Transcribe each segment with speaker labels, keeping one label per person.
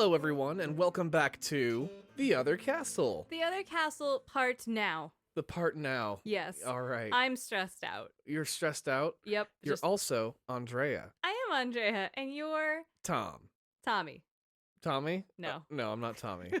Speaker 1: Hello, everyone, and welcome back to The Other Castle.
Speaker 2: The Other Castle part now.
Speaker 1: The part now.
Speaker 2: Yes.
Speaker 1: All right.
Speaker 2: I'm stressed out.
Speaker 1: You're stressed out?
Speaker 2: Yep.
Speaker 1: You're also Andrea.
Speaker 2: I am Andrea, and you're...
Speaker 1: Tom.
Speaker 2: Tommy.
Speaker 1: Tommy?
Speaker 2: No.
Speaker 1: No, I'm not Tommy.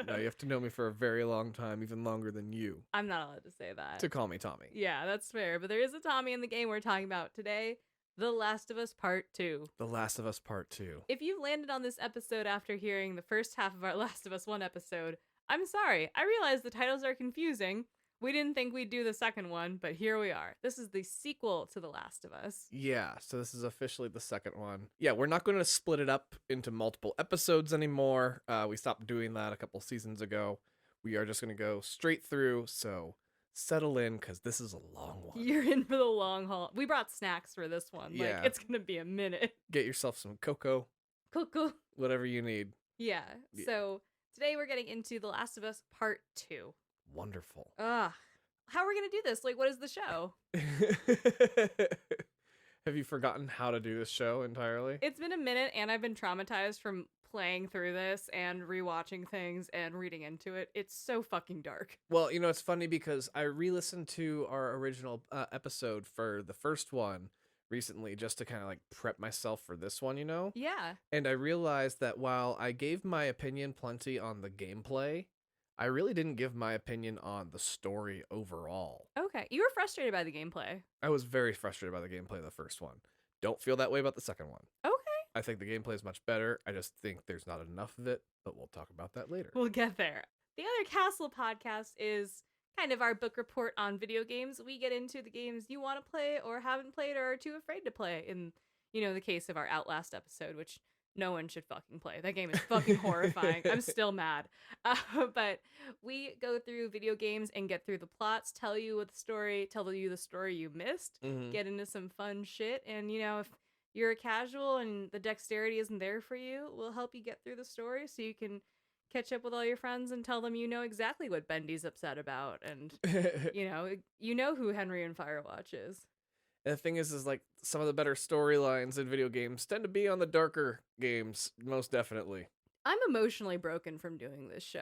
Speaker 1: No, you have to know me for a very long time, even longer than you.
Speaker 2: I'm not allowed to say that.
Speaker 1: To call me Tommy.
Speaker 2: Yeah, that's fair. But there is a Tommy in the game we're talking about today. The Last of Us Part 2.
Speaker 1: The Last of Us Part 2.
Speaker 2: If you've landed on this episode after hearing the first half of our Last of Us 1 episode, I'm sorry. I realize the titles are confusing. We didn't think we'd do the second one, but here we are. This is the sequel to The Last of Us.
Speaker 1: Yeah, so this is officially the second one. Yeah, we're not going to split it up into multiple episodes anymore. We stopped doing that a couple seasons ago. We are just going to go straight through, so settle in, because this is a long one.
Speaker 2: You're in for the long haul. We brought snacks for this one.
Speaker 1: Yeah.
Speaker 2: Like, it's going to be a minute.
Speaker 1: Get yourself some cocoa.
Speaker 2: Cool.
Speaker 1: Whatever you need.
Speaker 2: Yeah. So today we're getting into The Last of Us Part 2.
Speaker 1: Wonderful.
Speaker 2: Ugh. How are we going to do this? Like, what is the show?
Speaker 1: Have you forgotten how to do this show entirely?
Speaker 2: It's been a minute, and I've been traumatized from playing through this and rewatching things and reading into it. It's so fucking dark.
Speaker 1: Well, you know, it's funny because I re-listened to our original episode for the first one recently just to kind of like prep myself for this one, you know?
Speaker 2: Yeah.
Speaker 1: And I realized that while I gave my opinion plenty on the gameplay, I really didn't give my opinion on the story overall.
Speaker 2: Okay. You were frustrated by the gameplay.
Speaker 1: I was very frustrated by the gameplay of the first one. Don't feel that way about the second one.
Speaker 2: Okay.
Speaker 1: I think the gameplay is much better. I just think there's not enough of it, but we'll talk about that later.
Speaker 2: We'll get there. The Other Castle podcast is kind of our book report on video games. We get into the games you want to play or haven't played or are too afraid to play in, the case of our Outlast episode, which no one should fucking play. That game is fucking horrifying. I'm still mad. But we go through video games and get through the plots, tell you the story you missed, get into some fun shit. And, if you're a casual and the dexterity isn't there for you, we'll help you get through the story so you can catch up with all your friends and tell them you know exactly what Bendy's upset about. And, you know who Henry and Firewatch is.
Speaker 1: And the thing is like some of the better storylines in video games tend to be on the darker games, most definitely.
Speaker 2: I'm emotionally broken from doing this show.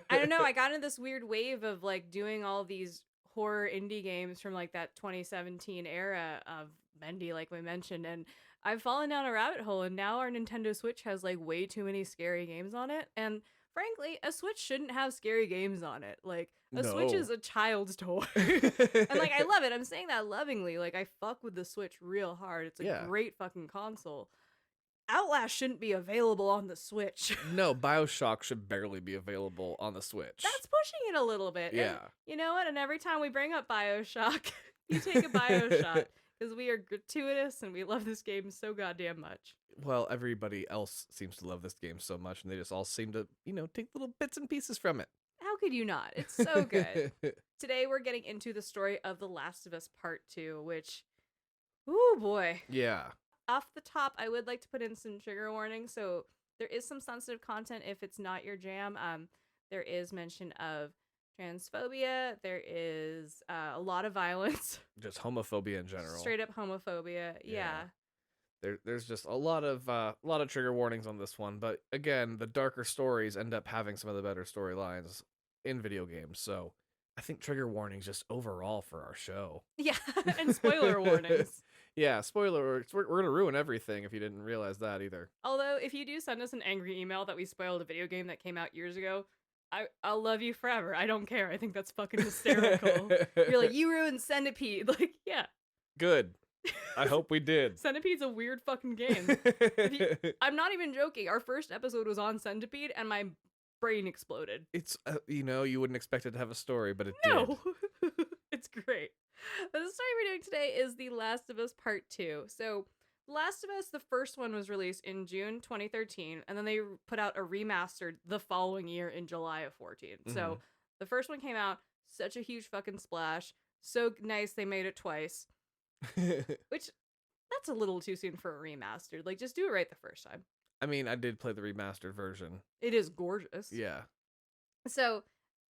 Speaker 2: I don't know. I got into this weird wave of like doing all these horror indie games from like that 2017 era of Bendy, like we mentioned. And I've fallen down a rabbit hole. And now our Nintendo Switch has like way too many scary games on it. And frankly, a Switch shouldn't have scary games on it. Like, a Switch is a child's toy. And, like, I love it. I'm saying that lovingly. Like, I fuck with the Switch real hard. It's a great fucking console. Outlast shouldn't be available on the Switch.
Speaker 1: No, BioShock should barely be available on the Switch.
Speaker 2: That's pushing it a little bit.
Speaker 1: Yeah.
Speaker 2: And you know what? And every time we bring up BioShock, you take a BioShock. Because we are gratuitous and we love this game so goddamn much.
Speaker 1: Well, everybody else seems to love this game so much, and they just all seem to, take little bits and pieces from it.
Speaker 2: How could you not? It's so good. Today we're getting into the story of The Last of Us Part 2, which, ooh boy.
Speaker 1: Yeah.
Speaker 2: Off the top, I would like to put in some trigger warnings. So there is some sensitive content if it's not your jam. There is mention of transphobia. There is a lot of violence.
Speaker 1: Just homophobia in general.
Speaker 2: Straight up homophobia. Yeah.
Speaker 1: There's just a lot of trigger warnings on this one, but again, the darker stories end up having some of the better storylines in video games. So I think trigger warnings just overall for our show.
Speaker 2: Yeah, and spoiler warnings.
Speaker 1: Yeah, spoiler. We're gonna ruin everything if you didn't realize that either.
Speaker 2: Although, if you do send us an angry email that we spoiled a video game that came out years ago, I'll love you forever. I don't care. I think that's fucking hysterical. You're like, you ruined Centipede. Like, yeah.
Speaker 1: Good. I hope we did.
Speaker 2: Centipede's a weird fucking game. I'm not even joking. Our first episode was on Centipede, and my brain exploded.
Speaker 1: It's, you wouldn't expect it to have a story, but it
Speaker 2: did. It's great. But the story we're doing today is The Last of Us Part 2. So, The Last of Us, the first one was released in June 2013, and then they put out a remastered the following year in July of 14. So, the first one came out, such a huge fucking splash. So nice they made it twice. Which, that's a little too soon for a remastered. Like, just do it right the first time.
Speaker 1: I mean, I did play the remastered version.
Speaker 2: It is gorgeous.
Speaker 1: Yeah.
Speaker 2: So,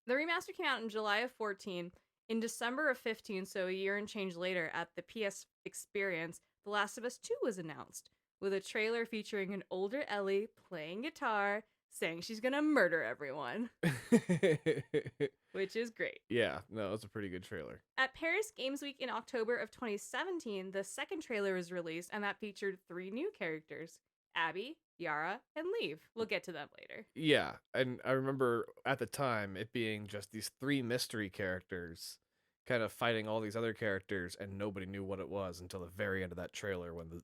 Speaker 2: the remaster came out in July of 14. In December of 15, so a year and change later, at the PS Experience, The Last of Us 2 was announced, with a trailer featuring an older Ellie playing guitar, saying she's gonna murder everyone, which is great.
Speaker 1: Yeah, no, it's a pretty good trailer.
Speaker 2: At Paris Games Week in October of 2017, the second trailer was released, and that featured 3 new characters: Abby, Yara, and Leave. We'll get to them later.
Speaker 1: Yeah, and I remember at the time it being just these 3 mystery characters kind of fighting all these other characters, and nobody knew what it was until the very end of that trailer when the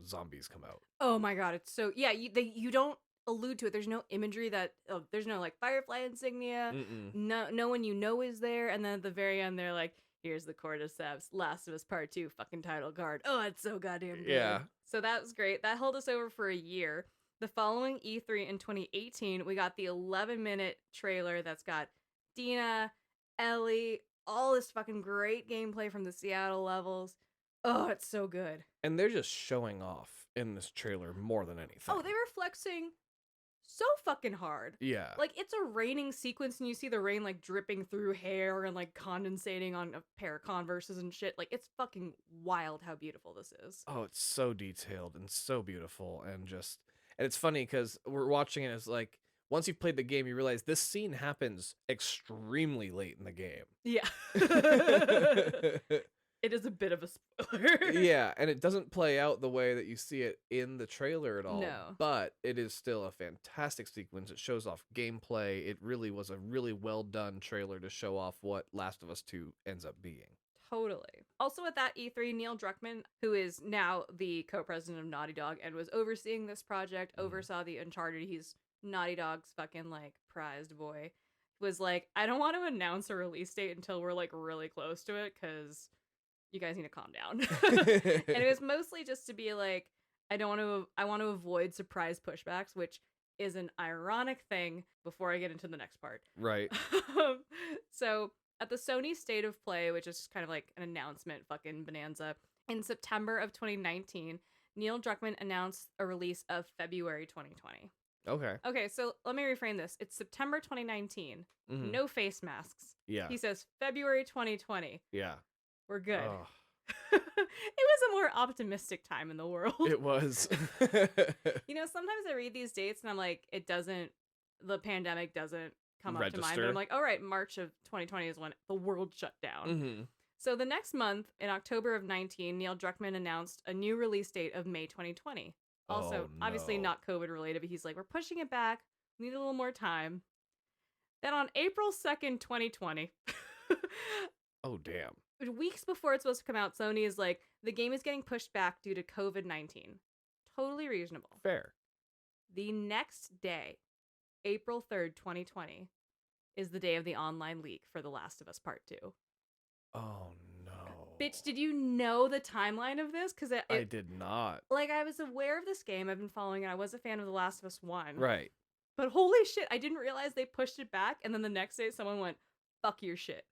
Speaker 1: zombies come out.
Speaker 2: Oh my god, it's so... Yeah, you don't allude to it. There's no imagery that... Oh, there's no, like, Firefly insignia.
Speaker 1: Mm-mm.
Speaker 2: No one you know is there. And then at the very end, they're like, here's the Cordyceps, Last of Us Part 2 fucking title card. Oh, it's so goddamn good.
Speaker 1: Yeah.
Speaker 2: So that was great. That held us over for a year. The following E3 in 2018, we got the 11-minute trailer that's got Dina, Ellie, all this fucking great gameplay from the Seattle levels. Oh, it's so good.
Speaker 1: And they're just showing off in this trailer more than anything.
Speaker 2: Oh, they were flexing so fucking hard.
Speaker 1: Yeah.
Speaker 2: Like, it's a raining sequence and you see the rain, like, dripping through hair and, like, condensating on a pair of Converses and shit. Like, it's fucking wild how beautiful this is.
Speaker 1: Oh, it's so detailed and so beautiful, and it's funny because we're watching it, it's like, once you've played the game, you realize this scene happens extremely late in the game.
Speaker 2: Yeah. It is a bit of a spoiler.
Speaker 1: Yeah, and it doesn't play out the way that you see it in the trailer at all.
Speaker 2: No.
Speaker 1: But it is still a fantastic sequence. It shows off gameplay. It really was a really well done trailer to show off what Last of Us 2 ends up being.
Speaker 2: Totally. Also at that E3, Neil Druckmann, who is now the co-president of Naughty Dog and was overseeing this project, oversaw the Uncharted, he's Naughty Dog's fucking, like, prized boy, was like, I don't want to announce a release date until we're, like, really close to it, because you guys need to calm down. And it was mostly just to be like, I want to avoid surprise pushbacks, which is an ironic thing before I get into the next part.
Speaker 1: Right.
Speaker 2: So at the Sony State of Play, which is kind of like an announcement fucking bonanza, in September of 2019, Neil Druckmann announced a release of February 2020. Okay, so let me reframe this. It's September 2019.
Speaker 1: Mhm.
Speaker 2: No face masks.
Speaker 1: Yeah.
Speaker 2: He says February 2020.
Speaker 1: Yeah.
Speaker 2: We're good.
Speaker 1: Oh,
Speaker 2: It was a more optimistic time in the world.
Speaker 1: it was.
Speaker 2: You know, sometimes I read these dates and I'm like, the pandemic doesn't come up to mind. But
Speaker 1: Register.
Speaker 2: I'm like, all right, March of 2020 is when the world shut down.
Speaker 1: Mhm.
Speaker 2: So the next month, in October of 19, Neil Druckmann announced a new release date of May 2020. Also,
Speaker 1: Oh,
Speaker 2: obviously
Speaker 1: no.
Speaker 2: not COVID related, but he's like, we're pushing it back. We need a little more time. Then on April 2nd, 2020,
Speaker 1: Oh, damn.
Speaker 2: weeks before it's supposed to come out, Sony is like, the game is getting pushed back due to COVID-19. Totally reasonable.
Speaker 1: Fair.
Speaker 2: The next day, April 3rd, 2020, is the day of the online leak for The Last of Us Part 2.
Speaker 1: Oh, no.
Speaker 2: Bitch, did you know the timeline of this? Because
Speaker 1: I did not.
Speaker 2: like, I was aware of this game. I've been following it. I was a fan of The Last of Us 1.
Speaker 1: Right.
Speaker 2: But holy shit, I didn't realize they pushed it back. And then the next day, someone went, fuck your shit.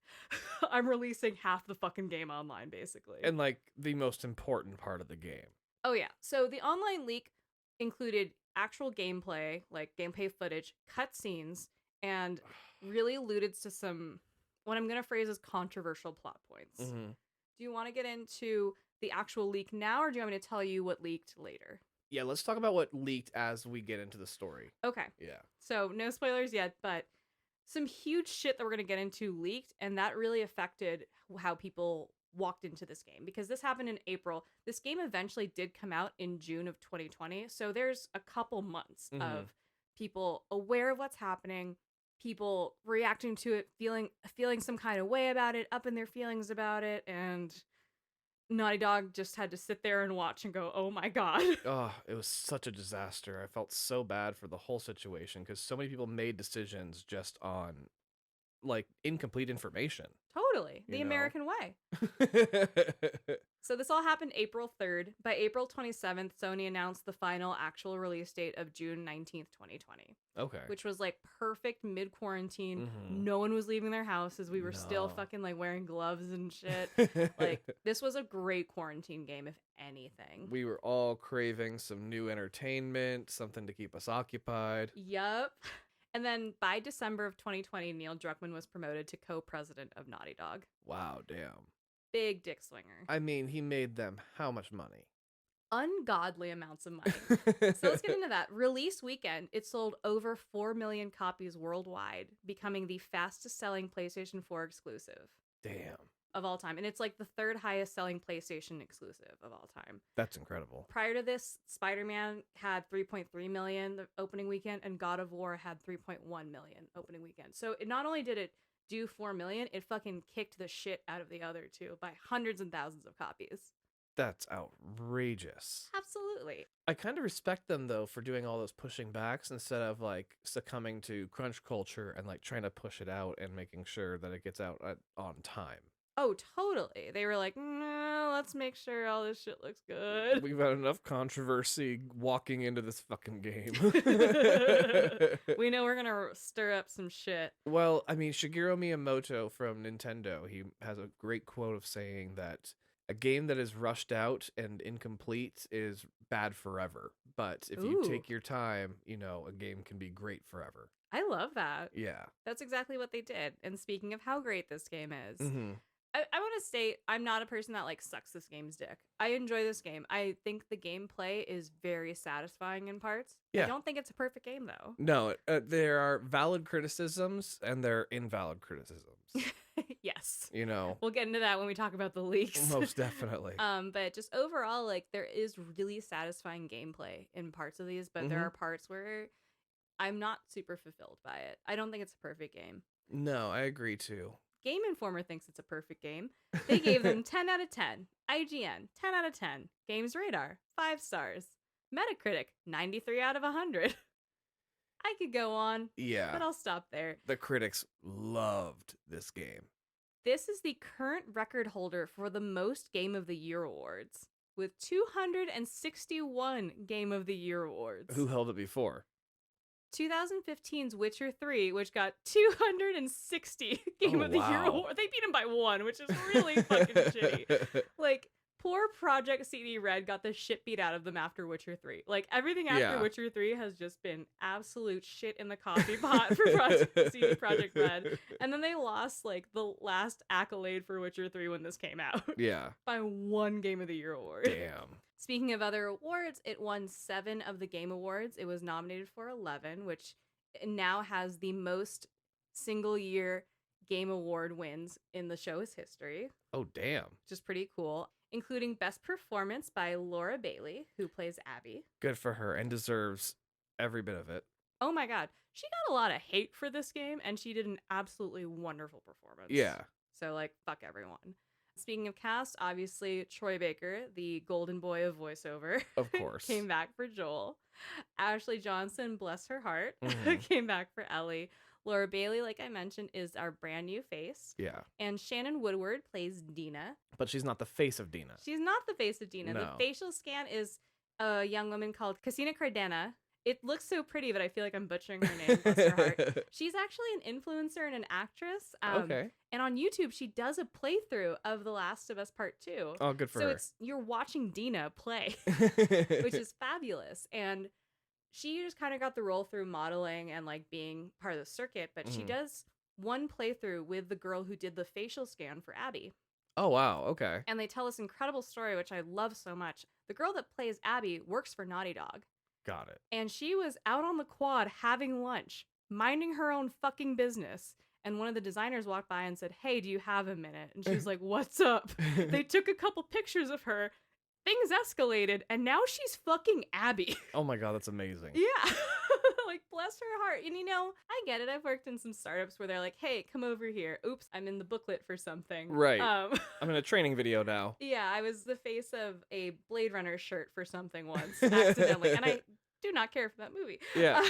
Speaker 2: I'm releasing half the fucking game online, basically.
Speaker 1: And, like, the most important part of the game.
Speaker 2: Oh, yeah. So the online leak included actual gameplay, like gameplay footage, cutscenes, and really alluded to some, what I'm going to phrase as controversial plot points.
Speaker 1: Mhm.
Speaker 2: Do you want to get into the actual leak now, or do you want me to tell you what leaked later?
Speaker 1: Yeah, let's talk about what leaked as we get into the story.
Speaker 2: Okay.
Speaker 1: Yeah.
Speaker 2: So no spoilers yet, but some huge shit that we're going to get into leaked, and that really affected how people walked into this game, because this happened in April. This game eventually did come out in June of 2020, so there's a couple months of people aware of what's happening, people reacting to it, feeling some kind of way about it, up in their feelings about it, and Naughty Dog just had to sit there and watch and go, oh my god.
Speaker 1: Oh, it was such a disaster. I felt so bad for the whole situation because so many people made decisions just on, like, incomplete information.
Speaker 2: Totally. The
Speaker 1: You know?
Speaker 2: American way. So this all happened April 3rd. By April 27th, Sony announced the final actual release date of June 19th, 2020.
Speaker 1: Okay.
Speaker 2: Which was like perfect mid-quarantine.
Speaker 1: Mhm.
Speaker 2: No one was leaving their houses. We were still
Speaker 1: No.
Speaker 2: fucking like wearing gloves and shit. Like, this was a great quarantine game, if anything.
Speaker 1: We were all craving some new entertainment, something to keep us occupied.
Speaker 2: Yup. And then by December of 2020, Neil Druckmann was promoted to co-president of Naughty Dog.
Speaker 1: Wow, damn.
Speaker 2: Big dick swinger.
Speaker 1: I mean, he made them how much money?
Speaker 2: ungodly amounts of money. So let's get into that. Release weekend, it sold over 4 million copies worldwide, becoming the fastest selling PlayStation 4 exclusive
Speaker 1: Damn.
Speaker 2: of all time. And it's like the third highest selling PlayStation exclusive of all time.
Speaker 1: That's incredible.
Speaker 2: Prior to this, Spider-Man had 3.3 million the opening weekend, and God of War had 3.1 million opening weekend. So it not only did it do 4 million, it fucking kicked the shit out of the other two by hundreds and thousands of copies.
Speaker 1: That's outrageous.
Speaker 2: Absolutely.
Speaker 1: I kind of respect them though for doing all those pushing backs instead of like succumbing to crunch culture and like trying to push it out and making sure that it gets out on time.
Speaker 2: Oh, totally. They were like, no, let's make sure all this shit looks good.
Speaker 1: We've had enough controversy walking into this fucking game.
Speaker 2: We know we're going to stir up some shit.
Speaker 1: Well, I mean, Shigeru Miyamoto from Nintendo, he has a great quote of saying that a game that is rushed out and incomplete is bad forever. But if you take your time, you know, a game can be great forever.
Speaker 2: I love that.
Speaker 1: Yeah.
Speaker 2: That's exactly what they did. And speaking of how great this game is,
Speaker 1: Mm-hmm.
Speaker 2: I want to state I'm not a person that like sucks this game's dick. I enjoy this game. I think the gameplay is very satisfying in parts.
Speaker 1: Yeah.
Speaker 2: I don't think it's a perfect game though.
Speaker 1: No, there are valid criticisms and there are invalid criticisms.
Speaker 2: Yes.
Speaker 1: You know.
Speaker 2: We'll get into that when we talk about the leaks.
Speaker 1: Most definitely.
Speaker 2: But just overall, like there is really satisfying gameplay in parts of these, but there are parts where I'm not super fulfilled by it. I don't think it's a perfect game.
Speaker 1: No, I agree too.
Speaker 2: Game Informer thinks it's a perfect game. They gave them 10 out of 10. IGN, 10 out of 10. Games Radar, 5 stars. Metacritic, 93 out of 100. I could go on,
Speaker 1: Yeah.
Speaker 2: but I'll stop there.
Speaker 1: The critics loved this game.
Speaker 2: This is the current record holder for the most Game of the Year awards, with 261 Game of the Year awards.
Speaker 1: Who held it before?
Speaker 2: 2015's Witcher 3, which got 260 Game of the Year award. They beat him by 1, which is really fucking shitty. Like, poor Project CD Red got the shit beat out of them after Witcher 3. Like, everything after Witcher 3 has just been absolute shit in the coffee pot for CD Projekt Red. And then they lost, like, the last accolade for Witcher 3 when this came out.
Speaker 1: Yeah.
Speaker 2: By 1 Game of the Year award.
Speaker 1: Damn.
Speaker 2: Speaking of other awards, it won 7 of the Game Awards. It was nominated for 11, which now has the most single-year Game Award wins in the show's history.
Speaker 1: Oh, damn.
Speaker 2: Which is pretty cool, including Best Performance by Laura Bailey, who plays Abby.
Speaker 1: Good for her, and deserves every bit of it.
Speaker 2: Oh my god. She got a lot of hate for this game, and she did an absolutely wonderful performance.
Speaker 1: Yeah.
Speaker 2: So, like, fuck everyone. Speaking of cast, obviously, Troy Baker, the golden boy of voiceover,
Speaker 1: of course,
Speaker 2: came back for Joel. Ashley Johnson, bless her heart,
Speaker 1: Mm-hmm.
Speaker 2: came back for Ellie. Laura Bailey, like I mentioned, is our brand new face.
Speaker 1: Yeah.
Speaker 2: And Shannon Woodward plays Dina.
Speaker 1: But she's not the face of Dina.
Speaker 2: She's not the face of Dina.
Speaker 1: No.
Speaker 2: The facial scan is a young woman called Casina Cardena. It looks so pretty, but I feel like I'm butchering her name. Bless her heart. She's actually an influencer and an actress.
Speaker 1: Okay.
Speaker 2: And on YouTube, she does a playthrough of The Last of Us Part 2.
Speaker 1: Oh, good for her.
Speaker 2: So you're watching Dina play, which is fabulous. And she just kind of got the role through modeling and like being part of the circuit, but she does one playthrough with the girl who did the facial scan for Abby.
Speaker 1: Oh, wow. Okay.
Speaker 2: And they tell this incredible story, which I love so much. The girl that plays Abby works for Naughty Dog.
Speaker 1: Got it.
Speaker 2: And she was out on the quad having lunch, minding her own fucking business. And one of the designers walked by and said, "Hey, do you have a minute?" And she was like, "What's up?" They took a couple pictures of her. Things escalated, and now she's fucking Abby.
Speaker 1: Oh my god, that's amazing.
Speaker 2: Yeah. Like, bless her heart. And you know, I get it. I've worked in some startups where they're like, "Hey, come over here. Oops, I'm in the booklet for something."
Speaker 1: Right. I'm in a training video now.
Speaker 2: Yeah, I was the face of a Blade Runner shirt for something once, accidentally. And I do not care for that movie.
Speaker 1: Yeah.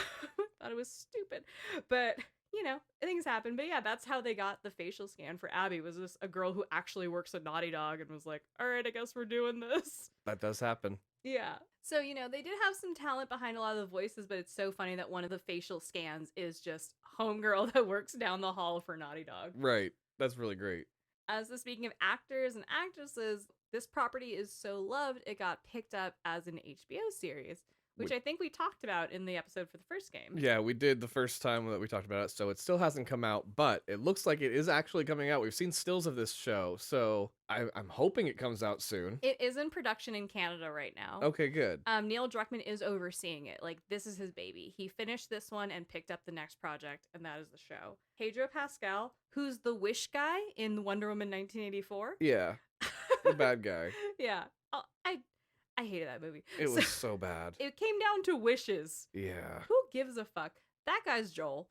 Speaker 2: Thought it was stupid. But, you know, things happen. But yeah, that's how they got the facial scan for Abby, was this a girl who actually works at Naughty Dog and was like, "All right, I guess we're doing this."
Speaker 1: That does happen.
Speaker 2: Yeah. So, you know, they did have some talent behind a lot of the voices, but it's so funny that one of the facial scans is just homegirl that works down the hall for Naughty Dog.
Speaker 1: Right. That's really great.
Speaker 2: Speaking of actors and actresses, this property is so loved, it got picked up as an HBO series, which I think we talked about in the episode for the first game.
Speaker 1: Yeah, we did the first time that we talked about it, so it still hasn't come out, but it looks like it is actually coming out. We've seen stills of this show, so I'm hoping it comes out soon.
Speaker 2: It is in production in Canada right now.
Speaker 1: Okay, good.
Speaker 2: Neil Druckmann is overseeing it. Like, this is his baby. He finished this one and picked up the next project, and that is the show. Pedro Pascal, who's the Wish guy in Wonder Woman 1984.
Speaker 1: Yeah, the bad guy.
Speaker 2: Yeah. Oh, I hated that movie.
Speaker 1: It was so bad.
Speaker 2: It came down to wishes.
Speaker 1: Yeah.
Speaker 2: Who gives a fuck? That guy's Joel.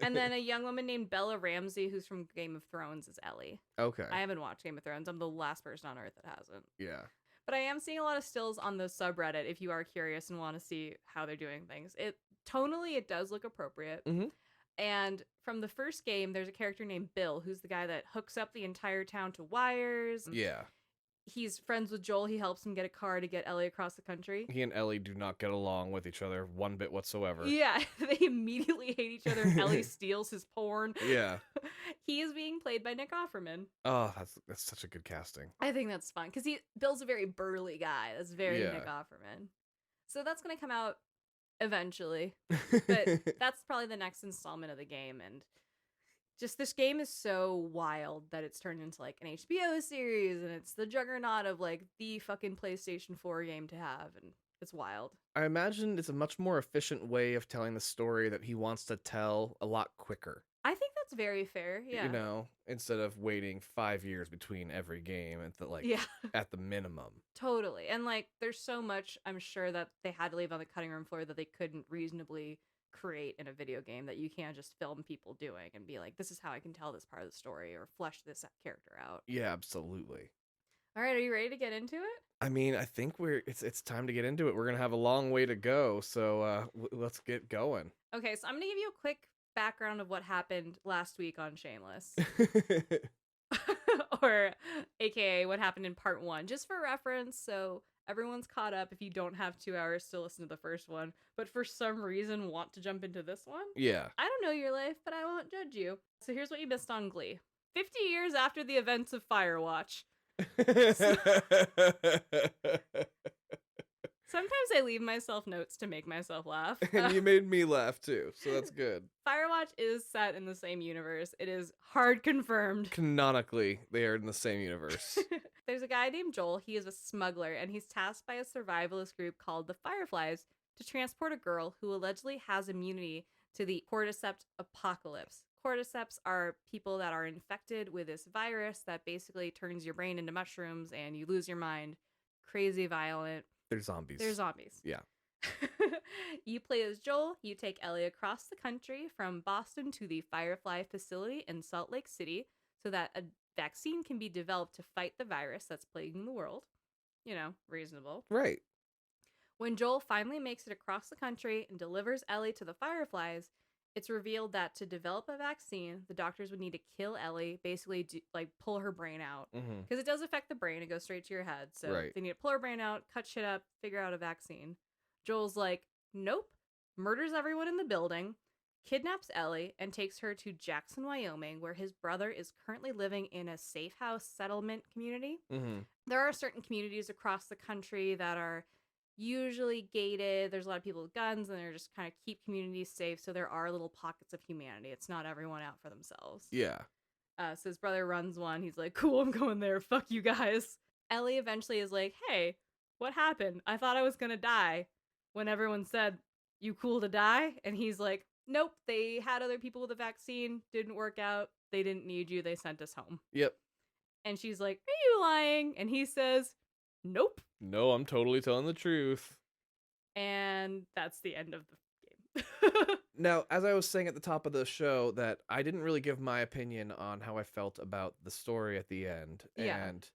Speaker 2: And then a young woman named Bella Ramsey, who's from Game of Thrones, is Ellie.
Speaker 1: Okay.
Speaker 2: I haven't watched Game of Thrones. I'm the last person on earth that hasn't.
Speaker 1: Yeah.
Speaker 2: But I am seeing a lot of stills on the subreddit if you are curious and want to see how they're doing things. Tonally, it does look appropriate.
Speaker 1: Mm-hmm.
Speaker 2: And from the first game, there's a character named Bill, who's the guy that hooks up the entire town to wires.
Speaker 1: Yeah.
Speaker 2: He's friends with Joel. He helps him get a car to get Ellie across the country.
Speaker 1: He and Ellie do not get along with each other one bit whatsoever.
Speaker 2: Yeah, they immediately hate each other. Ellie steals his porn.
Speaker 1: Yeah.
Speaker 2: He is being played by Nick Offerman.
Speaker 1: Oh, that's such a good casting.
Speaker 2: I think that's fun because Bill's a very burly guy. That's very
Speaker 1: Yeah.
Speaker 2: Nick Offerman. So that's going to come out eventually. But that's probably the next installment of the game. And just this game is so wild that it's turned into like an HBO series, and it's the juggernaut of like the fucking PlayStation 4 game to have, and it's wild.
Speaker 1: I imagine it's a much more efficient way of telling the story that he wants to tell a lot quicker.
Speaker 2: I think that's very fair. Yeah.
Speaker 1: You know, instead of waiting 5 years between every game
Speaker 2: Yeah.
Speaker 1: at the minimum.
Speaker 2: Totally. And like there's so much I'm sure that they had to leave on the cutting room floor that they couldn't reasonably create in a video game, that you can't just film people doing and be like, this is how I can tell this part of the story or flesh this character out.
Speaker 1: Yeah, absolutely.
Speaker 2: All right, are you ready to get into it?
Speaker 1: I mean, I think it's time to get into it. We're gonna have a long way to go, so let's get going.
Speaker 2: Okay, so I'm gonna give you a quick background of what happened last week on Shameless. Or aka what happened in part 1, just for reference, so everyone's caught up if you don't have 2 hours to listen to the first one, but for some reason want to jump into this one.
Speaker 1: Yeah.
Speaker 2: I don't know your life, but I won't judge you. So here's what you missed on Glee. 50 years after the events of Firewatch. Sometimes I leave myself notes to make myself laugh.
Speaker 1: And you made me laugh too, so that's good.
Speaker 2: Firewatch is set in the same universe. It is hard confirmed.
Speaker 1: Canonically, they are in the same universe.
Speaker 2: There's a guy named Joel. He is a smuggler, and he's tasked by a survivalist group called the Fireflies to transport a girl who allegedly has immunity to the cordyceps apocalypse. Cordyceps are people that are infected with this virus that basically turns your brain into mushrooms and you lose your mind. Crazy violent.
Speaker 1: They're zombies.
Speaker 2: They're zombies.
Speaker 1: Yeah.
Speaker 2: You play as Joel. You take Ellie across the country from Boston to the Firefly facility in Salt Lake City so that a vaccine can be developed to fight the virus that's plaguing the world. You know, reasonable.
Speaker 1: Right.
Speaker 2: When Joel finally makes it across the country and delivers Ellie to the Fireflies, it's revealed that to develop a vaccine, the doctors would need to kill Ellie, basically pull her brain out. Because it does affect the brain. It goes straight to your head. So
Speaker 1: Right.
Speaker 2: they need to pull her brain out, cut shit up, figure out a vaccine. Joel's like, nope, murders everyone in the building, kidnaps Ellie, and takes her to Jackson, Wyoming, where his brother is currently living in a safe house settlement community. There are certain communities across the country that are usually gated. There's a lot of people with guns, and they're just kind of keep communities safe. So there are little pockets of humanity. It's not everyone out for themselves.
Speaker 1: Yeah.
Speaker 2: So his brother runs one. He's like, cool, I'm going there. Fuck you guys. Ellie eventually is like, hey, what happened? I thought I was going to die. When everyone said, you cool to die? And he's like, nope, they had other people with a vaccine. Didn't work out. They didn't need you. They sent us home.
Speaker 1: Yep.
Speaker 2: And she's like, are you lying? And he says, nope.
Speaker 1: No, I'm totally telling the truth.
Speaker 2: And that's the end of the game.
Speaker 1: Now, as I was saying at the top of the show, that I didn't really give my opinion on how I felt about the story at the end.
Speaker 2: Yeah.
Speaker 1: And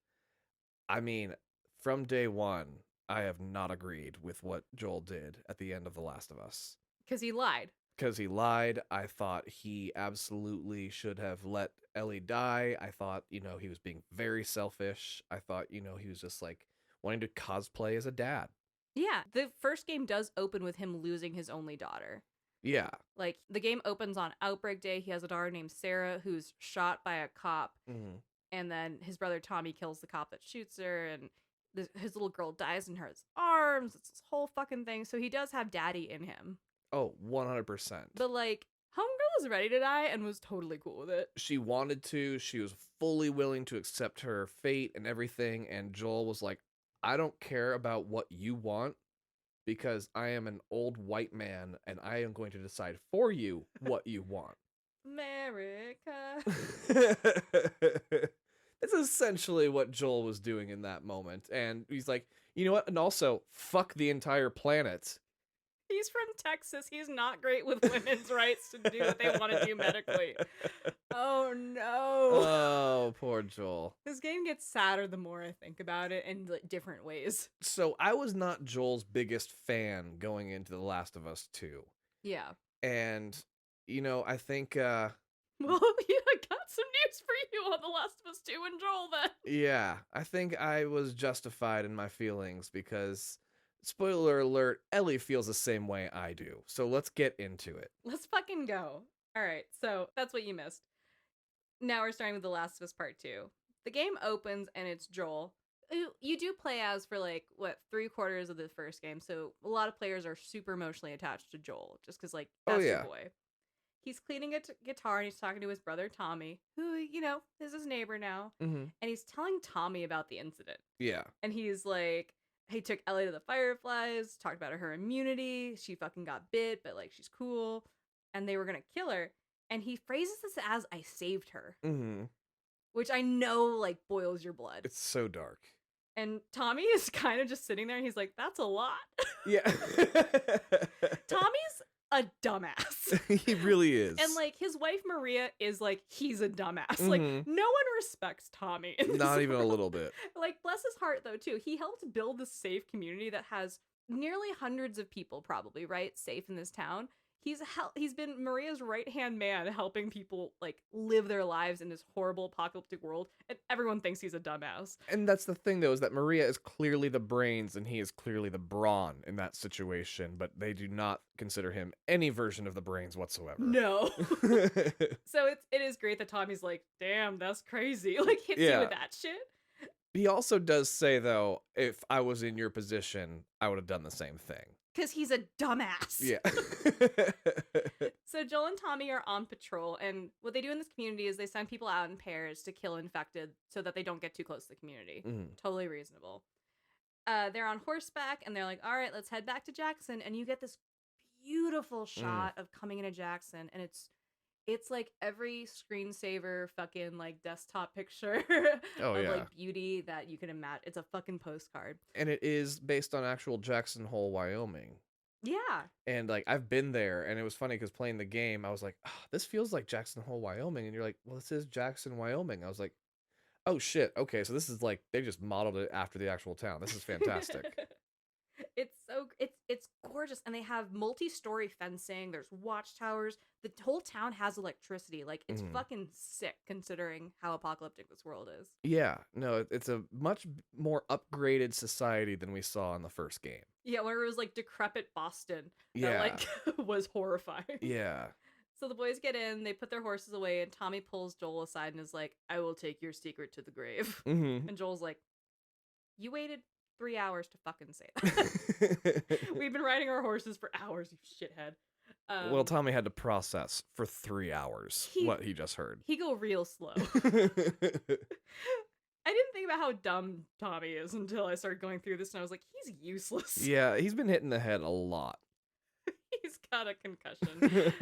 Speaker 1: I mean, from day one, I have not agreed with what Joel did at the end of The Last of Us.
Speaker 2: Because he lied.
Speaker 1: Because he lied. I thought he absolutely should have let Ellie die. I thought, he was being very selfish. I thought, he was just like wanting to cosplay as a dad.
Speaker 2: Yeah. The first game does open with him losing his only daughter.
Speaker 1: Yeah.
Speaker 2: Like, the game opens on Outbreak Day. He has a daughter named Sarah who's shot by a cop.
Speaker 1: Mm-hmm.
Speaker 2: And then his brother Tommy kills the cop that shoots her. And his little girl dies in her arms. It's this whole fucking thing. So he does have daddy in him.
Speaker 1: Oh, 100%.
Speaker 2: But like, homegirl was ready to die and was totally cool with it.
Speaker 1: She wanted to. She was fully willing to accept her fate and everything. And Joel was like, I don't care about what you want because I am an old white man and I am going to decide for you what you want.
Speaker 2: America.
Speaker 1: That's essentially what Joel was doing in that moment. And he's like, you know what? And also, fuck the entire planet.
Speaker 2: He's from Texas. He's not great with women's rights to do what they want to do medically. Oh, no.
Speaker 1: Oh, poor Joel.
Speaker 2: This game gets sadder the more I think about it in like, different ways.
Speaker 1: So I was not Joel's biggest fan going into The Last of Us 2.
Speaker 2: Yeah.
Speaker 1: And, you know, I think...
Speaker 2: Well, yeah, I got some news for you on The Last of Us 2 and Joel then.
Speaker 1: Yeah, I think I was justified in my feelings because, spoiler alert, Ellie feels the same way I do. So let's get into it.
Speaker 2: Let's fucking go. All right, so that's what you missed. Now we're starting with The Last of Us Part 2. The game opens and it's Joel. You do play as for like, 3/4 of the first game, so a lot of players are super emotionally attached to Joel just because, like, that's your boy. He's cleaning a guitar and he's talking to his brother Tommy, who, you know, is his neighbor now.
Speaker 1: Mm-hmm.
Speaker 2: And he's telling Tommy about the incident.
Speaker 1: Yeah.
Speaker 2: And he's like, he took Ellie to the Fireflies, talked about her immunity. She fucking got bit, but like she's cool. And they were going to kill her. And he phrases this as, I saved her.
Speaker 1: Mm-hmm.
Speaker 2: Which I know like boils your blood.
Speaker 1: It's so dark.
Speaker 2: And Tommy is kind of just sitting there and he's like, that's a lot.
Speaker 1: Yeah.
Speaker 2: Tommy's a dumbass.
Speaker 1: He really is.
Speaker 2: And like his wife Maria is like, he's a dumbass.
Speaker 1: Mm-hmm.
Speaker 2: Like no one respects Tommy.
Speaker 1: Not even a little bit.
Speaker 2: Like bless his heart though too. He helped build this safe community that has nearly hundreds of people probably, right? Safe in this town. He's been Maria's right-hand man helping people like live their lives in this horrible apocalyptic world, and everyone thinks he's a dumbass.
Speaker 1: And that's the thing though, is that Maria is clearly the brains and he is clearly the brawn in that situation, but they do not consider him any version of the brains whatsoever.
Speaker 2: No. So it is great that Tommy's like, damn, that's crazy. Like hits you with that shit.
Speaker 1: He also does say though, if I was in your position, I would have done the same thing.
Speaker 2: Because he's a dumbass.
Speaker 1: Yeah.
Speaker 2: So Joel and Tommy are on patrol, and what they do in this community is they send people out in pairs to kill infected so that they don't get too close to the community.
Speaker 1: Mm-hmm.
Speaker 2: Totally reasonable. They're on horseback, and they're like, all right, let's head back to Jackson. And you get this beautiful shot of coming into Jackson, and it's like every screensaver fucking like desktop picture of like beauty that you can imagine. It's a fucking postcard. And
Speaker 1: it is based on actual Jackson Hole, Wyoming.
Speaker 2: Yeah.
Speaker 1: And like I've been there, and it was funny because playing the game, I was like, oh, this feels like Jackson Hole, Wyoming. And you're like, well, this is Jackson, Wyoming. I was like, oh shit. Okay, so this is like they just modeled it after the actual town. This is fantastic. It's
Speaker 2: gorgeous, and they have multi-story fencing. There's watchtowers. The whole town has electricity. Like it's fucking sick considering how apocalyptic this world is.
Speaker 1: Yeah, no, it's a much more upgraded society than we saw in the first game.
Speaker 2: Yeah, where it was like decrepit Boston. That, like was horrifying.
Speaker 1: Yeah.
Speaker 2: So the boys get in, they put their horses away, and Tommy pulls Joel aside and is like, "I will take your secret to the grave."
Speaker 1: Mm-hmm.
Speaker 2: And Joel's like, "You waited 3 hours to fucking say that." We've been riding our horses for hours, you shithead.
Speaker 1: Well, Tommy had to process for 3 hours what he just heard.
Speaker 2: He go real slow. I didn't think about how dumb Tommy is until I started going through this, and I was like, he's useless.
Speaker 1: Yeah, he's been hitting the head a lot.
Speaker 2: He's got a concussion.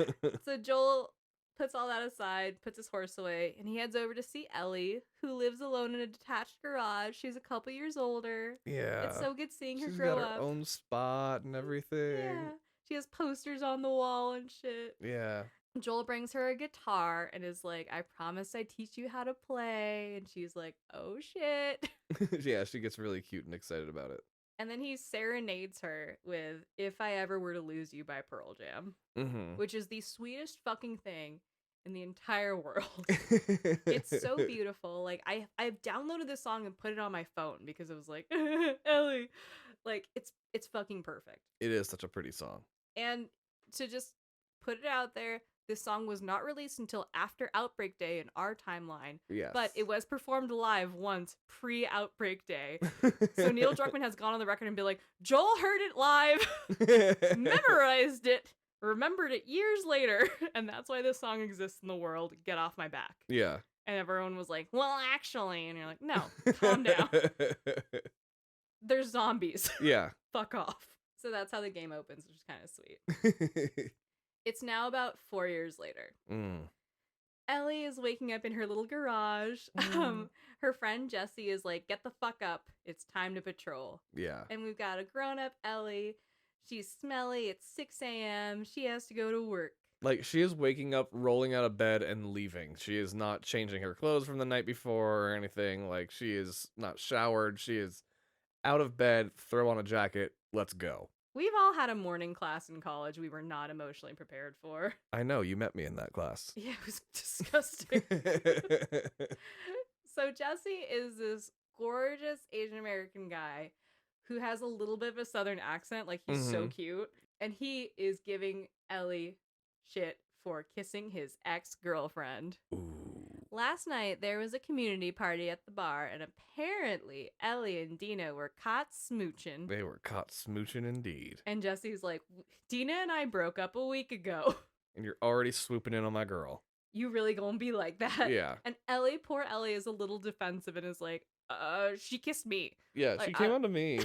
Speaker 2: So Joel puts all that aside, puts his horse away, and he heads over to see Ellie, who lives alone in a detached garage. She's a couple years older.
Speaker 1: Yeah.
Speaker 2: It's so good seeing her
Speaker 1: She's
Speaker 2: grow
Speaker 1: got
Speaker 2: up.
Speaker 1: her own spot and everything.
Speaker 2: Yeah. She has posters on the wall and shit.
Speaker 1: Yeah.
Speaker 2: Joel brings her a guitar and is like, I promise I teach you how to play. And she's like, oh shit.
Speaker 1: Yeah, she gets really cute and excited about it.
Speaker 2: And then he serenades her with If I Ever Were to Lose You by Pearl Jam, which is the sweetest fucking thing in the entire world. It's so beautiful. Like I've downloaded this song and put it on my phone because it was like, Ellie. Like it's fucking perfect.
Speaker 1: It is such a pretty song.
Speaker 2: And to just put it out there, this song was not released until after Outbreak Day in our timeline.
Speaker 1: Yes.
Speaker 2: But it was performed live once pre-Outbreak Day. So Neil Druckmann has gone on the record and been like, Joel heard it live, memorized it, remembered it years later, and that's why this song exists in the world. Get off my back.
Speaker 1: Yeah.
Speaker 2: And everyone was like, well, actually. And you're like, no, calm down. There's zombies.
Speaker 1: Yeah.
Speaker 2: Fuck off. So that's how the game opens, which is kind of sweet. It's now about 4 years later. Ellie is waking up in her little garage. Her friend Jessie is like, get the fuck up. It's time to patrol.
Speaker 1: Yeah.
Speaker 2: And we've got a grown-up Ellie. She's smelly. It's 6 a.m. She has to go to work.
Speaker 1: Like, she is waking up, rolling out of bed, and leaving. She is not changing her clothes from the night before or anything. Like, she is not showered. She is out of bed, throw on a jacket, let's go.
Speaker 2: We've all had a morning class in college we were not emotionally prepared for.
Speaker 1: I know, you met me in that class.
Speaker 2: Yeah, it was disgusting. So Jesse is this gorgeous Asian American guy who has a little bit of a southern accent. Like, he's so cute. And he is giving Ellie shit for kissing his ex-girlfriend.
Speaker 1: Ooh.
Speaker 2: Last night, there was a community party at the bar, and apparently Ellie and Dina were caught smooching.
Speaker 1: They were caught smooching indeed.
Speaker 2: And Jesse's like, Dina and I broke up a week ago.
Speaker 1: And you're already swooping in on my girl.
Speaker 2: You really gonna be like that?
Speaker 1: Yeah.
Speaker 2: And poor Ellie is a little defensive and is like, she kissed me.
Speaker 1: Yeah,
Speaker 2: like,
Speaker 1: she came on to me.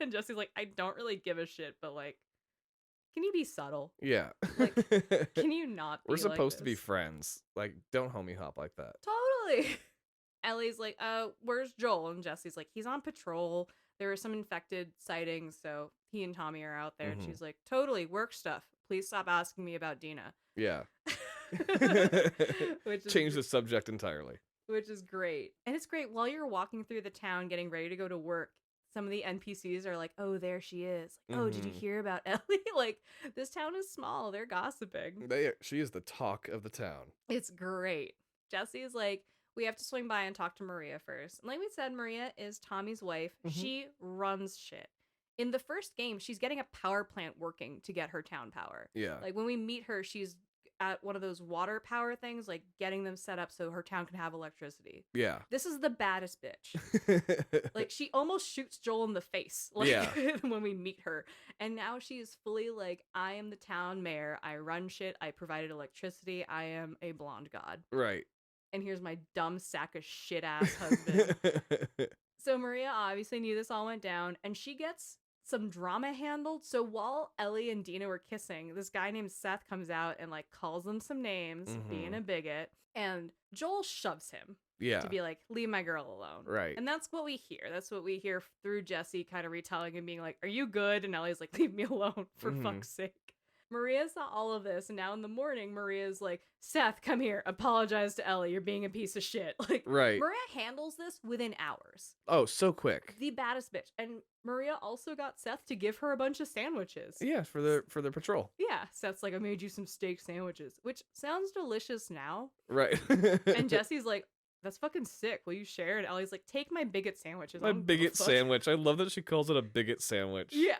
Speaker 2: And Jesse's like, I don't really give a shit, but like, can you be subtle?
Speaker 1: Yeah.
Speaker 2: Like, can you not be
Speaker 1: We're supposed
Speaker 2: like
Speaker 1: to be
Speaker 2: this?
Speaker 1: friends. Like, don't homie hop like that.
Speaker 2: Totally. Ellie's like, where's Joel? And Jesse's like, he's on patrol. There were some infected sightings, so he and Tommy are out there. And she's like, totally, work stuff. Please stop asking me about Dina.
Speaker 1: Yeah.
Speaker 2: Which is
Speaker 1: Change the subject entirely.
Speaker 2: Which is great. And it's great while you're walking through the town getting ready to go to work. Some of the NPCs are like, oh, there she is. Like, oh, did you hear about Ellie? Like, this town is small. They're gossiping.
Speaker 1: She is the talk of the town.
Speaker 2: It's great. Jesse's like, we have to swing by and talk to Maria first. And like we said, Maria is Tommy's wife. She runs shit. In the first game, she's getting a power plant working to get her town power.
Speaker 1: Yeah.
Speaker 2: Like, when we meet her, she's at one of those water power things, like getting them set up so her town can have electricity.
Speaker 1: Yeah.
Speaker 2: This is the baddest bitch. Like, she almost shoots Joel in the face, like,
Speaker 1: yeah.
Speaker 2: when we meet her. And now she is fully like, I am the town mayor. I run shit. I provided electricity. I am a blonde god.
Speaker 1: Right.
Speaker 2: And here's my dumb sack of shit ass husband. So Maria obviously knew this all went down, and she gets some drama handled. So while Ellie and Dina were kissing, this guy named Seth comes out and like calls them some names, being a bigot, and Joel shoves him.
Speaker 1: Yeah.
Speaker 2: To be like, leave my girl alone.
Speaker 1: Right.
Speaker 2: And that's what we hear. That's what we hear through Jesse kind of retelling and being like, are you good? And Ellie's like, leave me alone, for fuck's sake. Maria saw all of this, and now in the morning, Maria's like, Seth, come here, apologize to Ellie, you're being a piece of shit. Like,
Speaker 1: right.
Speaker 2: Maria handles this within hours.
Speaker 1: Oh, so quick.
Speaker 2: The baddest bitch. And Maria also got Seth to give her a bunch of sandwiches.
Speaker 1: Yeah, for the patrol.
Speaker 2: Yeah, Seth's like, I made you some steak sandwiches, which sounds delicious now.
Speaker 1: Right.
Speaker 2: And Jesse's like, that's fucking sick. Will you share? And Ellie's like, take my bigot sandwiches.
Speaker 1: My bigot sandwich. I love that she calls it a bigot sandwich.
Speaker 2: Yeah.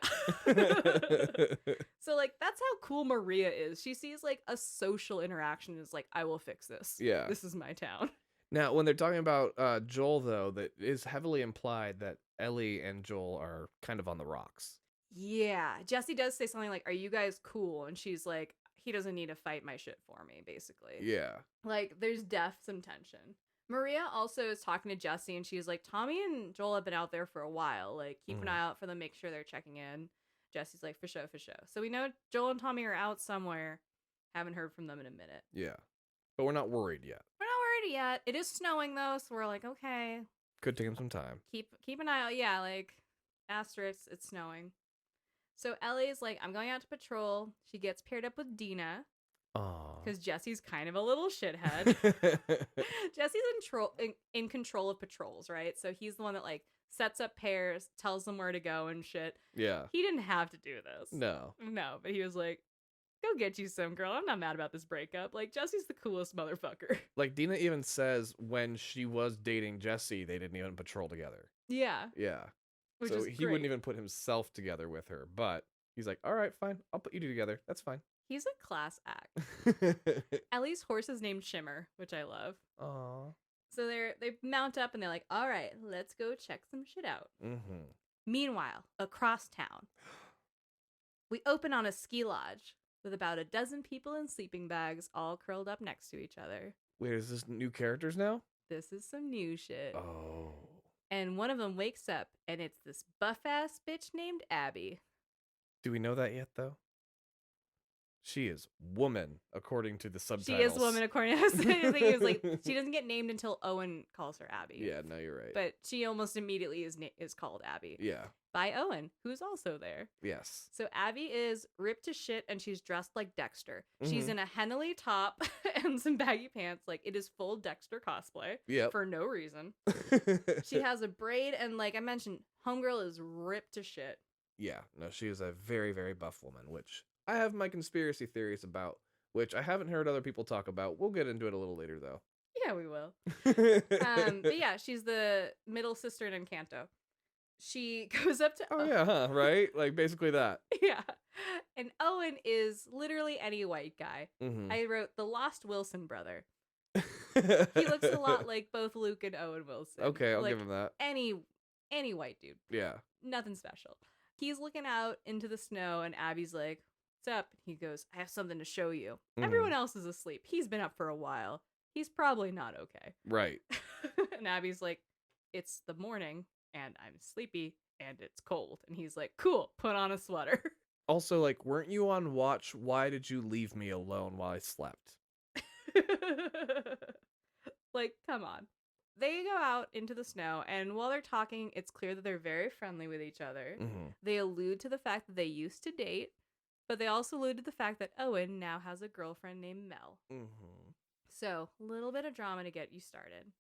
Speaker 2: So, like, that's how cool Maria is. She sees, like, a social interaction and is like, I will fix this.
Speaker 1: Yeah.
Speaker 2: This is my town.
Speaker 1: Now, when they're talking about Joel, though, that is heavily implied that Ellie and Joel are kind of on the rocks.
Speaker 2: Yeah. Jesse does say something like, are you guys cool? And she's like, he doesn't need to fight my shit for me, basically.
Speaker 1: Yeah.
Speaker 2: Like, there's some tension. Maria also is talking to Jesse, and she's like, Tommy and Joel have been out there for a while. Like, keep an eye out for them, make sure they're checking in. Jesse's like, for sure, for sure. So we know Joel and Tommy are out somewhere. Haven't heard from them in a minute.
Speaker 1: Yeah. But we're not worried yet.
Speaker 2: We're not worried yet. It is snowing, though, so we're like, okay.
Speaker 1: Could take him some time.
Speaker 2: Keep an eye out. Yeah, like, asterisk, it's snowing. So Ellie's like, I'm going out to patrol. She gets paired up with Dina. Because Jesse's kind of a little shithead. Jesse's in control of patrols, right? So he's the one that, like, sets up pairs, tells them where to go and shit.
Speaker 1: Yeah.
Speaker 2: He didn't have to do this.
Speaker 1: No,
Speaker 2: but he was like, go get you some, girl. I'm not mad about this breakup. Like, Jesse's the coolest motherfucker.
Speaker 1: Like, Dina even says when she was dating Jesse, they didn't even patrol together.
Speaker 2: Yeah.
Speaker 1: Yeah.
Speaker 2: Which
Speaker 1: so
Speaker 2: is
Speaker 1: he
Speaker 2: great.
Speaker 1: wouldn't even put himself together with her, but he's like, all right, fine. I'll put you two together. That's fine.
Speaker 2: He's a class act. Ellie's horse is named Shimmer, which I love.
Speaker 1: Aww.
Speaker 2: So they mount up and they're like, all right, let's go check some shit out.
Speaker 1: Mm-hmm.
Speaker 2: Meanwhile, across town, we open on a ski lodge with about a dozen people in sleeping bags all curled up next to each other.
Speaker 1: Wait, is this new characters now?
Speaker 2: This is some new shit.
Speaker 1: Oh.
Speaker 2: And one of them wakes up and it's this buff-ass bitch named Abby.
Speaker 1: Do we know that yet, though? She is woman, according to the subtitles.
Speaker 2: She is woman, according to the thing. Is like she doesn't get named until Owen calls her Abby.
Speaker 1: Yeah, no, you're right.
Speaker 2: But she almost immediately is called Abby.
Speaker 1: Yeah.
Speaker 2: By Owen, who's also there.
Speaker 1: Yes.
Speaker 2: So Abby is ripped to shit and she's dressed like Dexter.
Speaker 1: Mm-hmm.
Speaker 2: She's in a Henley top and some baggy pants. Like it is full Dexter cosplay.
Speaker 1: Yep.
Speaker 2: For no reason. She has a braid and like I mentioned, homegirl is ripped to shit.
Speaker 1: Yeah, no, she is a very, very buff woman, which I have my conspiracy theories about, which I haven't heard other people talk about. We'll get into it a little later, though.
Speaker 2: Yeah, we will. But yeah, she's the middle sister in Encanto. She goes up to...
Speaker 1: Oh, yeah, huh? Right? Like, basically that.
Speaker 2: Yeah. And Owen is literally any white guy.
Speaker 1: Mm-hmm.
Speaker 2: I wrote the Lost Wilson brother. He looks a lot like both Luke and Owen Wilson.
Speaker 1: Okay, I'll
Speaker 2: like
Speaker 1: give him that.
Speaker 2: Any white dude.
Speaker 1: Yeah.
Speaker 2: Nothing special. He's looking out into the snow and Abby's like, what's up? He goes, I have something to show you.
Speaker 1: Mm-hmm.
Speaker 2: Everyone else is asleep. He's been up for a while. He's probably not okay.
Speaker 1: Right.
Speaker 2: And Abby's like, it's the morning and I'm sleepy and it's cold. And he's like, cool, put on a sweater.
Speaker 1: Also, like, weren't you on watch? Why did you leave me alone while I slept?
Speaker 2: Like, come on. They go out into the snow, and while they're talking, it's clear that they're very friendly with each other.
Speaker 1: Mm-hmm.
Speaker 2: They allude to the fact that they used to date, but they also allude to the fact that Owen now has a girlfriend named Mel.
Speaker 1: Mm-hmm.
Speaker 2: So, a little bit of drama to get you started.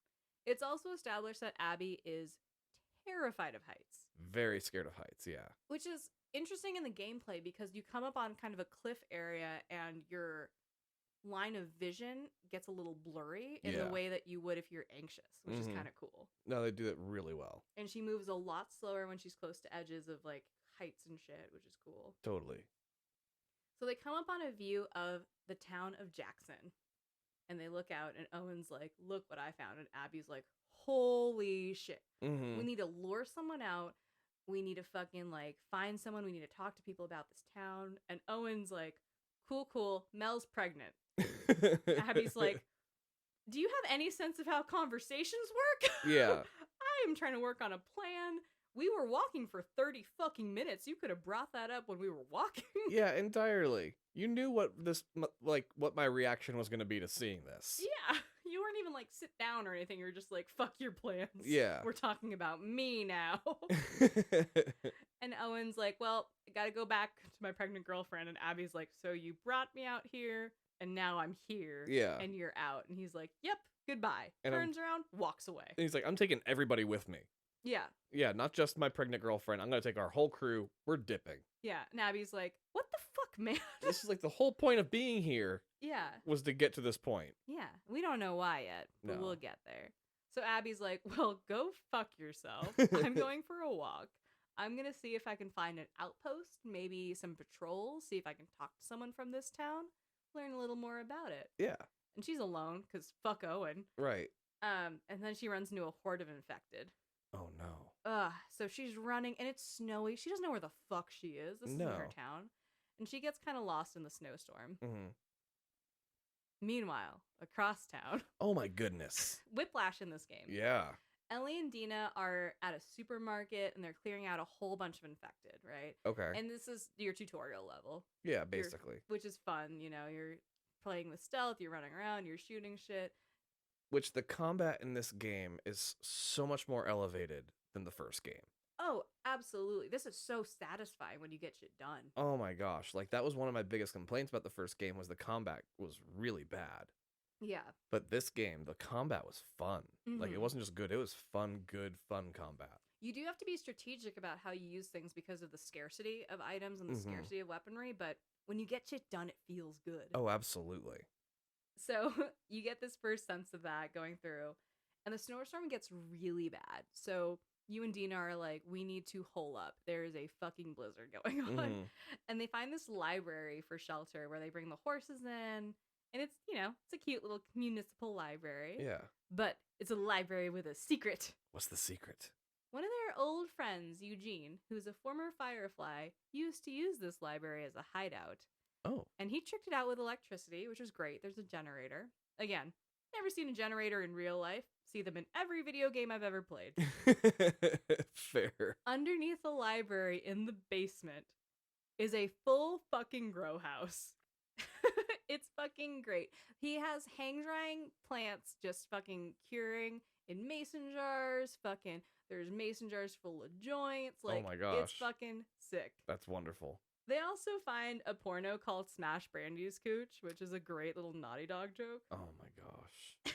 Speaker 2: It's also established that Abby is terrified of heights.
Speaker 1: Very scared of heights, yeah.
Speaker 2: Which is interesting in the gameplay because you come up on kind of a cliff area and your line of vision gets a little blurry in the way that you would if you're anxious, which is kind of cool.
Speaker 1: No, they do it really well.
Speaker 2: And she moves a lot slower when she's close to edges of like heights and shit, which is cool.
Speaker 1: Totally.
Speaker 2: So they come up on a view of the town of Jackson. And they look out and Owen's like, look what I found. And Abby's like, holy shit.
Speaker 1: Mm-hmm.
Speaker 2: We need to lure someone out. We need to fucking like find someone. We need to talk to people about this town. And Owen's like, cool. Mel's pregnant. Abby's like, do you have any sense of how conversations work?
Speaker 1: Yeah.
Speaker 2: I am trying to work on a plan. We were walking for 30 fucking minutes. You could have brought that up when we were walking.
Speaker 1: Yeah, entirely. You knew what what my reaction was going to be to seeing this.
Speaker 2: Yeah. You weren't even like sit down or anything. You were just like, fuck your plans.
Speaker 1: Yeah.
Speaker 2: We're talking about me now. And Owen's like, well, I gotta go back to my pregnant girlfriend. And Abby's like, so you brought me out here and now I'm here.
Speaker 1: Yeah.
Speaker 2: And you're out. And he's like, yep, goodbye.
Speaker 1: And
Speaker 2: Turns around, walks away.
Speaker 1: And he's like, I'm taking everybody with me.
Speaker 2: Yeah.
Speaker 1: Yeah, not just my pregnant girlfriend. I'm going to take our whole crew. We're dipping.
Speaker 2: Yeah. And Abby's like, what the fuck, man?
Speaker 1: This is like the whole point of being here.
Speaker 2: Yeah.
Speaker 1: Was to get to this point.
Speaker 2: Yeah. We don't know why yet, but we'll get there. So Abby's like, well, go fuck yourself. I'm going for a walk. I'm going to see if I can find an outpost, maybe some patrols, see if I can talk to someone from this town, learn a little more about it.
Speaker 1: Yeah.
Speaker 2: And she's alone because fuck Owen.
Speaker 1: Right.
Speaker 2: And then she runs into a horde of infected.
Speaker 1: Oh, no.
Speaker 2: So she's running and it's snowy. She doesn't know where the fuck she is. This isn't her town. And she gets kind of lost in the snowstorm.
Speaker 1: Mm-hmm.
Speaker 2: Meanwhile, across town.
Speaker 1: Oh my goodness.
Speaker 2: Whiplash in this game.
Speaker 1: Yeah.
Speaker 2: Ellie and Dina are at a supermarket and they're clearing out a whole bunch of infected, right?
Speaker 1: Okay.
Speaker 2: And this is your tutorial level.
Speaker 1: Yeah, basically.
Speaker 2: Which is fun, you know, you're playing with stealth, you're running around, you're shooting shit.
Speaker 1: Which the combat in this game is so much more elevated than the first game.
Speaker 2: Oh, absolutely. This is so satisfying when you get shit done.
Speaker 1: Oh my gosh. Like, that was one of my biggest complaints about the first game was the combat was really bad.
Speaker 2: Yeah.
Speaker 1: But this game, the combat was fun.
Speaker 2: Mm-hmm.
Speaker 1: Like, it wasn't just good. It was fun combat.
Speaker 2: You do have to be strategic about how you use things because of the scarcity of items and the scarcity of weaponry, but when you get shit done, it feels good.
Speaker 1: Oh, absolutely.
Speaker 2: So you get this first sense of that going through, and the snowstorm gets really bad. So you and Dina are like, we need to hole up. There is a fucking blizzard going on.
Speaker 1: Mhm.
Speaker 2: And they find this library for shelter where they bring the horses in. And it's, it's a cute little municipal library.
Speaker 1: Yeah.
Speaker 2: But it's a library with a secret.
Speaker 1: What's the secret?
Speaker 2: One of their old friends, Eugene, who's a former Firefly, used to use this library as a hideout.
Speaker 1: Oh.
Speaker 2: And he tricked it out with electricity, which was great. There's a generator. Again, never seen a generator in real life. See them in every video game I've ever played.
Speaker 1: Fair.
Speaker 2: Underneath the library in the basement is a full fucking grow house. It's fucking great. He has hang drying plants just fucking curing in mason jars. Fucking, there's mason jars full of joints. Like,
Speaker 1: oh my gosh.
Speaker 2: It's fucking sick.
Speaker 1: That's wonderful.
Speaker 2: They also find a porno called Smash Brandy's Cooch, which is a great little Naughty Dog joke.
Speaker 1: Oh my gosh.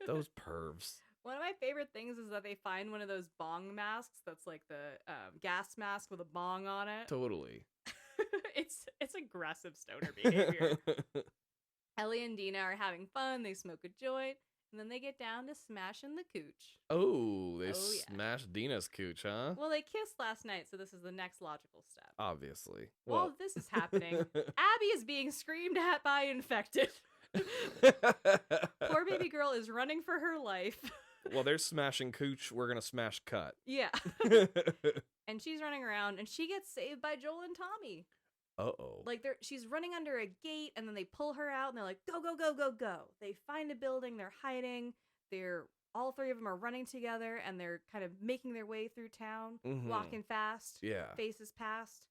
Speaker 1: Those pervs.
Speaker 2: One of my favorite things is that they find one of those bong masks that's like the gas mask with a bong on it.
Speaker 1: Totally.
Speaker 2: It's aggressive stoner behavior. Ellie and Dina are having fun. They smoke a joint, and then they get down to smashing the cooch.
Speaker 1: Oh, they
Speaker 2: yeah.
Speaker 1: smashed Dina's cooch, huh?
Speaker 2: Well, they kissed last night, so this is the next logical step.
Speaker 1: Obviously.
Speaker 2: While this is happening, Abby is being screamed at by infected. Poor baby girl is running for her life.
Speaker 1: While they're smashing cooch, we're gonna smash cut.
Speaker 2: Yeah. And she's running around, and she gets saved by Joel and Tommy.
Speaker 1: Uh-oh.
Speaker 2: Like, she's running under a gate, and then they pull her out, and they're like, go, go, go, go, go. They find a building, they're hiding, all three of them are running together, and they're kind of making their way through town, walking fast, faces past.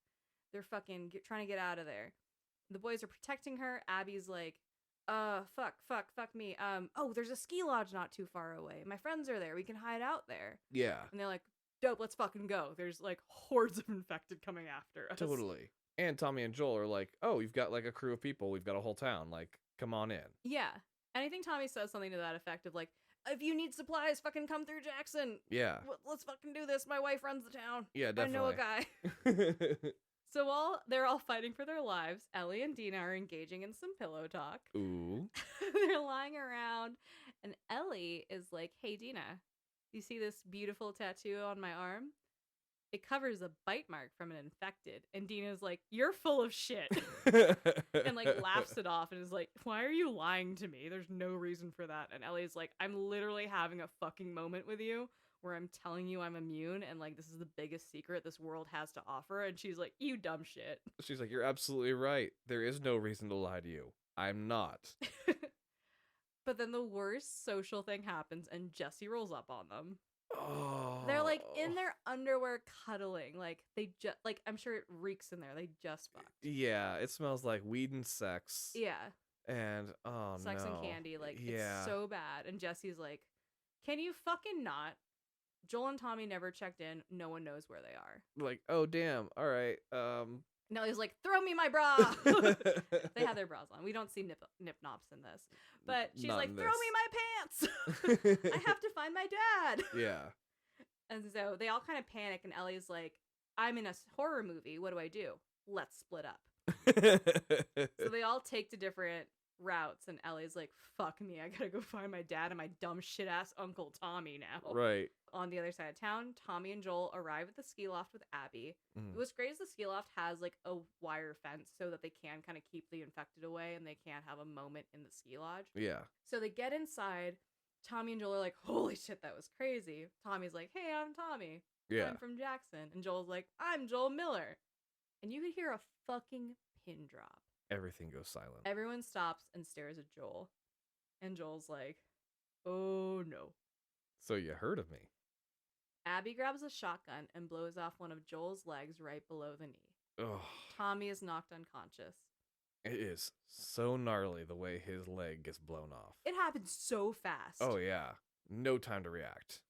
Speaker 2: They're fucking trying to get out of there. The boys are protecting her. Abby's like, fuck me. Oh, there's a ski lodge not too far away. My friends are there. We can hide out there.
Speaker 1: Yeah.
Speaker 2: And they're like, dope, let's fucking go. There's like hordes of infected coming after us.
Speaker 1: Totally. And Tommy and Joel are like, oh, you've got like a crew of people. We've got a whole town. Like, come on in.
Speaker 2: Yeah. And I think Tommy says something to that effect of like, if you need supplies, fucking come through Jackson.
Speaker 1: Yeah.
Speaker 2: Let's fucking do this. My wife runs the town.
Speaker 1: Yeah, definitely.
Speaker 2: I know a guy. So while they're all fighting for their lives, Ellie and Dina are engaging in some pillow talk.
Speaker 1: Ooh.
Speaker 2: They're lying around, and Ellie is like, hey, Dina, you see this beautiful tattoo on my arm? It covers a bite mark from an infected. And Dina's like, you're full of shit. And like laughs it off and is like, why are you lying to me? There's no reason for that. And Ellie's like, I'm literally having a fucking moment with you where I'm telling you I'm immune and like this is the biggest secret this world has to offer. And she's like, you dumb shit.
Speaker 1: She's like, you're absolutely right. There is no reason to lie to you. I'm not.
Speaker 2: But then the worst social thing happens and Jesse rolls up on them.
Speaker 1: Oh.
Speaker 2: They're like in their underwear cuddling. Like they just like I'm sure it reeks in there. They just fucked.
Speaker 1: Yeah, it smells like weed and sex.
Speaker 2: Yeah.
Speaker 1: And
Speaker 2: sex
Speaker 1: no.
Speaker 2: and candy. Like
Speaker 1: yeah.
Speaker 2: It's so bad. And Jesse's like, can you fucking not? Joel and Tommy never checked in. No one knows where they are.
Speaker 1: Like, oh damn. All right.
Speaker 2: No, he's like, throw me my bra. They have their bras on. We don't see nip nops in this. But she's
Speaker 1: Not
Speaker 2: like,
Speaker 1: in
Speaker 2: throw
Speaker 1: this.
Speaker 2: me my pants. I have to find my dad.
Speaker 1: Yeah.
Speaker 2: And so they all kind of panic, and Ellie's like, I'm in a horror movie. What do? Let's split up. So they all take to different routes, and Ellie's like, fuck me. I gotta go find my dad and my dumb shit-ass Uncle Tommy now.
Speaker 1: Right.
Speaker 2: On the other side of town, Tommy and Joel arrive at the ski loft with Abby. What's great is the ski loft has like a wire fence so that they can kind of keep the infected away and they can't have a moment in the ski lodge.
Speaker 1: Yeah.
Speaker 2: So they get inside. Tommy and Joel are like, holy shit, that was crazy. Tommy's like, hey, I'm Tommy.
Speaker 1: Yeah.
Speaker 2: I'm from Jackson. And Joel's like, I'm Joel Miller. And you could hear a fucking pin drop.
Speaker 1: Everything goes silent.
Speaker 2: Everyone stops and stares at Joel. And Joel's like, oh no.
Speaker 1: So you heard of me.
Speaker 2: Abby grabs a shotgun and blows off one of Joel's legs right below the knee.
Speaker 1: Ugh.
Speaker 2: Tommy is knocked unconscious.
Speaker 1: It is so gnarly the way his leg gets blown off.
Speaker 2: It happens so fast.
Speaker 1: Oh, yeah. No time to react.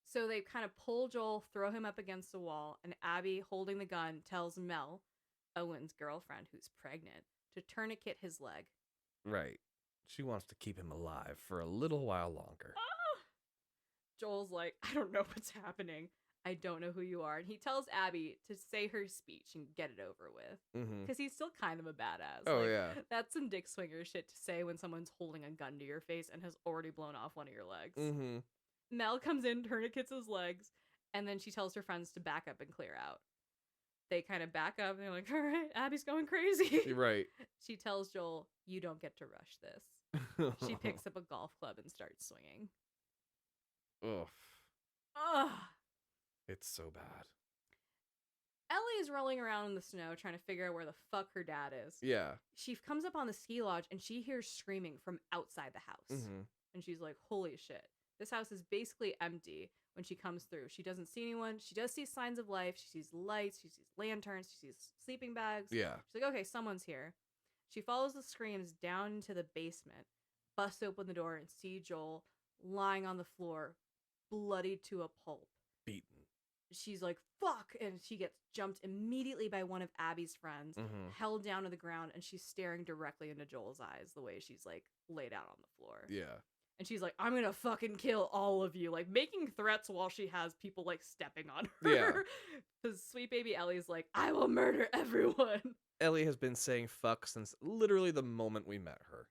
Speaker 2: So they kind of pull Joel, throw him up against the wall, and Abby, holding the gun, tells Mel, Owen's girlfriend who's pregnant, to tourniquet his leg.
Speaker 1: Right. She wants to keep him alive for a little while longer.
Speaker 2: Joel's like, I don't know what's happening. I don't know who you are. And he tells Abby to say her speech and get it over with. Because he's still kind of a badass.
Speaker 1: Oh,
Speaker 2: like,
Speaker 1: yeah.
Speaker 2: That's some dick swinger shit to say when someone's holding a gun to your face and has already blown off one of your legs. Mel comes in, tourniquets his legs, And then she tells her friends to back up and clear out. They kind of back up and they're like, all right, Abby's going crazy.
Speaker 1: Right.
Speaker 2: She tells Joel, you don't get to rush this. She picks up a golf club and starts swinging.
Speaker 1: Ugh.
Speaker 2: Ugh.
Speaker 1: It's so bad.
Speaker 2: Ellie is rolling around in the snow trying to figure out where the fuck her dad is.
Speaker 1: Yeah.
Speaker 2: She comes up on the ski lodge and she hears screaming from outside the house.
Speaker 1: Mm-hmm.
Speaker 2: And she's like, holy shit. This house is basically empty when she comes through. She doesn't see anyone. She does see signs of life. She sees lights. She sees lanterns. She sees sleeping bags.
Speaker 1: Yeah.
Speaker 2: She's like, okay, someone's here. She follows the screams down into the basement, busts open the door, and see Joel lying on the floor, bloodied to a pulp.
Speaker 1: Beaten.
Speaker 2: She's like, fuck! And she gets jumped immediately by one of Abby's friends, held down to the ground, and she's staring directly into Joel's eyes the way she's, like, laid out on the floor.
Speaker 1: Yeah.
Speaker 2: And she's like, I'm gonna fucking kill all of you. Like, making threats while she has people, like, stepping on her.
Speaker 1: Yeah.
Speaker 2: Because sweet baby Ellie's like, I will murder everyone.
Speaker 1: Ellie has been saying fuck since literally the moment we met her.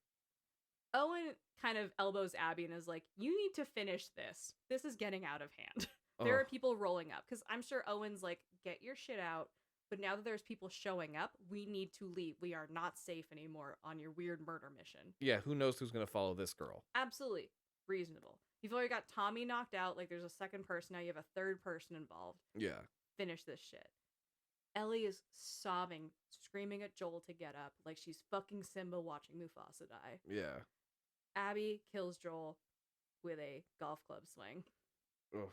Speaker 2: Owen kind of elbows Abby and is like, you need to finish this. This is getting out of hand. There are people rolling up. Because I'm sure Owen's like, get your shit out. But now that there's people showing up, we need to leave. We are not safe anymore on your weird murder mission.
Speaker 1: Yeah, who knows who's going to follow this girl?
Speaker 2: Absolutely. Reasonable. You've already got Tommy knocked out. Like, there's a second person. Now you have a third person involved.
Speaker 1: Yeah.
Speaker 2: Finish this shit. Ellie is sobbing, screaming at Joel to get up. Like she's fucking Simba watching Mufasa die.
Speaker 1: Yeah.
Speaker 2: Abby kills Joel with a golf club swing.
Speaker 1: Oof.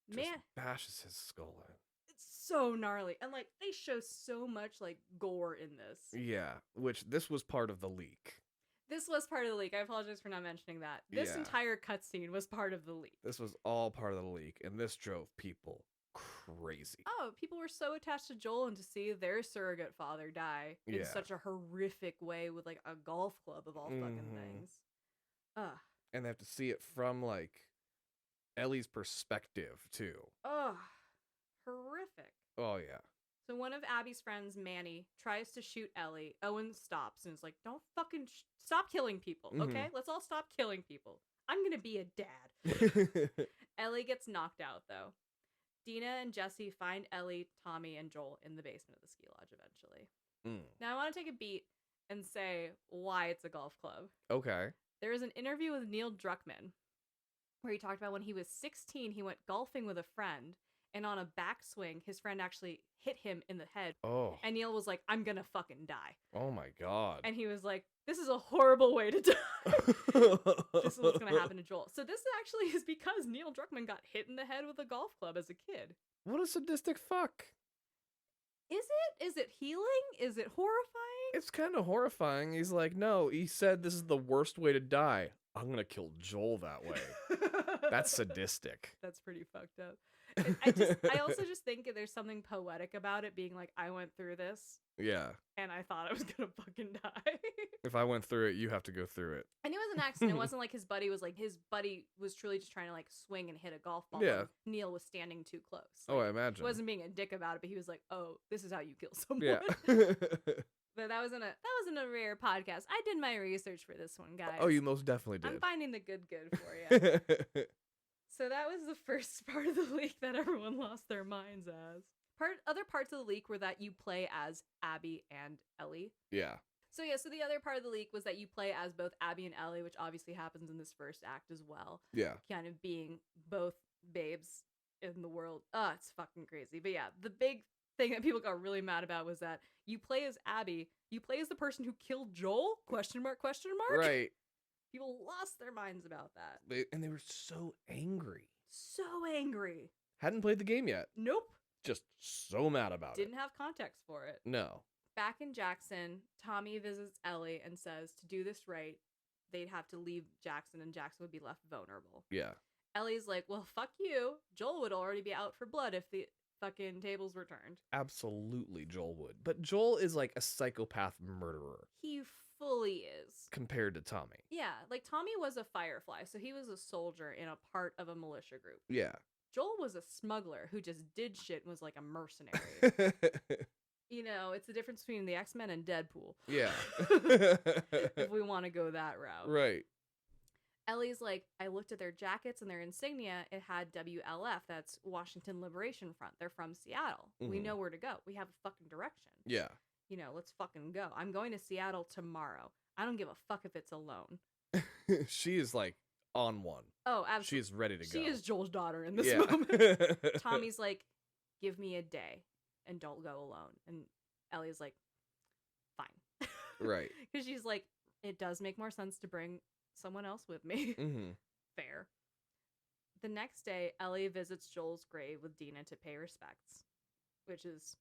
Speaker 2: Man,
Speaker 1: bashes his skull in.
Speaker 2: it's so gnarly. And, like, they show so much, like, gore in this.
Speaker 1: Yeah, which this was part of the leak.
Speaker 2: This was part of the leak. I apologize for not mentioning that. This entire cutscene was part of the leak.
Speaker 1: This was all part of the leak, and this drove people crazy.
Speaker 2: Oh, people were so attached to Joel, and to see their surrogate father die in such a horrific way with, like, a golf club of all fucking things. Ugh.
Speaker 1: And they have to see it from, like, Ellie's perspective, too.
Speaker 2: Ugh. Horrific.
Speaker 1: Oh, yeah.
Speaker 2: So one of Abby's friends, Manny, tries to shoot Ellie. Owen stops and is like, don't fucking stop killing people, okay? Let's all stop killing people. I'm gonna be a dad. Ellie gets knocked out, though. Dina and Jesse find Ellie, Tommy, and Joel in the basement of the ski lodge eventually. Now I want to take a beat and say why it's a golf club.
Speaker 1: Okay.
Speaker 2: There was an interview with Neil Druckmann where he talked about when he was 16, he went golfing with a friend, and on a backswing, his friend actually hit him in the head. Oh. And Neil was like, I'm gonna fucking die.
Speaker 1: Oh my God.
Speaker 2: And he was like, this is a horrible way to die. This is what's gonna happen to Joel. So this actually is because Neil Druckmann got hit in the head with a golf club as a kid.
Speaker 1: What a sadistic fuck.
Speaker 2: Is it? Is it healing? Is it horrifying?
Speaker 1: It's kind of horrifying. He's like, no, he said this is the worst way to die. I'm gonna kill Joel that way. That's sadistic.
Speaker 2: That's pretty fucked up. I also just think there's something poetic about it being like, I went through this.
Speaker 1: Yeah.
Speaker 2: And I thought I was gonna fucking die.
Speaker 1: If I went through it, you have to go through it.
Speaker 2: And it was an accident. It wasn't like his buddy was truly just trying to like swing and hit a golf ball.
Speaker 1: Yeah.
Speaker 2: Neil was standing too close.
Speaker 1: Like,
Speaker 2: I
Speaker 1: imagine.
Speaker 2: He wasn't being a dick about it, but he was like, oh, this is how you kill someone.
Speaker 1: Yeah.
Speaker 2: But that wasn't a rare podcast. I did my research for this one, guys.
Speaker 1: Oh, you most definitely did.
Speaker 2: I'm finding the good for you. So that was the first part of the leak that everyone lost their minds as. Other parts of the leak were that you play as Abby and Ellie.
Speaker 1: Yeah.
Speaker 2: So the other part of the leak was that you play as both Abby and Ellie, which obviously happens in this first act as well.
Speaker 1: Yeah. Kind
Speaker 2: of being both babes in the world. It's fucking crazy. But yeah, the big thing that people got really mad about was that you play as Abby, you play as the person who killed Joel? Question mark?
Speaker 1: Right.
Speaker 2: People lost their minds about that.
Speaker 1: They were so angry.
Speaker 2: So angry.
Speaker 1: Hadn't played the game yet.
Speaker 2: Nope.
Speaker 1: Just so mad about
Speaker 2: Didn't have context for it.
Speaker 1: No.
Speaker 2: Back in Jackson, Tommy visits Ellie and says to do this right, they'd have to leave Jackson and Jackson would be left vulnerable.
Speaker 1: Yeah.
Speaker 2: Ellie's like, well, fuck you. Joel would already be out for blood if the fucking tables were turned.
Speaker 1: Absolutely, Joel would. But Joel is like a psychopath murderer.
Speaker 2: He fully is.
Speaker 1: Compared to Tommy.
Speaker 2: Yeah, like Tommy was a firefly, so he was a soldier in a part of a militia group.
Speaker 1: Yeah.
Speaker 2: Joel was a smuggler who just did shit and was like a mercenary. You know, it's the difference between the X-Men and Deadpool.
Speaker 1: Yeah.
Speaker 2: If we want to go that route.
Speaker 1: Right.
Speaker 2: Ellie's like, I looked at their jackets and their insignia. It had WLF. That's Washington Liberation Front. They're from Seattle. We know where to go. We have a fucking direction.
Speaker 1: Yeah.
Speaker 2: You know, let's fucking go. I'm going to Seattle tomorrow. I don't give a fuck if it's alone.
Speaker 1: She is like on one.
Speaker 2: Oh, absolutely.
Speaker 1: She is ready to go.
Speaker 2: She is Joel's daughter in this moment. Tommy's like, give me a day and don't go alone. And Ellie's like, fine.
Speaker 1: Right.
Speaker 2: Because she's like, it does make more sense to bring someone else with me. Fair. The next day, Ellie visits Joel's grave with Dina to pay respects, which is,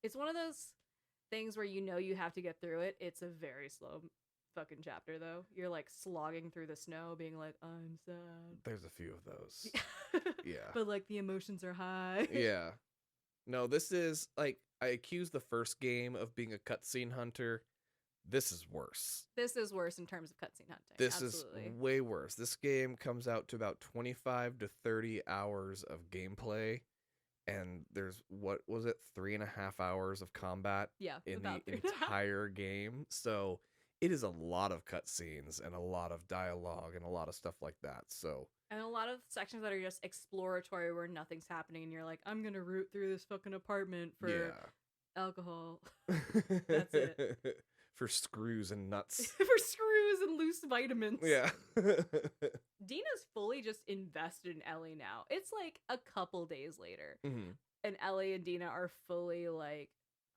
Speaker 2: it's one of those things where you know you have to get through it. It's a very slow fucking chapter, though. You're like slogging through the snow, being like, I'm sad.
Speaker 1: There's a few of those. Yeah.
Speaker 2: But like the emotions are high.
Speaker 1: Yeah. No, this is like, I accuse the first game of being a cutscene hunter. This is worse.
Speaker 2: This is worse in terms of cutscene hunting.
Speaker 1: This
Speaker 2: Absolutely.
Speaker 1: is way worse. This game comes out to about 25 to 30 hours of gameplay. And there's, what was it, 3.5 hours of combat in the entire game. So it is a lot of cutscenes and a lot of dialogue and a lot of stuff like that. So,
Speaker 2: and a lot of sections that are just exploratory where nothing's happening and you're like, I'm gonna root through this fucking apartment for alcohol. That's it.
Speaker 1: For screws and nuts.
Speaker 2: For screws and loose vitamins.
Speaker 1: Yeah.
Speaker 2: Dina's fully just invested in Ellie now. It's like a couple days later. And Ellie and Dina are fully like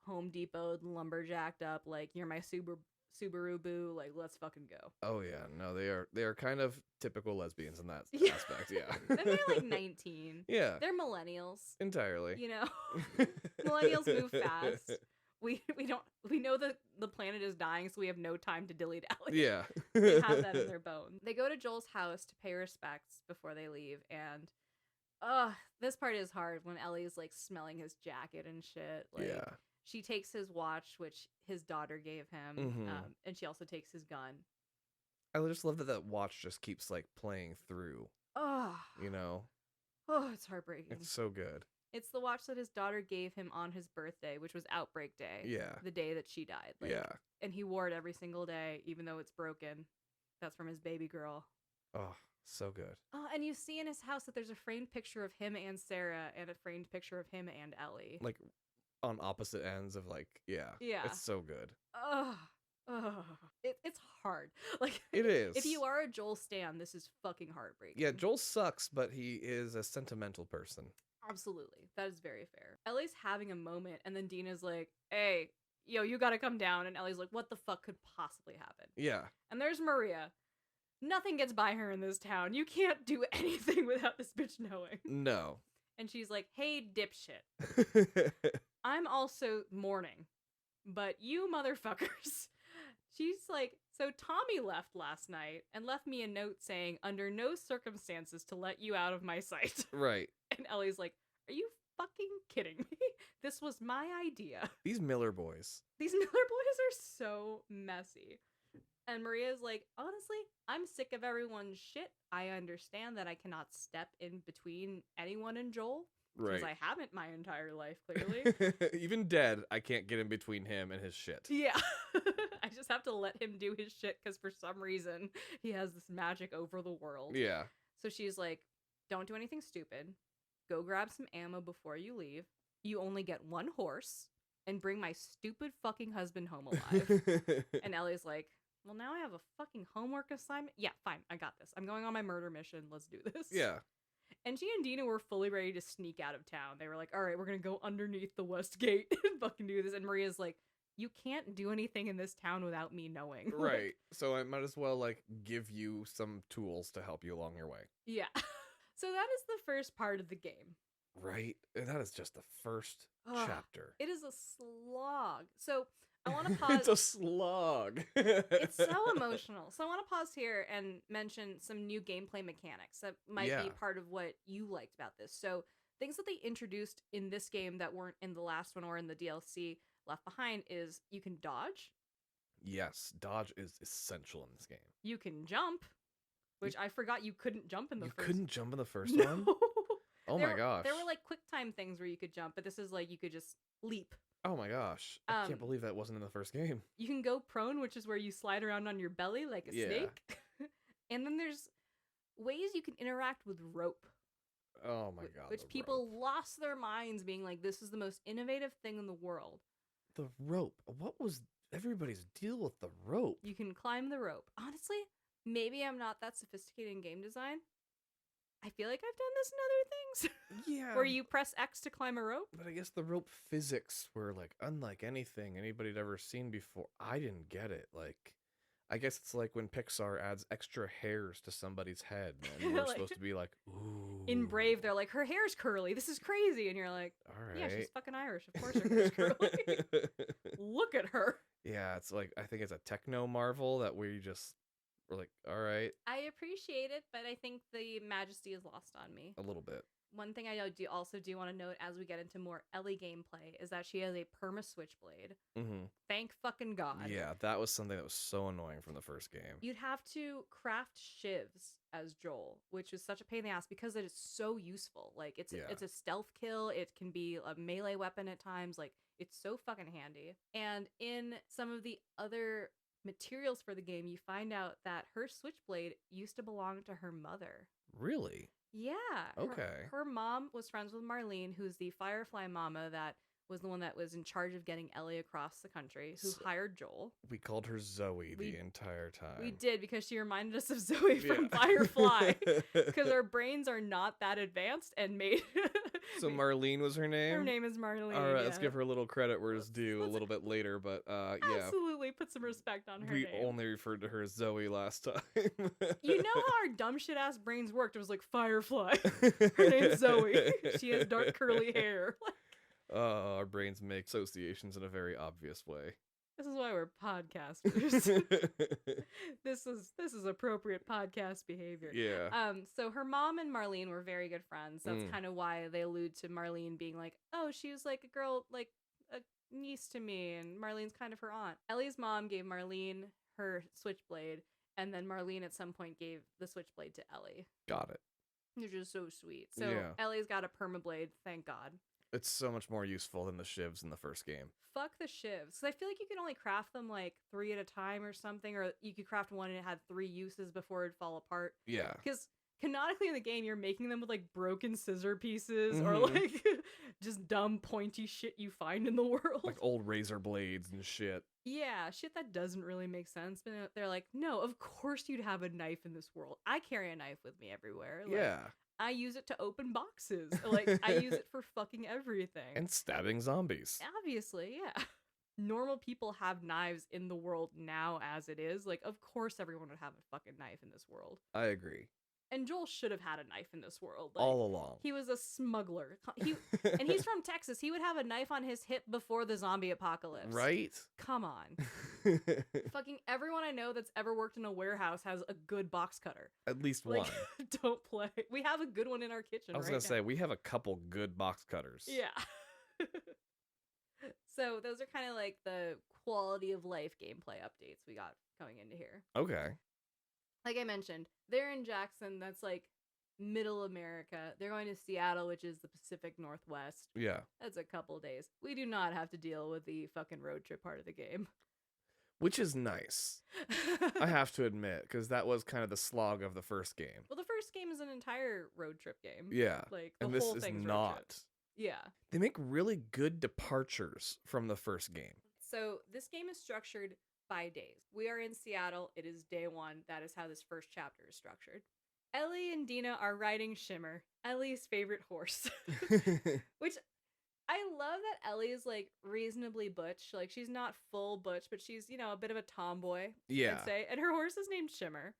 Speaker 2: Home Depot lumberjacked up, like, you're my Subaru boo, like, let's fucking go.
Speaker 1: Oh yeah, no, they are kind of typical lesbians in that aspect. Yeah.
Speaker 2: And they're like 19.
Speaker 1: Yeah.
Speaker 2: They're millennials.
Speaker 1: Entirely.
Speaker 2: You know? Millennials move fast. We know that the planet is dying, so we have no time to dilly dally.
Speaker 1: Yeah.
Speaker 2: They have that in their bones. They go to Joel's house to pay respects before they leave, and this part is hard when Ellie's like smelling his jacket and shit. Like,
Speaker 1: yeah.
Speaker 2: She takes his watch, which his daughter gave him, and she also takes his gun.
Speaker 1: I just love that watch just keeps like playing through.
Speaker 2: Oh,
Speaker 1: you know.
Speaker 2: Oh, it's heartbreaking.
Speaker 1: It's so good.
Speaker 2: It's the watch that his daughter gave him on his birthday, which was Outbreak Day.
Speaker 1: Yeah.
Speaker 2: The day that she died. Like,
Speaker 1: yeah.
Speaker 2: And he wore it every single day, even though it's broken. That's from his baby girl.
Speaker 1: Oh, so good.
Speaker 2: Oh, and you see in his house that there's a framed picture of him and Sarah and a framed picture of him and Ellie.
Speaker 1: Like, on opposite ends of like, yeah. It's so good.
Speaker 2: It's hard. Like,
Speaker 1: it is.
Speaker 2: If you are a Joel stan, this is fucking heartbreaking.
Speaker 1: Yeah, Joel sucks, but he is a sentimental person.
Speaker 2: Absolutely. That is very fair. Ellie's having a moment, and then Dina's like, hey, yo, you gotta come down. And Ellie's like, what the fuck could possibly happen?
Speaker 1: Yeah.
Speaker 2: And there's Maria. Nothing gets by her in this town. You can't do anything without this bitch knowing.
Speaker 1: No.
Speaker 2: And she's like, hey, dipshit. I'm also mourning, but you motherfuckers. She's like, so Tommy left last night and left me a note saying, under no circumstances to let you out of my sight.
Speaker 1: Right.
Speaker 2: And Ellie's like, are you fucking kidding me? This was my idea.
Speaker 1: These Miller boys.
Speaker 2: These Miller boys are so messy. And Maria's like, honestly, I'm sick of everyone's shit. I understand that I cannot step in between anyone and Joel.
Speaker 1: Right.
Speaker 2: Because I haven't my entire life, clearly.
Speaker 1: Even dead, I can't get in between him and his shit.
Speaker 2: Yeah. I just have to let him do his shit because for some reason he has this magic over the world.
Speaker 1: Yeah.
Speaker 2: So she's like, don't do anything stupid. Go grab some ammo before you leave. You only get one horse. And bring my stupid fucking husband home alive. And Ellie's like, well, now I have a fucking homework assignment. Yeah, fine. I got this. I'm going on my murder mission. Let's do this.
Speaker 1: Yeah.
Speaker 2: And she and Dina were fully ready to sneak out of town. They were like, all right, we're going to go underneath the West Gate and fucking do this. And Maria's like, you can't do anything in this town without me knowing.
Speaker 1: Right. So I might as well, like, give you some tools to help you along your way.
Speaker 2: Yeah. So that is the first part of the game.
Speaker 1: Right? And that is just the first chapter.
Speaker 2: It is a slog. So I want to pause.
Speaker 1: It's a slog.
Speaker 2: It's so emotional. So I want to pause here and mention some new gameplay mechanics that might be part of what you liked about this. So things that they introduced in this game that weren't in the last one or in the DLC Left Behind is you can dodge.
Speaker 1: Yes, dodge is essential in this game.
Speaker 2: You can jump, which I forgot you couldn't jump in the first.
Speaker 1: You couldn't jump in the first
Speaker 2: No.
Speaker 1: one? Oh my gosh.
Speaker 2: There were like quick time things where you could jump, but this is like you could just leap.
Speaker 1: Oh my gosh. I can't believe that wasn't in the first game.
Speaker 2: You can go prone, which is where you slide around on your belly like a snake. And then there's ways you can interact with rope.
Speaker 1: Oh my god.
Speaker 2: Which
Speaker 1: the
Speaker 2: people
Speaker 1: rope.
Speaker 2: lost their minds being like, this is the most innovative thing in the world.
Speaker 1: The rope. What was everybody's deal with the rope?
Speaker 2: You can climb the rope. Honestly, maybe I'm not that sophisticated in game design. I feel like I've done this in other things.
Speaker 1: Yeah.
Speaker 2: Where you press X to climb a rope.
Speaker 1: But I guess the rope physics were like unlike anything anybody'd ever seen before. I didn't get it. Like, I guess it's like when Pixar adds extra hairs to somebody's head, and we're
Speaker 2: Like-
Speaker 1: supposed to be like, ooh.
Speaker 2: In Brave, they're like, her hair's curly. This is crazy. And you're like,
Speaker 1: all right.
Speaker 2: yeah, she's fucking Irish. Of course her hair's curly. Look at her.
Speaker 1: Yeah, it's like, I think it's a techno marvel that we're like, all right,
Speaker 2: I appreciate it, but I think the majesty is lost on me.
Speaker 1: a little bit.
Speaker 2: One thing I also do want to note as we get into more Ellie gameplay is that she has a perma switchblade.
Speaker 1: Mm-hmm.
Speaker 2: Thank fucking God.
Speaker 1: Yeah, that was something that was so annoying from the first game.
Speaker 2: You'd have to craft shivs as Joel, which is such a pain in the ass because it is so useful. Like it's a stealth kill. It can be a melee weapon at times. Like it's so fucking handy. And in some of the other materials for the game, you find out that her switchblade used to belong to her mother.
Speaker 1: Really?
Speaker 2: Yeah.
Speaker 1: Okay.
Speaker 2: Her mom was friends with Marlene, who's the Firefly mama that was the one that was in charge of getting Ellie across the country, who hired Joel.
Speaker 1: We called her Zoe the entire time.
Speaker 2: We did, because she reminded us of Zoe from Firefly. Because our brains are not that advanced and made...
Speaker 1: So Marlene was her name?
Speaker 2: Her name is Marlene.
Speaker 1: All right,
Speaker 2: yeah.
Speaker 1: let's give her a little credit where it's due a little bit later, but yeah.
Speaker 2: Absolutely, put some respect on her
Speaker 1: We
Speaker 2: name.
Speaker 1: only referred to her as Zoe last time.
Speaker 2: You know how our dumb shit ass brains worked? It was like Firefly. Her name's Zoe. She has dark curly hair.
Speaker 1: Our brains make associations in a very obvious way.
Speaker 2: This is why we're podcasters. This is appropriate podcast behavior.
Speaker 1: Yeah.
Speaker 2: So her mom and Marlene were very good friends. That's kind of why they allude to Marlene being like, oh, she was like a girl, like a niece to me, and Marlene's kind of her aunt. Ellie's mom gave Marlene her switchblade, and then Marlene at some point gave the switchblade to Ellie.
Speaker 1: Got it.
Speaker 2: Which is so sweet. So
Speaker 1: Yeah.
Speaker 2: Ellie's got a permablade, thank God.
Speaker 1: It's so much more useful than the shivs in the first game.
Speaker 2: Fuck the shivs. So I feel like you can only craft them like 3 at a time or something, or you could craft one and it had 3 uses before it'd fall apart.
Speaker 1: Yeah.
Speaker 2: Because canonically in the game, you're making them with like broken scissor pieces or like just dumb pointy shit you find in the world.
Speaker 1: Like old razor blades and shit.
Speaker 2: Yeah, shit that doesn't really make sense. But they're like, no, of course you'd have a knife in this world. I carry a knife with me everywhere. Like,
Speaker 1: Yeah.
Speaker 2: I use it to open boxes. Like, I use it for fucking everything.
Speaker 1: And stabbing zombies.
Speaker 2: Obviously, yeah. Normal people have knives in the world now as it is. Like, of course everyone would have a fucking knife in this world.
Speaker 1: I agree.
Speaker 2: And Joel should have had a knife in this world. Like,
Speaker 1: all along.
Speaker 2: He was a smuggler. And he's from Texas. He would have a knife on his hip before the zombie apocalypse.
Speaker 1: Right?
Speaker 2: Come on. Fucking everyone I know that's ever worked in a warehouse has a good box cutter.
Speaker 1: At least
Speaker 2: Like,
Speaker 1: one.
Speaker 2: don't play. We have a good one in our kitchen.
Speaker 1: I was
Speaker 2: right
Speaker 1: going to say,
Speaker 2: now.
Speaker 1: we have a couple good box cutters.
Speaker 2: Yeah. So those are kind of like the quality of life gameplay updates we got coming into here.
Speaker 1: Okay.
Speaker 2: Like I mentioned, they're in Jackson. That's like middle America. They're going to Seattle, which is the Pacific Northwest.
Speaker 1: Yeah.
Speaker 2: That's a couple days. We do not have to deal with the fucking road trip part of the game.
Speaker 1: Which is nice. I have to admit, because that was kind of the slog of the first game.
Speaker 2: Well, the first game is an entire road trip game.
Speaker 1: Yeah.
Speaker 2: Like, the
Speaker 1: And this
Speaker 2: whole
Speaker 1: is
Speaker 2: thing's road
Speaker 1: not.
Speaker 2: trip. Yeah.
Speaker 1: They make really good departures from the first game.
Speaker 2: So this game is structured by days. We are in Seattle. It is day 1. That is how this first chapter is structured. Ellie and Dina are riding Shimmer, Ellie's favorite horse. Which I love that Ellie is like reasonably butch. Like, she's not full butch, but she's, you know, a bit of a tomboy.
Speaker 1: Yeah.
Speaker 2: I'd say. And her horse is named Shimmer.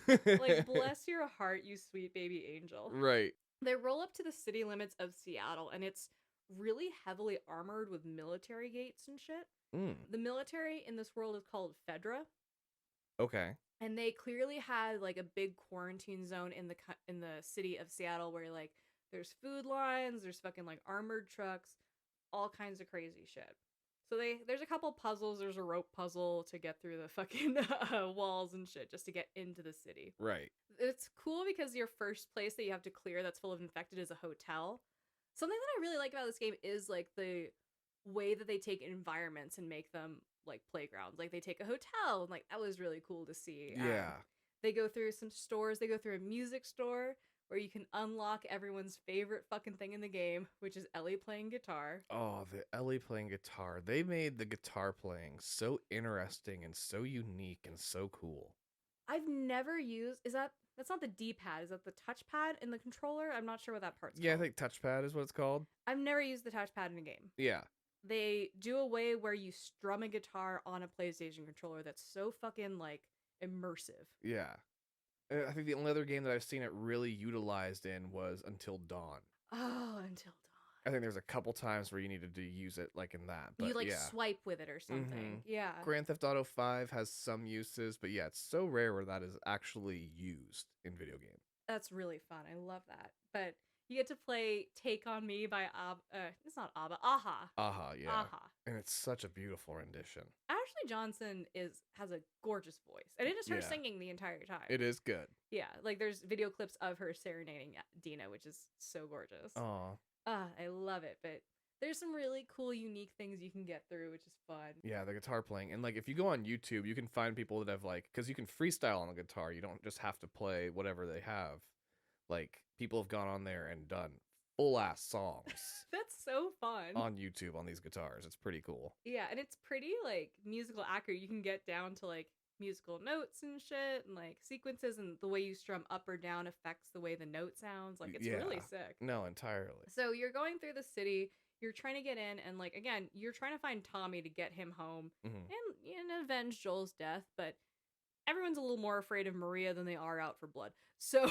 Speaker 2: Like, bless your heart, you sweet baby angel.
Speaker 1: Right.
Speaker 2: They roll up to the city limits of Seattle, and it's really heavily armored with military gates and shit. The military in this world is called Fedra.
Speaker 1: Okay.
Speaker 2: And they clearly had like a big quarantine zone in the city of Seattle where like there's food lines, there's fucking like armored trucks, all kinds of crazy shit. So there's a couple puzzles. There's a rope puzzle to get through the fucking walls and shit just to get into the city.
Speaker 1: Right.
Speaker 2: It's cool because your first place that you have to clear that's full of infected is a hotel. Something that I really like about this game is like the way that they take environments and make them like playgrounds. Like, they take a hotel, and like that was really cool to see.
Speaker 1: Yeah.
Speaker 2: They go through some stores. They go through a music store where you can unlock everyone's favorite fucking thing in the game, which is Ellie playing guitar.
Speaker 1: Oh, the Ellie playing guitar. They made the guitar playing so interesting and so unique and so cool.
Speaker 2: I've never used... That's not the D-pad. Is that the touchpad in the controller? I'm not sure what that part's
Speaker 1: Yeah,
Speaker 2: called.
Speaker 1: I think touchpad is what it's called.
Speaker 2: I've never used the touchpad in a game.
Speaker 1: Yeah.
Speaker 2: They do a way where you strum a guitar on a PlayStation controller that's so fucking, like, immersive.
Speaker 1: Yeah. I think the only other game that I've seen it really utilized in was Until Dawn.
Speaker 2: Oh, Until Dawn.
Speaker 1: I think there's a couple times where you needed to use it like in that. But
Speaker 2: you, like,
Speaker 1: yeah.
Speaker 2: swipe with it or something. Yeah.
Speaker 1: Grand Theft Auto 5 has some uses, but yeah, it's so rare where that is actually used in video games.
Speaker 2: That's really fun. I love that. But you get to play Take On Me by it's not ABBA, Aha.
Speaker 1: Aha, yeah.
Speaker 2: Aha.
Speaker 1: And it's such a beautiful rendition.
Speaker 2: Ashley Johnson has a gorgeous voice. And it is her
Speaker 1: Yeah.
Speaker 2: singing the entire time.
Speaker 1: It is good.
Speaker 2: Yeah, like there's video clips of her serenading Dina, which is so gorgeous.
Speaker 1: Aw.
Speaker 2: I love it. But there's some really cool, unique things you can get through, which is fun.
Speaker 1: Yeah, the guitar playing. And like if you go on YouTube, you can find people that have like, because you can freestyle on the guitar. You don't just have to play whatever they have. Like people have gone on there and done full ass songs
Speaker 2: That's so fun.
Speaker 1: on YouTube on these guitars. It's pretty cool.
Speaker 2: Yeah, and it's pretty like musical accurate. You can get down to like musical notes and shit and like sequences, and the way you strum up or down affects the way the note sounds. Like it's really
Speaker 1: Yeah.
Speaker 2: sick.
Speaker 1: No, entirely.
Speaker 2: So you're going through the city, you're trying to get in, and like again, you're trying to find Tommy to get him home and avenge Joel's death, but everyone's a little more afraid of Maria than they are out for blood. So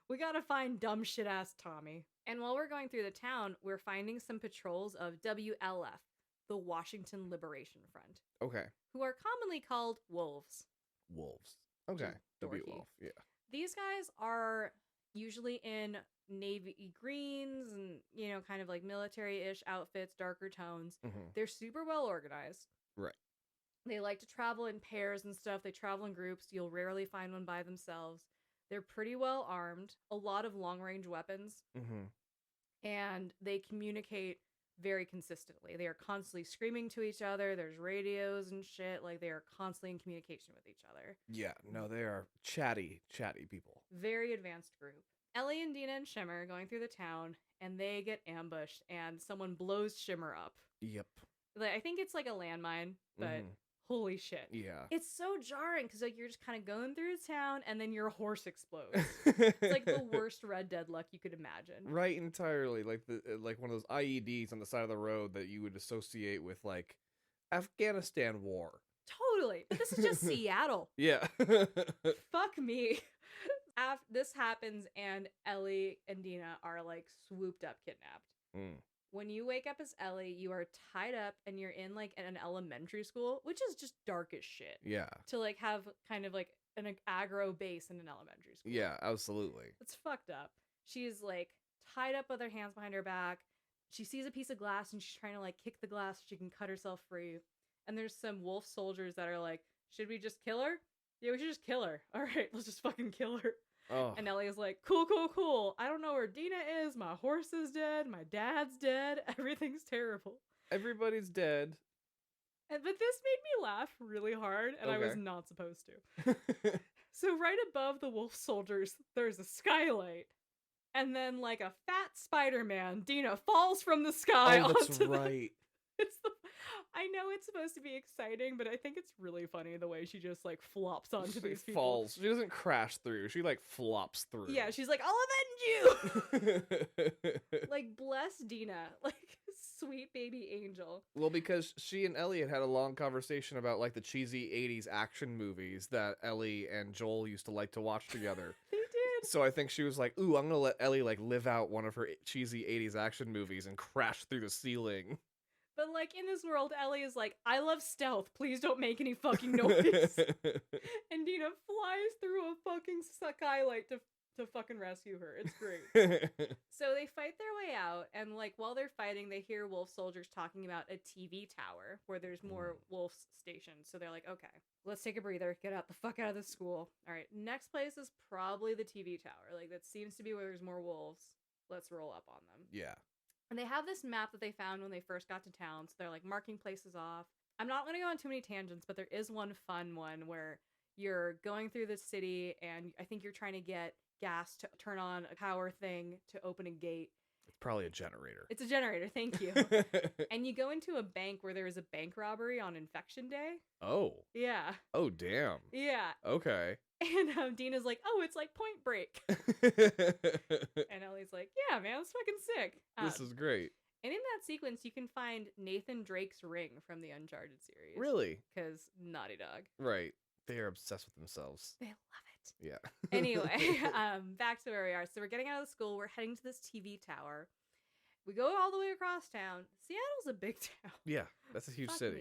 Speaker 2: we gotta find dumb shit ass Tommy. And while we're going through the town, we're finding some patrols of WLF, the Washington Liberation Front,
Speaker 1: Okay.
Speaker 2: who are commonly called wolves.
Speaker 1: Wolves. Okay. W
Speaker 2: dorky.
Speaker 1: Wolf. Yeah.
Speaker 2: These guys are usually in navy greens and, you know, kind of like military-ish outfits, darker tones. They're super well organized.
Speaker 1: Right.
Speaker 2: They like to travel in pairs and stuff. They travel in groups. You'll rarely find one by themselves. They're pretty well armed, a lot of long-range weapons, and they communicate very consistently. They are constantly screaming to each other. There's radios and shit. Like, they are constantly in communication with each other.
Speaker 1: Yeah. No, they are chatty people.
Speaker 2: Very advanced group. Ellie and Dina and Shimmer are going through the town, and they get ambushed, and someone blows Shimmer up.
Speaker 1: Yep.
Speaker 2: Like, I think it's like a landmine, but holy shit.
Speaker 1: Yeah.
Speaker 2: It's so jarring because like you're just kind of going through town and then your horse explodes. It's like the worst Red Dead luck you could imagine.
Speaker 1: Right, entirely. Like like one of those IEDs on the side of the road that you would associate with like Afghanistan war.
Speaker 2: Totally. But this is just Seattle.
Speaker 1: Yeah.
Speaker 2: Fuck me. This happens and Ellie and Dina are like swooped up, kidnapped. When you wake up as Ellie, you are tied up and you're in like an elementary school, which is just dark as shit.
Speaker 1: Yeah.
Speaker 2: To like have kind of like an aggro base in an elementary school.
Speaker 1: Yeah, absolutely.
Speaker 2: It's fucked up. She's like tied up with her hands behind her back. She sees a piece of glass and she's trying to like kick the glass so she can cut herself free. And there's some wolf soldiers that are like, should we just kill her? Yeah, we should just kill her. All right, let's just fucking kill her.
Speaker 1: Oh.
Speaker 2: And Ellie is like, cool. I don't know where Dina is. My horse is dead. My dad's dead. Everything's terrible.
Speaker 1: Everybody's dead.
Speaker 2: But this made me laugh really hard, and I was
Speaker 1: Okay.
Speaker 2: not supposed to. So right above the wolf soldiers, there's a skylight. And then, like a fat Spider-Man, Dina falls from the sky
Speaker 1: Oh, that's
Speaker 2: onto
Speaker 1: right.
Speaker 2: I know it's supposed to be exciting, but I think it's really funny the way she just like flops onto
Speaker 1: She
Speaker 2: these people.
Speaker 1: falls. She doesn't crash through. She like flops through.
Speaker 2: Yeah, she's like, I'll avenge you! Like, bless Dina. Like, sweet baby angel.
Speaker 1: Well, because she and Ellie had a long conversation about like the cheesy 80s action movies that Ellie and Joel used to like to watch together.
Speaker 2: They did.
Speaker 1: So I think she was like, ooh, I'm gonna let Ellie like live out one of her cheesy 80s action movies and crash through the ceiling.
Speaker 2: But, like, in this world, Ellie is like, I love stealth. Please don't make any fucking noise. And Dina flies through a fucking skylight to fucking rescue her. It's great. So they fight their way out, and, like, while they're fighting, they hear wolf soldiers talking about a TV tower where there's more wolf stations. So they're like, okay, let's take a breather. Get out the fuck out of the school. All right, next place is probably the TV tower. Like, that seems to be where there's more wolves. Let's roll up on them.
Speaker 1: Yeah.
Speaker 2: And they have this map that they found when they first got to town, so they're like marking places off. I'm not going to go on too many tangents, but there is one fun one where you're going through the city, and I think you're trying to get gas to turn on a power thing to open a gate.
Speaker 1: It's probably a generator.
Speaker 2: It's a generator, thank you. And you go into a bank where there was a bank robbery on Infection Day.
Speaker 1: Oh.
Speaker 2: Yeah.
Speaker 1: Oh, damn.
Speaker 2: Yeah.
Speaker 1: Okay.
Speaker 2: And Dina's like, oh, it's like Point Break. And Ellie's like, yeah, man, it's fucking sick.
Speaker 1: This is great.
Speaker 2: And in that sequence, you can find Nathan Drake's ring from the Uncharted series.
Speaker 1: Really?
Speaker 2: Because Naughty Dog.
Speaker 1: Right. They are obsessed with themselves.
Speaker 2: They love it.
Speaker 1: Yeah.
Speaker 2: Anyway, back to where we are. So we're getting out of the school. We're heading to this TV tower. We go all the way across town. Seattle's a big town.
Speaker 1: Yeah, that's a huge
Speaker 2: Fuck
Speaker 1: city.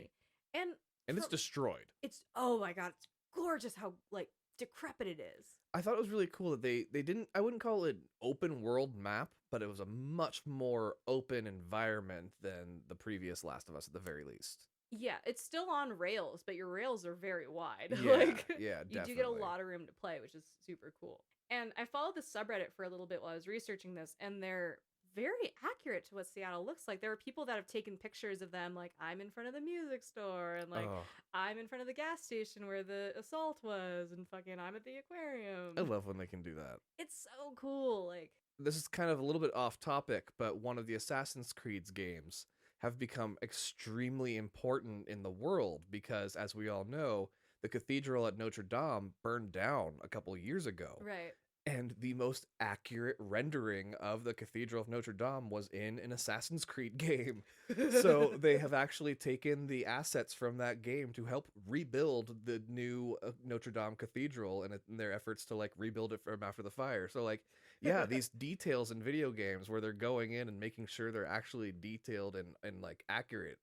Speaker 2: me. And
Speaker 1: it's destroyed.
Speaker 2: It's, oh my God, it's gorgeous how, like, decrepit it is.
Speaker 1: I thought it was really cool that they didn't, I wouldn't call it an open world map, but it was a much more open environment than the previous Last of Us at the very least.
Speaker 2: Yeah, it's still on rails, but your rails are very wide.
Speaker 1: Yeah,
Speaker 2: like,
Speaker 1: yeah,
Speaker 2: you do get a lot of room to play, which is super cool. And I followed the subreddit for a little bit while I was researching this, and they're very accurate to what Seattle looks like. There are people that have taken pictures of them, like, I'm in front of the music store, and like, I'm in front of the gas station where the assault was, and fucking I'm at the aquarium.
Speaker 1: I love when they can do that.
Speaker 2: It's so cool. Like,
Speaker 1: this is kind of a little bit off topic, but one of the Assassin's Creed's games have become extremely important in the world because, as we all know, the cathedral at Notre Dame burned down a couple years ago.
Speaker 2: Right.
Speaker 1: And the most accurate rendering of the Cathedral of Notre Dame was in an Assassin's Creed game. So they have actually taken the assets from that game to help rebuild the new Notre Dame Cathedral in their efforts to, like, rebuild it from after the fire. So, like, yeah, these details in video games where they're going in and making sure they're actually detailed and like accurate.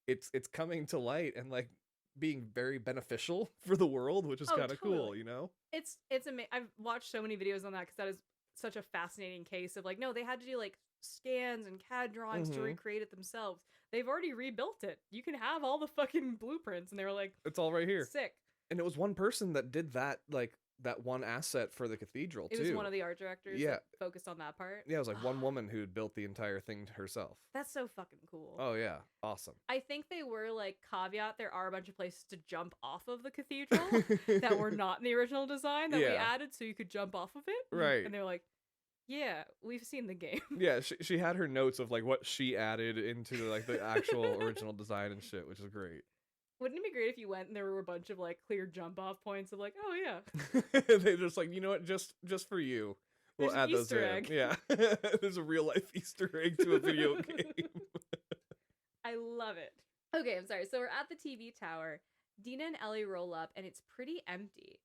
Speaker 1: It's coming to light and, like, being very beneficial for the world, which is kind of cool, you know?
Speaker 2: It's amazing. I've watched so many videos on that because that is such a fascinating case of, like, no, they had to do, like, scans and CAD drawings to recreate it themselves. They've already rebuilt it. You can have all the fucking blueprints, and they were like,
Speaker 1: it's all right here.
Speaker 2: Sick.
Speaker 1: And it was one person that did that, like, that one asset for the cathedral, too.
Speaker 2: It was one of the art directors that focused on that part?
Speaker 1: Yeah, it was like one woman who built the entire thing herself.
Speaker 2: That's so fucking cool.
Speaker 1: Oh, yeah. Awesome.
Speaker 2: I think they were, like, caveat, there are a bunch of places to jump off of the cathedral that were not in the original design that we added so you could jump off of it.
Speaker 1: Right.
Speaker 2: And they were like, yeah, we've seen the game.
Speaker 1: Yeah, she had her notes of, like, what she added into, like, the actual original design and shit, which is great.
Speaker 2: Wouldn't it be great if you went and there were a bunch of, like, clear jump off points of, like, oh yeah.
Speaker 1: They're just like, you know what, just for you, we'll add those
Speaker 2: Easter egg.
Speaker 1: in. Yeah. There's a real life Easter egg to a video game.
Speaker 2: I love it. Okay, I'm sorry. So we're at the TV tower. Dina and Ellie roll up and it's pretty empty.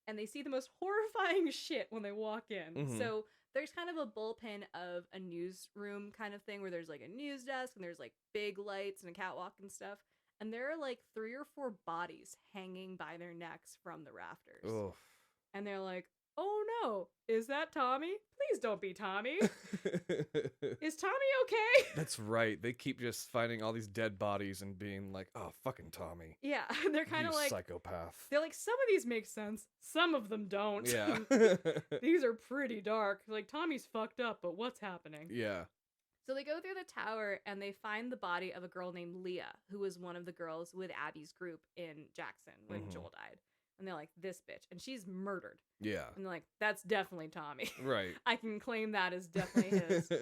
Speaker 2: And they see the most horrifying shit when they walk in. So there's kind of a bullpen of a newsroom kind of thing where there's, like, a news desk and there's, like, big lights and a catwalk and stuff. And there are, like, 3 or 4 bodies hanging by their necks from the rafters.
Speaker 1: Oof.
Speaker 2: And they're like, oh no, is that Tommy? Please don't be Tommy. Is Tommy okay?
Speaker 1: That's right. They keep just finding all these dead bodies and being like, oh, fucking Tommy.
Speaker 2: Yeah, they're kind of like...
Speaker 1: psychopath.
Speaker 2: They're like, some of these make sense, some of them don't.
Speaker 1: Yeah.
Speaker 2: These are pretty dark. Like, Tommy's fucked up, but what's happening?
Speaker 1: Yeah.
Speaker 2: So they go through the tower and they find the body of a girl named Leah, who was one of the girls with Abby's group in Jackson when Joel died. And they're like, this bitch. And she's murdered.
Speaker 1: Yeah.
Speaker 2: And they're like, that's definitely Tommy.
Speaker 1: Right.
Speaker 2: I can claim that as definitely his.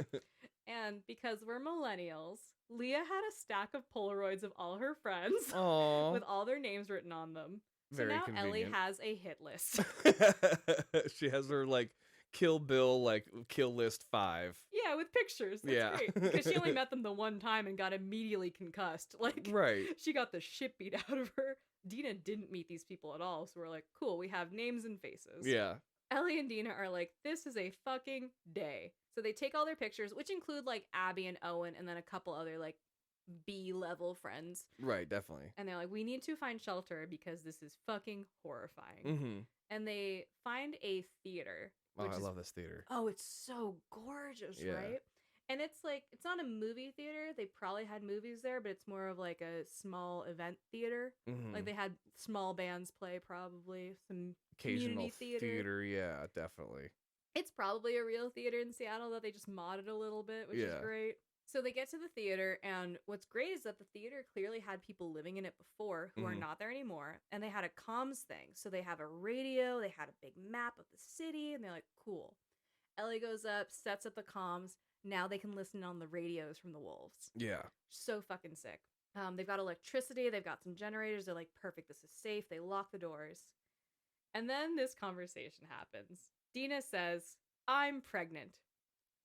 Speaker 2: And because we're millennials, Leah had a stack of Polaroids of all her friends
Speaker 1: Aww.
Speaker 2: with all their names written on them. So
Speaker 1: Very
Speaker 2: now
Speaker 1: convenient.
Speaker 2: Ellie has a hit list.
Speaker 1: She has her, like, Kill Bill, like, kill list 5.
Speaker 2: Yeah, with pictures. That's great. Because she only met them the one time and got immediately concussed. Like,
Speaker 1: right.
Speaker 2: She got the shit beat out of her. Dina didn't meet these people at all, so we're like, cool, we have names and faces.
Speaker 1: Yeah.
Speaker 2: Ellie and Dina are like, this is a fucking day. So they take all their pictures, which include, like, Abby and Owen and then a couple other, like, B-level friends.
Speaker 1: Right, definitely.
Speaker 2: And they're like, we need to find shelter because this is fucking horrifying. And they find a theater.
Speaker 1: Oh, I love this theater.
Speaker 2: Oh, it's so gorgeous, right? And it's like, it's not a movie theater. They probably had movies there, but it's more of like a small event theater. Like they had small bands play, probably some
Speaker 1: occasional
Speaker 2: community theater.
Speaker 1: Yeah, definitely.
Speaker 2: It's probably a real theater in Seattle that they just modded a little bit, which is great. So they get to the theater, and what's great is that the theater clearly had people living in it before who are
Speaker 1: Mhm.
Speaker 2: not there anymore, and they had a comms thing. So they have a radio, they had a big map of the city, and they're like, cool. Ellie goes up, sets up the comms. Now they can listen on the radios from the wolves.
Speaker 1: Yeah.
Speaker 2: So fucking sick. They've got electricity, they've got some generators. They're like, perfect, this is safe. They lock the doors. And then this conversation happens. Dina says, I'm pregnant.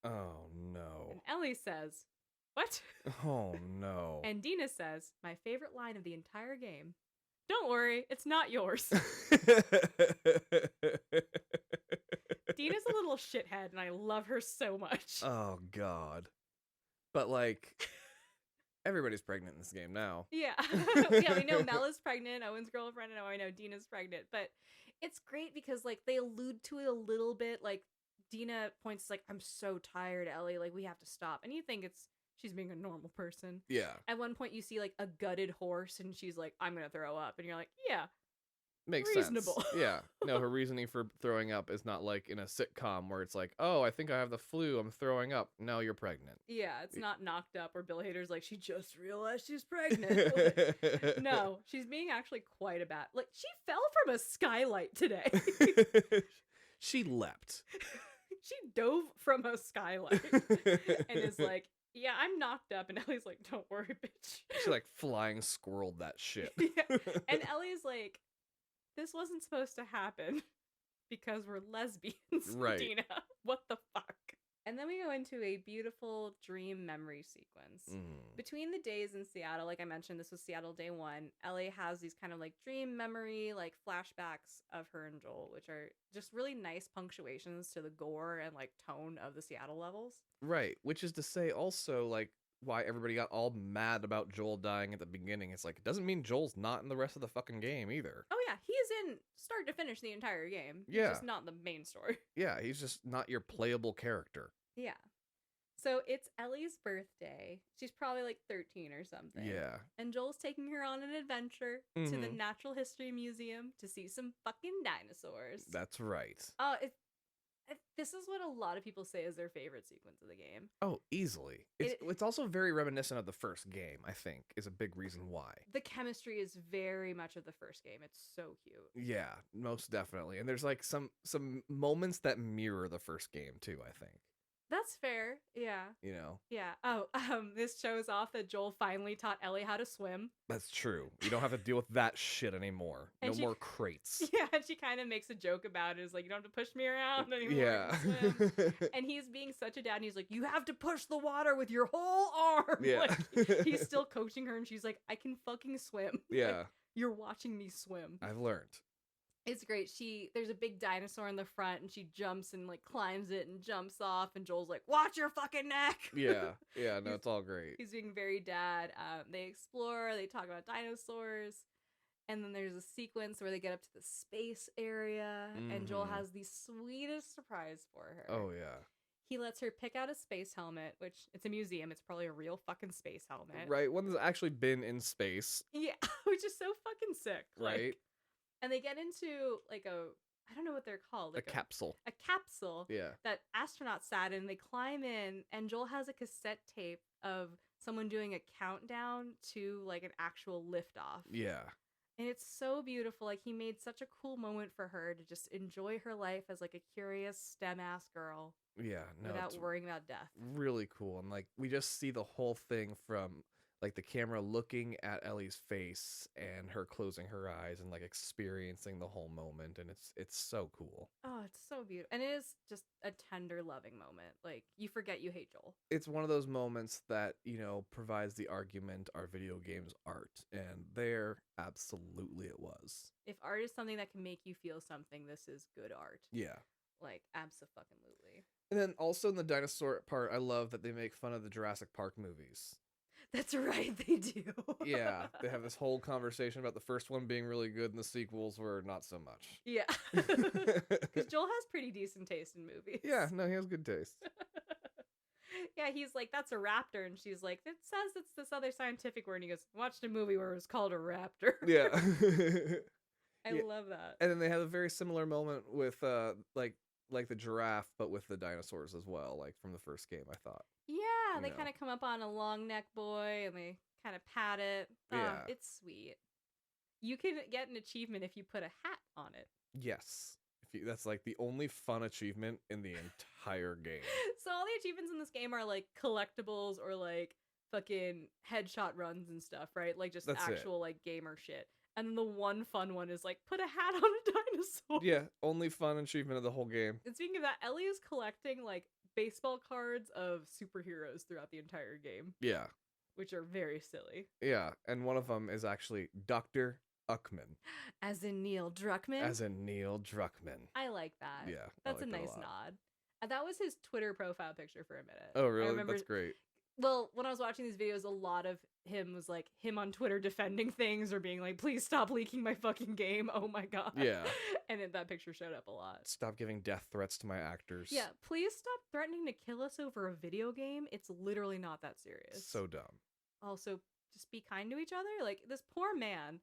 Speaker 1: Oh, no.
Speaker 2: And Ellie says, what?
Speaker 1: Oh, no.
Speaker 2: And Dina says, my favorite line of the entire game, don't worry, it's not yours. Dina's a little shithead, and I love her so much.
Speaker 1: Oh, God. But, like, everybody's pregnant in this game now.
Speaker 2: Yeah. Yeah, we know Mel is pregnant, Owen's girlfriend, and now I know Dina's pregnant. But it's great because, like, they allude to it a little bit. Like, Dina points, like, I'm so tired, Ellie. Like, we have to stop. And you think she's being a normal person.
Speaker 1: Yeah.
Speaker 2: At one point, you see, like, a gutted horse, and she's like, I'm going to throw up. And you're like, yeah.
Speaker 1: Makes
Speaker 2: reasonable.
Speaker 1: sense. Yeah. No, her reasoning for throwing up is not like in a sitcom where it's like, oh, I think I have the flu, I'm throwing up. No, you're pregnant.
Speaker 2: Yeah, it's not knocked up or Bill Hader's like, she just realized she's pregnant. No, she's being actually quite a bad. Like, she fell from a skylight today.
Speaker 1: She leapt.
Speaker 2: She dove from a skylight and is like, yeah, I'm knocked up. And Ellie's like, don't worry, bitch.
Speaker 1: She like flying squirreled that shit.
Speaker 2: Yeah. And Ellie's like, this wasn't supposed to happen because we're lesbians,
Speaker 1: Right.
Speaker 2: Dina. What the fuck? And then we go into a beautiful dream memory sequence. Between the days in Seattle, like I mentioned, this was Seattle day one, Ellie has these kind of like dream memory, like flashbacks of her and Joel, which are just really nice punctuations to the gore and like tone of the Seattle levels.
Speaker 1: Right. Which is to say also like why everybody got all mad about Joel dying at the beginning. It's like, it doesn't mean Joel's not in the rest of the fucking game either.
Speaker 2: Oh yeah, he is in start to finish the entire game. He's
Speaker 1: Yeah.
Speaker 2: just not the main story.
Speaker 1: Yeah, he's just not your playable character.
Speaker 2: Yeah. So it's Ellie's birthday. She's probably like 13 or something.
Speaker 1: Yeah.
Speaker 2: And Joel's taking her on an adventure to the Natural History Museum to see some fucking dinosaurs.
Speaker 1: That's right.
Speaker 2: This is what a lot of people say is their favorite sequence of the game.
Speaker 1: Oh, easily. It's also very reminiscent of the first game, I think, is a big reason why.
Speaker 2: The chemistry is very much of the first game. It's so cute.
Speaker 1: Yeah, most definitely. And there's like some moments that mirror the first game too, I think.
Speaker 2: That's fair. Yeah.
Speaker 1: You know?
Speaker 2: Yeah. Oh, this shows off that Joel finally taught Ellie how to swim.
Speaker 1: That's true. You don't have to deal with that shit anymore.
Speaker 2: And
Speaker 1: No more crates.
Speaker 2: Yeah, and she kind of makes a joke about it. It's like, you don't have to push me around anymore.
Speaker 1: Yeah.
Speaker 2: I can swim. And he's being such a dad, and he's like, you have to push the water with your whole arm.
Speaker 1: Yeah.
Speaker 2: Like, he's still coaching her, and she's like, I can fucking swim.
Speaker 1: Yeah.
Speaker 2: Like, you're watching me swim.
Speaker 1: I've learned.
Speaker 2: It's great. There's a big dinosaur in the front, and she jumps and like climbs it and jumps off, and Joel's like, watch your fucking neck.
Speaker 1: Yeah. Yeah, no, it's all great.
Speaker 2: He's being very dad. They explore, they talk about dinosaurs, and then there's a sequence where they get up to the space area, and Joel has the sweetest surprise for her.
Speaker 1: Oh, yeah.
Speaker 2: He lets her pick out a space helmet, which it's a museum. It's probably a real fucking space helmet.
Speaker 1: Right, one that's actually been in space.
Speaker 2: Yeah, which is so fucking sick.
Speaker 1: Right.
Speaker 2: Like, and they get into like I don't know what they're called. Like
Speaker 1: a capsule.
Speaker 2: A capsule.
Speaker 1: Yeah.
Speaker 2: That astronauts sat in. They climb in, and Joel has a cassette tape of someone doing a countdown to like an actual liftoff.
Speaker 1: Yeah.
Speaker 2: And it's so beautiful. Like, he made such a cool moment for her to just enjoy her life as like a curious STEM-ass girl.
Speaker 1: Yeah, no,
Speaker 2: without
Speaker 1: it's
Speaker 2: worrying about death.
Speaker 1: really cool. And like we just see the whole thing from like the camera looking at Ellie's face and her closing her eyes and like experiencing the whole moment, and it's so cool.
Speaker 2: Oh, it's so beautiful. And it is just a tender, loving moment. Like, you forget you hate Joel.
Speaker 1: It's one of those moments that, you know, provides the argument, are video games art? And there, absolutely it was.
Speaker 2: If art is something that can make you feel something, this is good art.
Speaker 1: Yeah.
Speaker 2: Like, abso-fucking-lutely.
Speaker 1: And then also in the dinosaur part, I love that they make fun of the Jurassic Park movies.
Speaker 2: That's right, they do.
Speaker 1: Yeah, they have this whole conversation about the first one being really good and the sequels were not so much.
Speaker 2: Yeah. Because Joel has pretty decent taste in movies.
Speaker 1: Yeah, no, he has good taste.
Speaker 2: Yeah, he's like, that's a raptor. And she's like, it says it's this other scientific word. And he goes, watched a movie where it was called a raptor.
Speaker 1: Yeah.
Speaker 2: I love that.
Speaker 1: And then they have a very similar moment with like like the giraffe, but with the dinosaurs as well, like from the first game, I thought.
Speaker 2: Yeah,
Speaker 1: You
Speaker 2: they
Speaker 1: know.
Speaker 2: kind of come up on a long neck boy and they kind of pat it.
Speaker 1: Yeah.
Speaker 2: It's sweet. You can get an achievement if you put a hat on it.
Speaker 1: Yes. That's like the only fun achievement in the entire game.
Speaker 2: So all the achievements in this game are like collectibles or like fucking headshot runs and stuff, right? Like just
Speaker 1: That's
Speaker 2: actual like gamer shit. And then the one fun one is like put a hat on a dinosaur.
Speaker 1: Yeah, only fun achievement of the whole game.
Speaker 2: And speaking of that, Ellie is collecting like baseball cards of superheroes throughout the entire game.
Speaker 1: Yeah.
Speaker 2: Which are very silly.
Speaker 1: Yeah, and one of them is actually Dr. Uckman.
Speaker 2: As in Neil Druckmann?
Speaker 1: As in Neil Druckmann.
Speaker 2: I like that.
Speaker 1: Yeah.
Speaker 2: That's a nice nod. That was his Twitter profile picture for a minute.
Speaker 1: Oh, really? That's great.
Speaker 2: Well, when I was watching these videos, a lot of him was like him on Twitter defending things or being like, please stop leaking my fucking game. Oh my God.
Speaker 1: Yeah.
Speaker 2: And that picture showed up a lot.
Speaker 1: Stop giving death threats to my actors.
Speaker 2: Yeah, please stop threatening to kill us over a video game. It's literally not that serious.
Speaker 1: So dumb.
Speaker 2: Also, just be kind to each other. Like, this poor man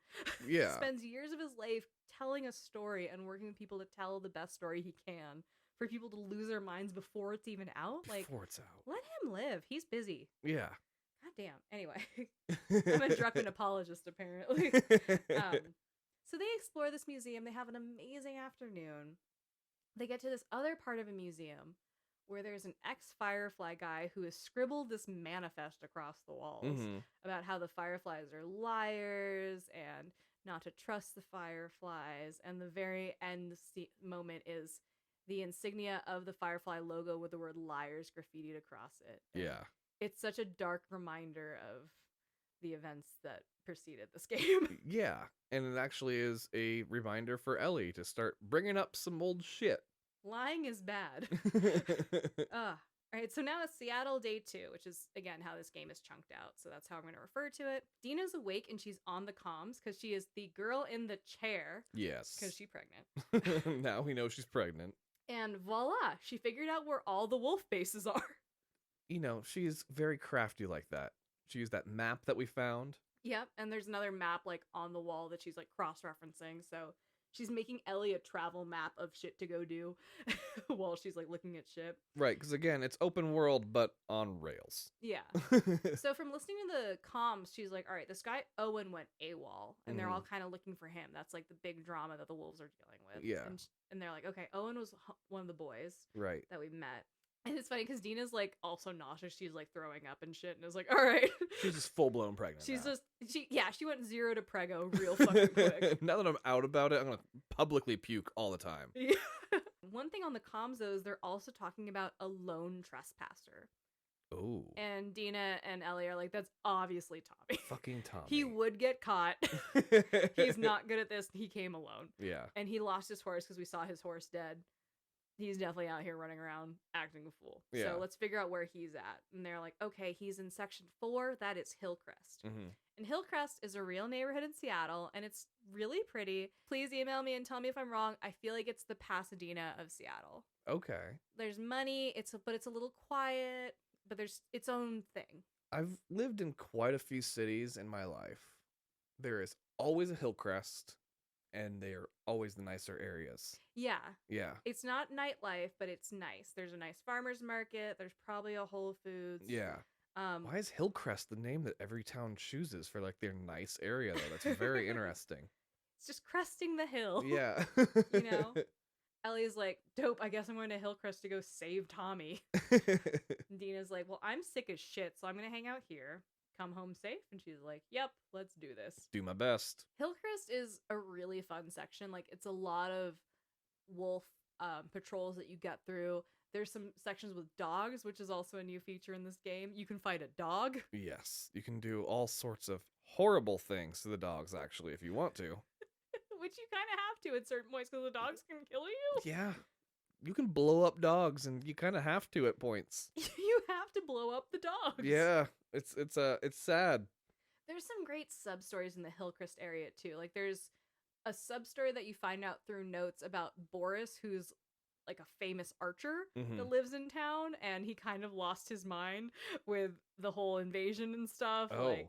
Speaker 1: yeah.
Speaker 2: spends years of his life telling a story and working with people to tell the best story he can for people to lose their minds before it's even out.
Speaker 1: Before it's out.
Speaker 2: Let him live. He's busy.
Speaker 1: Yeah.
Speaker 2: God damn. Anyway, I'm a Druckmann apologist, apparently. So they explore this museum. They have an amazing afternoon. They get to this other part of a museum where there's an ex-Firefly guy who has scribbled this manifest across the walls about how the Fireflies are liars and not to trust the Fireflies. And the very end moment is the insignia of the Firefly logo with the word liars graffitied across it. And
Speaker 1: yeah.
Speaker 2: it's such a dark reminder of the events that preceded this game.
Speaker 1: Yeah. And it actually is a reminder for Ellie to start bringing up some old shit.
Speaker 2: Lying is bad. All right, so now it's Seattle Day 2, which is, again, how this game is chunked out. So that's how I'm going to refer to it. Dina's awake and she's on the comms because she is the girl in the chair.
Speaker 1: Yes.
Speaker 2: Because she's pregnant.
Speaker 1: Now we know she's pregnant.
Speaker 2: And voila, she figured out where all the wolf bases are.
Speaker 1: You know, she's very crafty like that. She used that map that we found.
Speaker 2: Yep, and there's another map, like, on the wall that she's, like, cross-referencing, so she's making Ellie a travel map of shit to go do while she's, like, looking at shit.
Speaker 1: Right, because, again, it's open world, but on rails.
Speaker 2: Yeah. So from listening to the comms, she's like, all right, this guy Owen went AWOL, and they're all kind of looking for him. That's, like, the big drama that the wolves are dealing with.
Speaker 1: Yeah.
Speaker 2: And they're like, okay, Owen was one of the boys
Speaker 1: right.
Speaker 2: that we met. And it's funny because Dina's like also nauseous. She's like throwing up and shit. And it's like, all right.
Speaker 1: She's just full blown pregnant.
Speaker 2: She's
Speaker 1: now.
Speaker 2: She went 0 to prego real fucking quick.
Speaker 1: Now that I'm out about it, I'm going to publicly puke all the time.
Speaker 2: Yeah. One thing on the comms though is they're also talking about a lone trespasser.
Speaker 1: Oh.
Speaker 2: And Dina and Ellie are like, that's obviously Tommy.
Speaker 1: Fucking Tommy.
Speaker 2: He would get caught. He's not good at this. He came alone.
Speaker 1: Yeah.
Speaker 2: And he lost his horse because we saw his horse dead. He's definitely out here running around acting a fool.
Speaker 1: Yeah.
Speaker 2: So let's figure out where he's at. And they're like, okay, he's in section 4. That is Hillcrest.
Speaker 1: Mm-hmm.
Speaker 2: And Hillcrest is a real neighborhood in Seattle, and it's really pretty. Please email me and tell me if I'm wrong. I feel like it's the Pasadena of Seattle.
Speaker 1: Okay.
Speaker 2: There's money, but it's a little quiet, but there's its own thing.
Speaker 1: I've lived in quite a few cities in my life. There is always a Hillcrest, and they are always the nicer areas.
Speaker 2: Yeah.
Speaker 1: Yeah.
Speaker 2: It's not nightlife, but it's nice. There's a nice farmer's market. There's probably a Whole Foods.
Speaker 1: Yeah. Why is Hillcrest the name that every town chooses for like their nice area though? That's very interesting.
Speaker 2: It's just cresting the hill.
Speaker 1: Yeah.
Speaker 2: You know? Ellie's like, dope, I guess I'm going to Hillcrest to go save Tommy. And Dina's like, well, I'm sick as shit, so I'm going to hang out here. Come home safe? And she's like, yep, let's do this.
Speaker 1: Do my best.
Speaker 2: Hillcrest is a really fun section. Like, it's a lot of wolf patrols that you get through. There's some sections with dogs, which is also a new feature in this game. You can fight a dog.
Speaker 1: Yes, you can do all sorts of horrible things to the dogs, actually, if you want to.
Speaker 2: Which you kind of have to at certain points because the dogs can kill you.
Speaker 1: Yeah. You can blow up dogs, and you kind of have to at points.
Speaker 2: You have to blow up the dogs.
Speaker 1: Yeah, it's sad.
Speaker 2: There's some great sub-stories in the Hillcrest area, too. Like, there's a sub-story that you find out through notes about Boris, who's like a famous archer that lives in town, and he kind of lost his mind with the whole invasion and stuff.
Speaker 1: Oh.
Speaker 2: Like,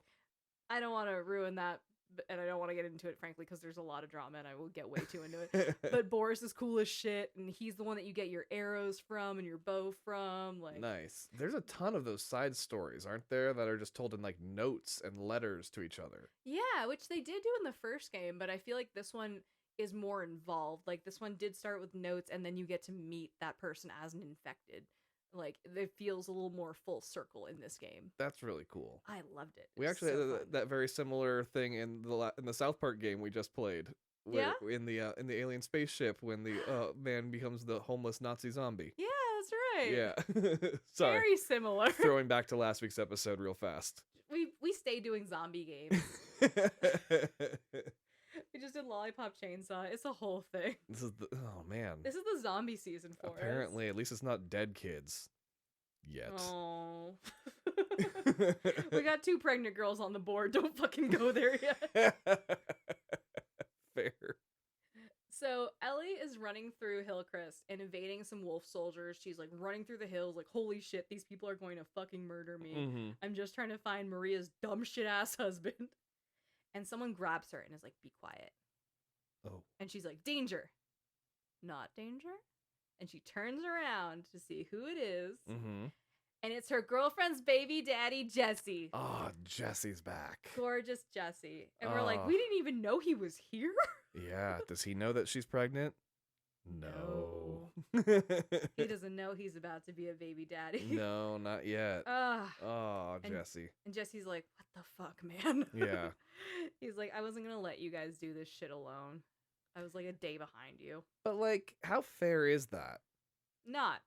Speaker 2: I don't want to ruin that and I don't want to get into it, frankly, because there's a lot of drama and I will get way too into it. But Boris is cool as shit, and he's the one that you get your arrows from and your bow from. Like,
Speaker 1: nice. There's a ton of those side stories, aren't there, that are just told in like notes and letters to each other.
Speaker 2: yeah, which they did do in the first game, but I feel like this one is more involved. Like, this one did start with notes, and then you get to meet that person as an infected. Like, it feels a little more full circle in this game.
Speaker 1: That's really cool.
Speaker 2: I loved it.
Speaker 1: We actually had that very similar thing in the South Park game we just played. Where,
Speaker 2: Yeah?
Speaker 1: in the alien spaceship when the man becomes the homeless Nazi zombie.
Speaker 2: Yeah, that's right.
Speaker 1: Yeah. Sorry.
Speaker 2: Very similar.
Speaker 1: Throwing back to last week's episode real fast.
Speaker 2: We stay doing zombie games. We just did Lollipop Chainsaw. It's a whole thing.
Speaker 1: Oh man.
Speaker 2: This is the zombie season for
Speaker 1: Apparently, at least it's not dead kids. Yet.
Speaker 2: Oh. We got 2 pregnant girls on the board. Don't fucking go there yet.
Speaker 1: Fair.
Speaker 2: So Ellie is running through Hillcrest and evading some wolf soldiers. She's like running through the hills like, holy shit, these people are going to fucking murder me.
Speaker 1: Mm-hmm.
Speaker 2: I'm just trying to find Maria's dumb shit ass husband. And someone grabs her and is like, be quiet.
Speaker 1: Oh.
Speaker 2: And she's like, danger. Not danger. And she turns around to see who it is.
Speaker 1: Mm-hmm.
Speaker 2: And it's her girlfriend's baby daddy, Jesse.
Speaker 1: Oh, Jesse's back.
Speaker 2: Gorgeous Jesse. And we're like, we didn't even know he was here?
Speaker 1: Yeah. Does he know that she's pregnant? No.
Speaker 2: He doesn't know he's about to be a baby daddy.
Speaker 1: No, not yet. Oh, Jesse.
Speaker 2: And Jesse's like, what the fuck, man?
Speaker 1: Yeah.
Speaker 2: He's like, I wasn't going to let you guys do this shit alone. I was like a day behind you.
Speaker 1: But like, how fair is that?
Speaker 2: Not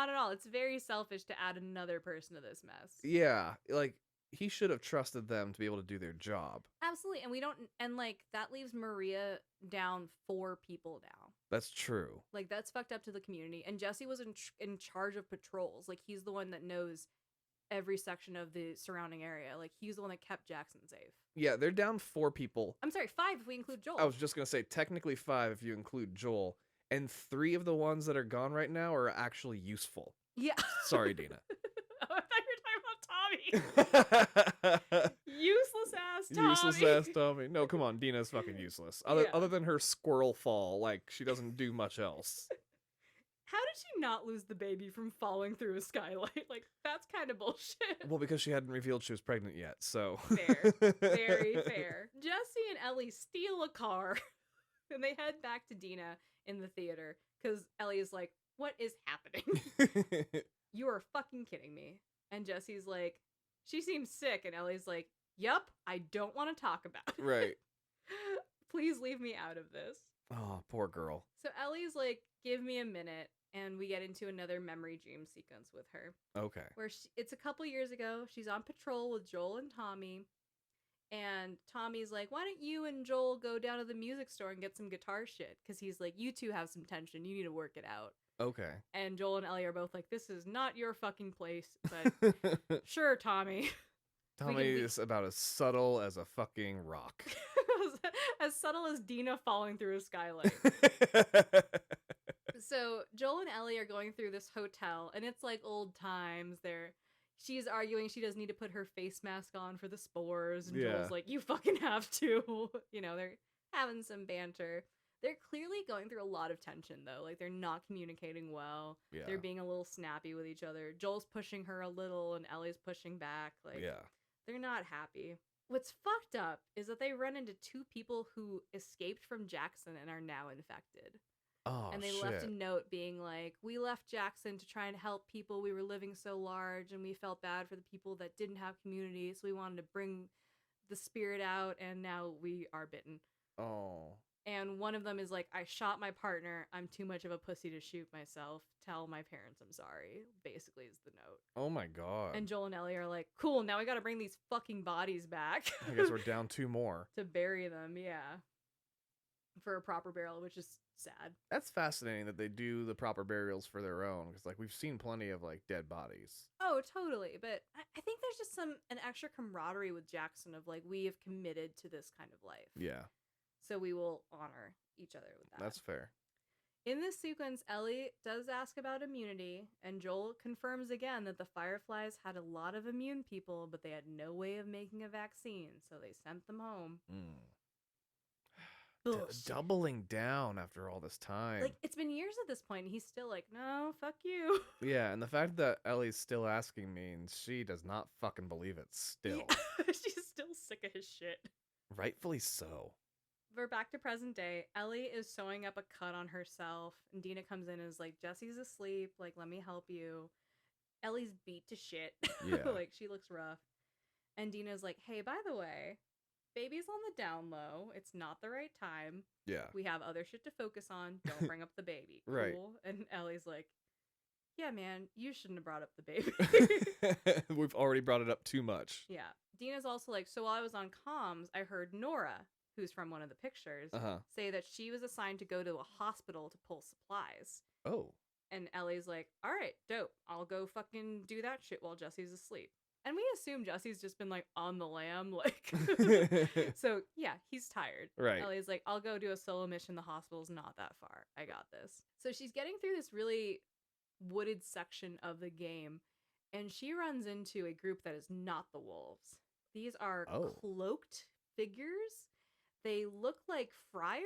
Speaker 2: at all. It's very selfish to add another person to this mess.
Speaker 1: Yeah, like he should have trusted them to be able to do their job.
Speaker 2: Absolutely. And we don't, and like that leaves Maria down 4 people now.
Speaker 1: That's true.
Speaker 2: Like that's fucked up to the community. And Jesse was in charge of patrols. Like he's the one that knows every section of the surrounding area. Like he's the one that kept Jackson safe.
Speaker 1: Yeah, they're down 4 people.
Speaker 2: I'm sorry, 5 if we include Joel.
Speaker 1: I was just gonna say technically 5 if you include Joel. And 3 of the ones that are gone right now are actually useful.
Speaker 2: Yeah.
Speaker 1: Sorry, Dina.
Speaker 2: Oh, I thought you were talking about Tommy. Useless ass Tommy.
Speaker 1: Useless ass Tommy. No, come on, Dina's fucking useless. Other than her squirrel fall, like she doesn't do much else.
Speaker 2: How did she not lose the baby from falling through a skylight? Like that's kind of bullshit.
Speaker 1: Well, because she hadn't revealed she was pregnant yet, so
Speaker 2: Fair. Very fair. Jesse and Ellie steal a car and they head back to Dina in the theater because Ellie is like, what is happening? You are fucking kidding me. And Jesse's like, she seems sick. And Ellie's like, yup, I don't want to talk about it.
Speaker 1: Right.
Speaker 2: Please leave me out of this.
Speaker 1: Oh, poor girl.
Speaker 2: So Ellie's like, give me a minute. And we get into another memory dream sequence with her.
Speaker 1: Okay.
Speaker 2: Where it's a couple years ago. She's on patrol with Joel and Tommy. And Tommy's like, why don't you and Joel go down to the music store and get some guitar shit? Because he's like, you two have some tension. You need to work it out.
Speaker 1: Okay.
Speaker 2: And Joel and Ellie are both like, this is not your fucking place. But sure, Tommy.
Speaker 1: Tommy is about as subtle as a fucking rock.
Speaker 2: As subtle as Dina falling through a skylight. So Joel and Ellie are going through this hotel, and it's like old times. She's arguing she doesn't need to put her face mask on for the spores, and Joel's like, you fucking have to. You know, they're having some banter. They're clearly going through a lot of tension, though. Like, they're not communicating well.
Speaker 1: Yeah.
Speaker 2: They're being a little snappy with each other. Joel's pushing her a little, and Ellie's pushing back. Like, they're not happy. What's fucked up is that they run into 2 people who escaped from Jackson and are now infected.
Speaker 1: Oh,
Speaker 2: and they left a note being like, we left Jackson to try and help people. We were living so large, and we felt bad for the people that didn't have community, so we wanted to bring the spirit out, and now we are bitten.
Speaker 1: Oh.
Speaker 2: And one of them is like, I shot my partner. I'm too much of a pussy to shoot myself. Tell my parents I'm sorry, basically is the note.
Speaker 1: Oh my god.
Speaker 2: And Joel and Ellie are like, cool, now we gotta bring these fucking bodies back.
Speaker 1: I guess we're down 2 more.
Speaker 2: To bury them, yeah. For a proper burial, which is sad.
Speaker 1: That's fascinating that they do the proper burials for their own, because like we've seen plenty of like dead bodies.
Speaker 2: Oh, totally. But I think there's just an extra camaraderie with Jackson of like, we have committed to this kind of life.
Speaker 1: Yeah.
Speaker 2: So we will honor each other with that.
Speaker 1: That's fair.
Speaker 2: In this sequence, Ellie does ask about immunity, and Joel confirms again that the Fireflies had a lot of immune people, but they had no way of making a vaccine, so they sent them home.
Speaker 1: Doubling down after all this time.
Speaker 2: Like, it's been years at this point, and he's still like, no, fuck you.
Speaker 1: Yeah, and the fact that Ellie's still asking means she does not fucking believe it still.
Speaker 2: Yeah, she's still sick of his shit.
Speaker 1: Rightfully so.
Speaker 2: We're back to present day. Ellie is sewing up a cut on herself, and Dina comes in and is like, Jesse's asleep, like, let me help you. Ellie's beat to shit.
Speaker 1: Yeah.
Speaker 2: Like, she looks rough. And Dina's like, hey, by the way, baby's on the down low. It's not the right time.
Speaker 1: Yeah.
Speaker 2: We have other shit to focus on. Don't bring up the baby. Cool?
Speaker 1: Right.
Speaker 2: And Ellie's like, yeah, man, you shouldn't have brought up the baby.
Speaker 1: We've already brought it up too much.
Speaker 2: Yeah. Dina's also like, so while I was on comms, I heard Nora, who's from one of the pictures, say that she was assigned to go to a hospital to pull supplies.
Speaker 1: Oh.
Speaker 2: And Ellie's like, all right, dope. I'll go fucking do that shit while Jesse's asleep. And we assume Jesse's just been like on the lam, like. So yeah, he's tired.
Speaker 1: Right.
Speaker 2: Ellie's like, I'll go do a solo mission. The hospital's not that far. I got this. So she's getting through this really wooded section of the game, and she runs into a group that is not the wolves. These are cloaked figures. They look like friars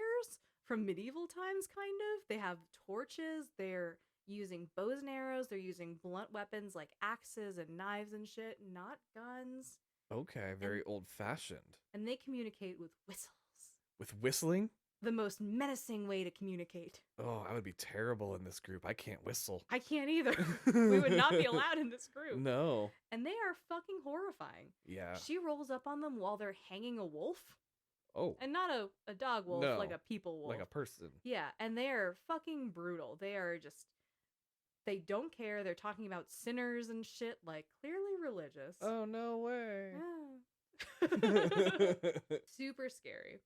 Speaker 2: from medieval times, kind of. They have torches. They're using bows and arrows. They're using blunt weapons like axes and knives and shit, not guns.
Speaker 1: Okay, very old-fashioned.
Speaker 2: And they communicate with whistles.
Speaker 1: With whistling?
Speaker 2: The most menacing way to communicate.
Speaker 1: Oh, I would be terrible in this group. I can't whistle.
Speaker 2: I can't either. We would not be allowed in this group.
Speaker 1: No.
Speaker 2: And they are fucking horrifying.
Speaker 1: Yeah.
Speaker 2: She rolls up on them while they're hanging a wolf.
Speaker 1: Oh.
Speaker 2: And not a dog wolf,
Speaker 1: No,
Speaker 2: like a people wolf.
Speaker 1: like a person.
Speaker 2: Yeah, and they are fucking brutal. They are just, they don't care. They're talking about sinners and shit, like clearly religious.
Speaker 1: Oh, no way.
Speaker 2: Yeah. Super scary.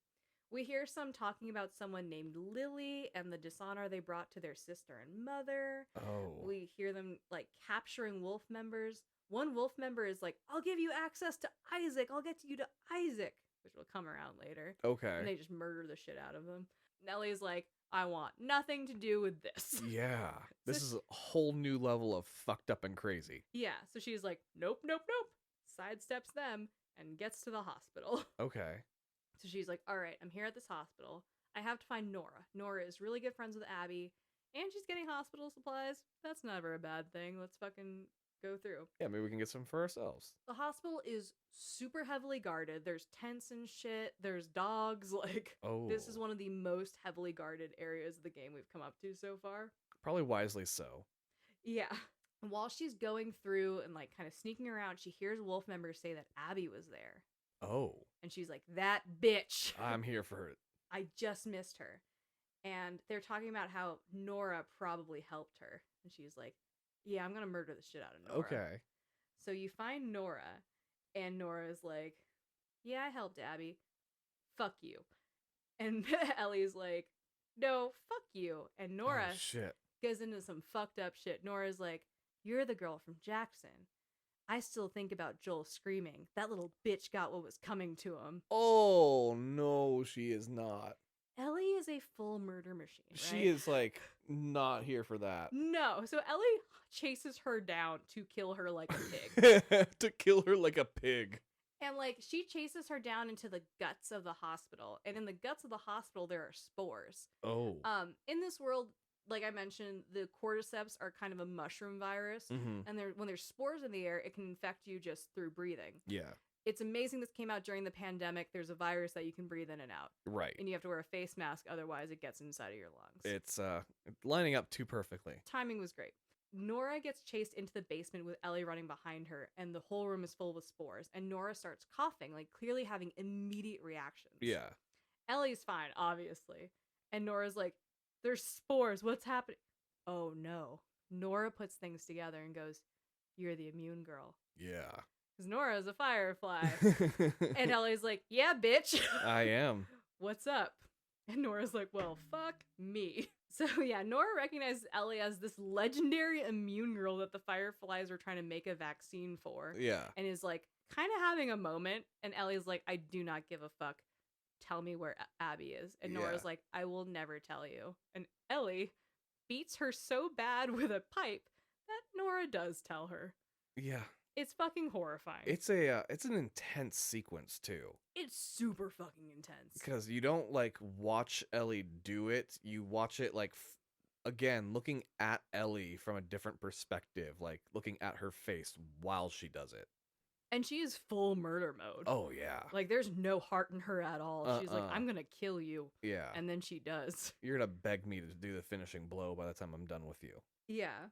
Speaker 2: We hear some talking about someone named Lily and the dishonor they brought to their sister and mother.
Speaker 1: Oh.
Speaker 2: We hear them like capturing wolf members. One wolf member is like, I'll give you access to Isaac. I'll get you to Isaac, which will come around later.
Speaker 1: Okay.
Speaker 2: And they just murder the shit out of them. Nellie's like, I want nothing to do with this.
Speaker 1: Yeah. This is a whole new level of fucked up and crazy.
Speaker 2: Yeah. So she's like, nope, nope, nope. Sidesteps them and gets to the hospital.
Speaker 1: Okay.
Speaker 2: So she's like, all right, I'm here at this hospital. I have to find Nora. Nora is really good friends with Abby, and she's getting hospital supplies. That's never a bad thing. Let's fucking go through.
Speaker 1: Yeah, maybe we can get some for ourselves.
Speaker 2: The hospital is super heavily guarded. There's tents and shit. There's dogs. Like, this is one of the most heavily guarded areas of the game we've come up to so far.
Speaker 1: Probably wisely so.
Speaker 2: Yeah. And while she's going through and like kind of sneaking around, she hears wolf members say that Abby was there.
Speaker 1: Oh.
Speaker 2: And she's like, that bitch.
Speaker 1: I'm here for it.
Speaker 2: I just missed her. And they're talking about how Nora probably helped her. And she's like, yeah, I'm going to murder the shit out of Nora.
Speaker 1: Okay.
Speaker 2: So you find Nora, and Nora's like, yeah, I helped Abby. Fuck you. And Ellie's like, no, fuck you. And Nora goes into some fucked up shit. Nora's like, you're the girl from Jackson. I still think about Joel screaming. That little bitch got what was coming to him.
Speaker 1: Oh, no, she is not.
Speaker 2: Ellie is a full murder machine, right?
Speaker 1: She is, like, not here for that.
Speaker 2: No. So Ellie chases her down to kill her like a pig.
Speaker 1: To kill her like a pig.
Speaker 2: And, like, she chases her down into the guts of the hospital. And in the guts of the hospital, there are spores.
Speaker 1: Oh.
Speaker 2: In this world, like I mentioned, the cordyceps are kind of a mushroom virus.
Speaker 1: Mm-hmm.
Speaker 2: And when there's spores in the air, it can infect you just through breathing.
Speaker 1: Yeah.
Speaker 2: It's amazing this came out during the pandemic. There's a virus that you can breathe in and out.
Speaker 1: Right.
Speaker 2: And you have to wear a face mask, otherwise it gets inside of your lungs.
Speaker 1: It's lining up too perfectly.
Speaker 2: Timing was great. Nora gets chased into the basement with Ellie running behind her, and the whole room is full with spores. And Nora starts coughing, like clearly having immediate reactions.
Speaker 1: Yeah.
Speaker 2: Ellie's fine, obviously. And Nora's like, there's spores. What's happening? Oh, no. Nora puts things together and goes, you're the immune girl.
Speaker 1: Yeah.
Speaker 2: Because Nora's a firefly. And Ellie's like, yeah, bitch.
Speaker 1: I am.
Speaker 2: What's up? And Nora's like, well, fuck me. So yeah, Nora recognizes Ellie as this legendary immune girl that the Fireflies were trying to make a vaccine for.
Speaker 1: Yeah.
Speaker 2: And is like kind of having a moment. And Ellie's like, I do not give a fuck. Tell me where Abby is. And Nora's like, I will never tell you. And Ellie beats her so bad with a pipe that Nora does tell her.
Speaker 1: Yeah.
Speaker 2: It's fucking horrifying.
Speaker 1: It's an intense sequence too.
Speaker 2: It's super fucking intense.
Speaker 1: Because you don't like watch Ellie do it. You watch it like again, looking at Ellie from a different perspective, like looking at her face while she does it.
Speaker 2: And she is full murder mode.
Speaker 1: Oh yeah.
Speaker 2: Like there's no heart in her at all. She's like, I'm gonna kill you.
Speaker 1: Yeah.
Speaker 2: And then she does.
Speaker 1: You're gonna beg me to do the finishing blow by the time I'm done with you.
Speaker 2: Yeah.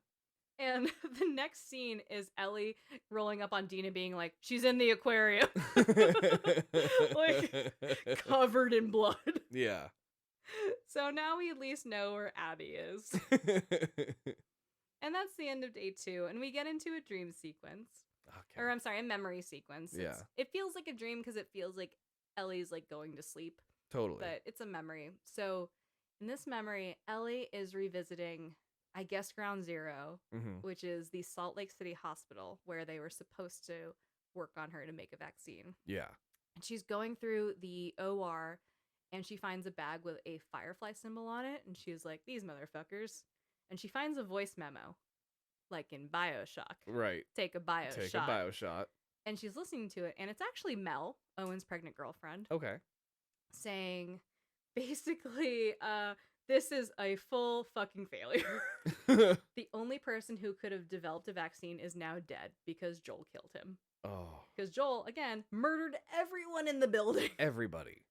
Speaker 2: And the next scene is Ellie rolling up on Dina being like, she's in the aquarium. Like, covered in blood.
Speaker 1: Yeah.
Speaker 2: So now we at least know where Abby is. And that's the end of day 2. And we get into a dream sequence.
Speaker 1: Okay.
Speaker 2: Or I'm sorry, a memory sequence.
Speaker 1: Yeah.
Speaker 2: It feels like a dream because it feels like Ellie's like going to sleep.
Speaker 1: Totally.
Speaker 2: But it's a memory. So in this memory, Ellie is revisiting, I guess, Ground Zero, which is the Salt Lake City hospital where they were supposed to work on her to make a vaccine.
Speaker 1: Yeah.
Speaker 2: And she's going through the OR and she finds a bag with a firefly symbol on it. And she's like, these motherfuckers. And she finds a voice memo, like in BioShock.
Speaker 1: Right.
Speaker 2: Take a bio
Speaker 1: Take
Speaker 2: shot.
Speaker 1: a bio shot.
Speaker 2: And she's listening to it. And it's actually Mel, Owen's pregnant girlfriend.
Speaker 1: Okay.
Speaker 2: Saying, basically, this is a full fucking failure. The only person who could have developed a vaccine is now dead because Joel killed him.
Speaker 1: Oh.
Speaker 2: Because Joel, again, murdered everyone in the building.
Speaker 1: Everybody.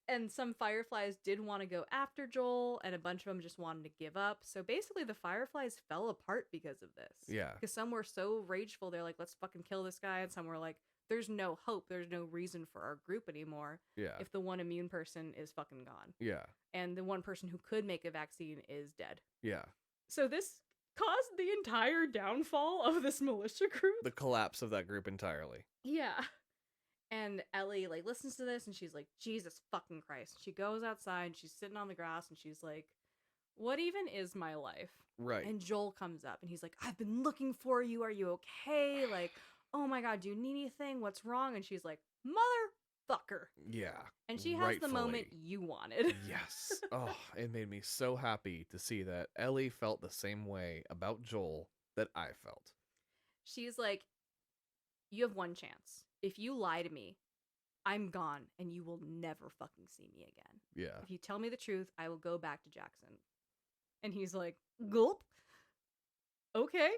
Speaker 2: And some Fireflies did want to go after Joel, and a bunch of them just wanted to give up. So basically, the Fireflies fell apart because of this.
Speaker 1: Yeah.
Speaker 2: Because some were so rageful, they're like, let's fucking kill this guy. And some were like, there's no hope. There's no reason for our group anymore.
Speaker 1: Yeah.
Speaker 2: If the one immune person is fucking gone.
Speaker 1: Yeah.
Speaker 2: And the one person who could make a vaccine is dead.
Speaker 1: Yeah.
Speaker 2: So this caused the entire downfall of this militia group.
Speaker 1: The collapse of that group entirely.
Speaker 2: Yeah. And Ellie like listens to this and she's like, Jesus fucking Christ. She goes outside, she's sitting on the grass and she's like, what even is my life?
Speaker 1: Right.
Speaker 2: And Joel comes up and he's like, I've been looking for you. Are you okay? Like, oh my God, do you need anything? What's wrong? And she's like, motherfucker.
Speaker 1: Yeah.
Speaker 2: And she has the moment you wanted.
Speaker 1: Yes. Oh, it made me so happy to see that Ellie felt the same way about Joel that I felt.
Speaker 2: She's like, you have one chance. If you lie to me, I'm gone and you will never fucking see me again.
Speaker 1: Yeah.
Speaker 2: If you tell me the truth, I will go back to Jackson. And he's like, gulp. Okay.